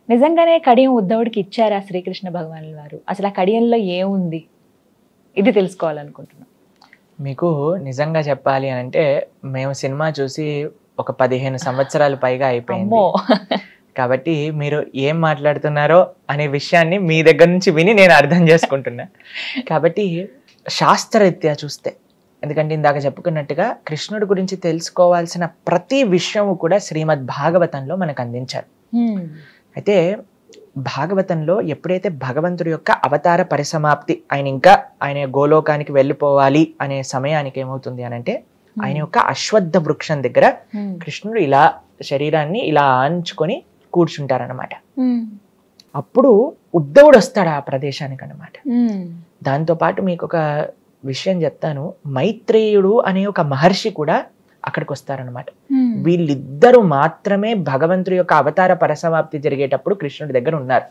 నిజంగానే కడియం ఉద్ధవుడికి ఇచ్చారా శ్రీకృష్ణ భగవానుల వారు? అసలు ఆ కడియంలో ఏముంది, ఇది తెలుసుకోవాలనుకుంటున్నాం. మీకు నిజంగా చెప్పాలి అని అంటే, మేము సినిమా చూసి ఒక 15 సంవత్సరాలు పైగా అయిపోయింది. కాబట్టి మీరు ఏం మాట్లాడుతున్నారో అనే విషయాన్ని మీ దగ్గర నుంచి విని నేను అర్థం చేసుకుంటున్నా. కాబట్టి శాస్త్రరీత్యా చూస్తే, ఎందుకంటే ఇందాక చెప్పుకున్నట్టుగా కృష్ణుడి గురించి తెలుసుకోవాల్సిన ప్రతి విషయము కూడా శ్రీమద్ భాగవతంలో మనకు అందించారు. అయితే భాగవతంలో ఎప్పుడైతే భగవంతుడి యొక్క అవతార పరిసమాప్తి, ఆయన గోలోకానికి వెళ్ళిపోవాలి అనే సమయానికి ఏమవుతుంది అని అంటే, ఆయన యొక్క అశ్వత్థ వృక్షం దగ్గర కృష్ణుడు ఇలా శరీరాన్ని ఇలా ఆంచుకొని కూర్చుంటారనమాట. అప్పుడు ఉద్ధవుడు వస్తాడు ఆ ప్రదేశానికి అనమాట. దాంతో పాటు మీకు ఒక విషయం చెప్తాను, మైత్రేయుడు అనే ఒక మహర్షి కూడా అక్కడికి వస్తారనమాట. వీళ్ళిద్దరూ మాత్రమే భగవంతుడి యొక్క అవతార పరిసమాప్తి జరిగేటప్పుడు కృష్ణుడి దగ్గర ఉన్నారు.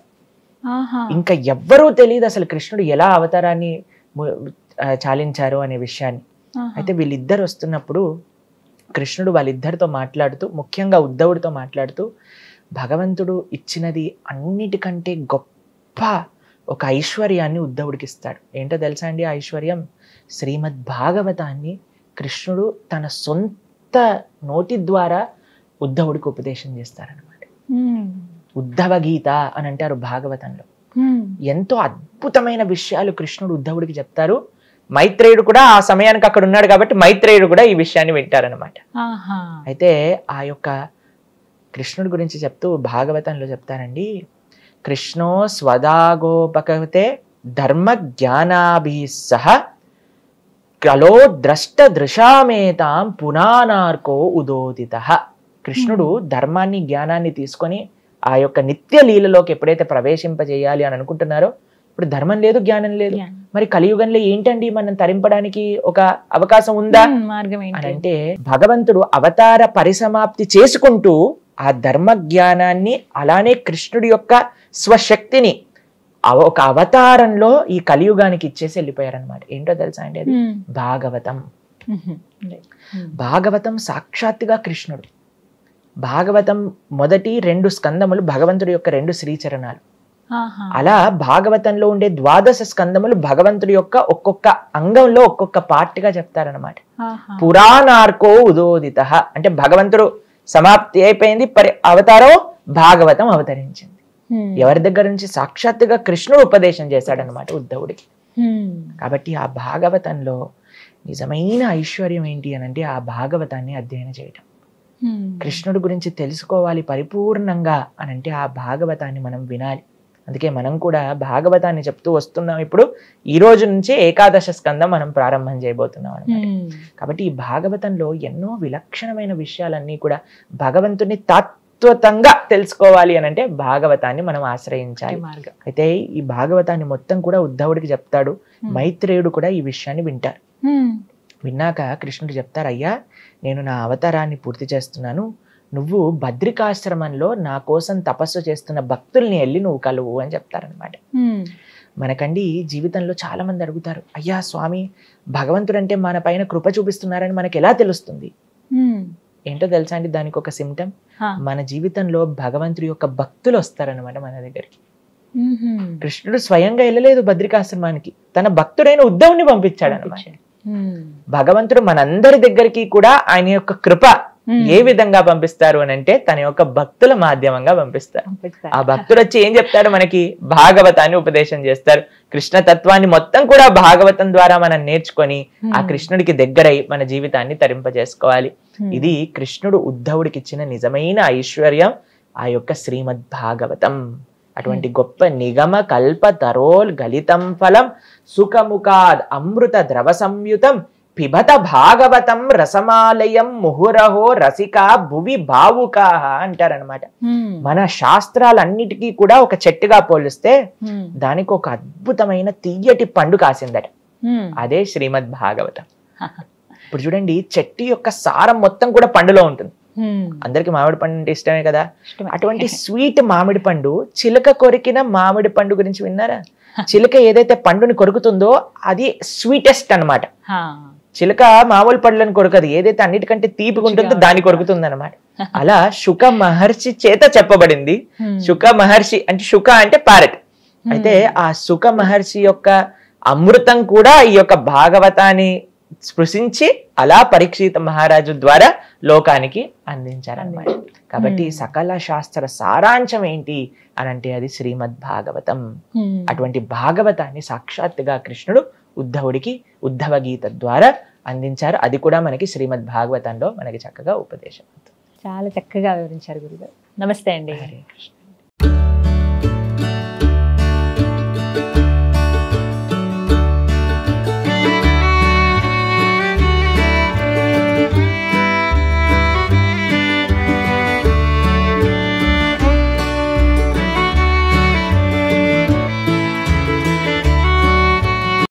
ఇంకా ఎవ్వరూ తెలియదు అసలు కృష్ణుడు ఎలా అవతారాన్ని చాలించారు అనే విషయాన్ని. అయితే వీళ్ళిద్దరు వస్తున్నప్పుడు కృష్ణుడు వాళ్ళిద్దరితో మాట్లాడుతూ, ముఖ్యంగా ఉద్ధవుడితో మాట్లాడుతూ, భగవంతుడు ఇచ్చినది అన్నిటికంటే గొప్ప ఒక ఐశ్వర్యాన్ని ఉద్ధవుడికి ఇస్తాడు. ఏంటో తెలుసా అండి ఆ ఐశ్వర్యం? శ్రీమద్ భాగవతాన్ని కృష్ణుడు తన సొంత నోటి ద్వారా ఉద్ధవుడికి ఉపదేశం చేస్తారనమాట. ఉద్ధవ గీత అని అంటారు భాగవతంలో. ఎంతో అద్భుతమైన విషయాలు కృష్ణుడు ఉద్ధవుడికి చెప్తారు. మైత్రేయుడు కూడా ఆ సమయానికి అక్కడ ఉన్నాడు కాబట్టి మైత్రేయుడు కూడా ఈ విషయాన్ని వింటారనమాట. అయితే ఆ యొక్క కృష్ణుడి గురించి చెప్తూ భాగవతంలో చెప్తారండి, కృష్ణో స్వదాగోపకతే ధర్మ జ్ఞానాభి సహ కలో ద్రష్ట దృశామేతాం పునానార్కో ఉదోదిత. కృష్ణుడు ధర్మాన్ని జ్ఞానాన్ని తీసుకొని ఆ యొక్క నిత్య లీలలోకి ఎప్పుడైతే ప్రవేశింపజేయాలి అని అనుకుంటున్నారో, ఇప్పుడు ధర్మం లేదు, జ్ఞానం లేదు, మరి కలియుగంలో ఏంటండి మనం తరింపడానికి ఒక అవకాశం ఉందా అని అంటే, భగవంతుడు అవతార పరిసమాప్తి చేసుకుంటూ ఆ ధర్మ జ్ఞానాన్ని అలానే కృష్ణుడి యొక్క స్వశక్తిని ఒక అవతారంలో ఈ కలియుగానికి ఇచ్చేసి వెళ్ళిపోయారనమాట. ఏంటో తెలుసా అండి అది? భాగవతం. భాగవతం సాక్షాత్తుగా కృష్ణుడు. భాగవతం మొదటి 2 స్కందములు భగవంతుడి యొక్క 2 శ్రీచరణాలు. అలా భాగవతంలో ఉండే 12 స్కందములు భగవంతుడి యొక్క ఒక్కొక్క అంగంలో ఒక్కొక్క పార్ట్గా చెప్తారనమాట. పురాణార్కో ఉదోదిత అంటే భగవంతుడు సమాప్తి అయిపోయింది, అవతారం భాగవతం అవతరించింది. ఎవరి దగ్గర నుంచి? సాక్షాత్తుగా కృష్ణుడు ఉపదేశం చేశాడనమాట ఉద్ధవుడికి. కాబట్టి ఆ భాగవతంలో నిజమైన ఐశ్వర్యం ఏంటి అని అంటే ఆ భాగవతాన్ని అధ్యయనం చేయటం. కృష్ణుడి గురించి తెలుసుకోవాలి పరిపూర్ణంగా అని అంటే ఆ భాగవతాన్ని మనం వినాలి. అందుకే మనం కూడా భాగవతాన్ని చెప్తూ వస్తున్నాం. ఇప్పుడు ఈ రోజు నుంచి 11వ స్కందం మనం ప్రారంభం చేయబోతున్నాం అన్నమాట. కాబట్టి ఈ భాగవతంలో ఎన్నో విలక్షణమైన విషయాలన్నీ కూడా భగవంతుని తత్వతంగా తెలుసుకోవాలి అని అంటే భాగవతాన్ని మనం ఆశ్రయించాలి. అయితే ఈ భాగవతాన్ని మొత్తం కూడా ఉద్ధవుడికి చెప్తాడు. మైత్రేయుడు కూడా ఈ విషయాన్ని వింటారు. విన్నాక కృష్ణుడు చెప్తారు, అయ్యా నేను నా అవతారాన్ని పూర్తి చేస్తున్నాను, నువ్వు బద్రికాశ్రమంలో నా కోసం తపస్సు చేస్తున్న భక్తుల్ని వెళ్ళి నువ్వు కలువు అని చెప్తారనమాట. మనకండి జీవితంలో చాలా మంది అడుగుతారు, అయ్యా స్వామి భగవంతుడు అంటే మన పైన కృప చూపిస్తున్నారని మనకి ఎలా తెలుస్తుంది? ఏంటో తెలుసా అండి దానికి ఒక సిమ్టమ్? మన జీవితంలో భగవంతుడి యొక్క భక్తులు వస్తారనమాట మన దగ్గరికి. కృష్ణుడు స్వయంగా వెళ్ళలేదు బద్రికాశ్రమానికి, తన భక్తుడైన ఉద్ధవుని పంపించాడు అనమాట. భగవంతుడు మనందరి దగ్గరికి కూడా ఆయన యొక్క కృప ఏ విధంగా పంపిస్తారు అని అంటే తన యొక్క భక్తుల మాధ్యమంగా పంపిస్తారు. ఆ భక్తులు వచ్చి ఏం చెప్తారు? మనకి భాగవతాన్ని ఉపదేశం చేస్తారు. కృష్ణ తత్వాన్ని మొత్తం కూడా భాగవతం ద్వారా మనం నేర్చుకొని ఆ కృష్ణుడికి దగ్గరై మన జీవితాన్ని తరింపజేసుకోవాలి. ఇది కృష్ణుడు ఉద్ధవుడికి ఇచ్చిన నిజమైన ఐశ్వర్యం ఆ యొక్క శ్రీమద్ భాగవతం. అటువంటి గొప్ప నిగమ కల్ప తరోల్ గలితం ఫలం సుఖముఖాద్ అమృత ద్రవ సంయుతం పిబత భాగవతం రసమాలయం ముహురహో రసిక భువి భావుకా అంటారనమాట. మన శాస్త్రాలన్నిటికీ కూడా ఒక చెట్టుగా పోలిస్తే దానికి ఒక అద్భుతమైన తీయటి పండు కాసిందట. అదే శ్రీమద్ భాగవతం. ఇప్పుడు చూడండి, చెట్టు యొక్క సారం మొత్తం కూడా పండులో ఉంటుంది. అందరికి మామిడి పండు అంటే ఇష్టమే కదా. అటువంటి స్వీట్ మామిడి పండు, చిలక కొరికిన మామిడి పండు గురించి విన్నారా? చిలక ఏదైతే పండుని కొరుకుతుందో అది స్వీటెస్ట్ అన్నమాట. చిలక మామూలు పండ్లను కొరకదు, ఏదైతే అన్నిటికంటే తీపిగా ఉంటుందో దాన్ని కొరుకుతుంది అనమాట. అలా శుక మహర్షి చేత చెప్పబడింది. శుక మహర్షి అంటే శుక అంటే ప్యారెట్. అయితే ఆ శుక మహర్షి యొక్క అమృతం కూడా ఈ యొక్క భాగవతాన్ని స్పృశించి అలా పరీక్షిత మహారాజు ద్వారా లోకానికి అందించారన్నమాట. కాబట్టి సకల శాస్త్ర సారాంశం ఏంటి అని అంటే అది శ్రీమద్ భాగవతం. అటువంటి భాగవతాన్ని సాక్షాత్తుగా కృష్ణుడు ఉద్ధవుడికి ఉద్ధవ గీత ద్వారా అందించారు. అది కూడా మనకి శ్రీమద్ భాగవతంలో మనకి చక్కగా ఉపదేశం. చాలా చక్కగా వివరించారు గురుగారు. నమస్తే అండి.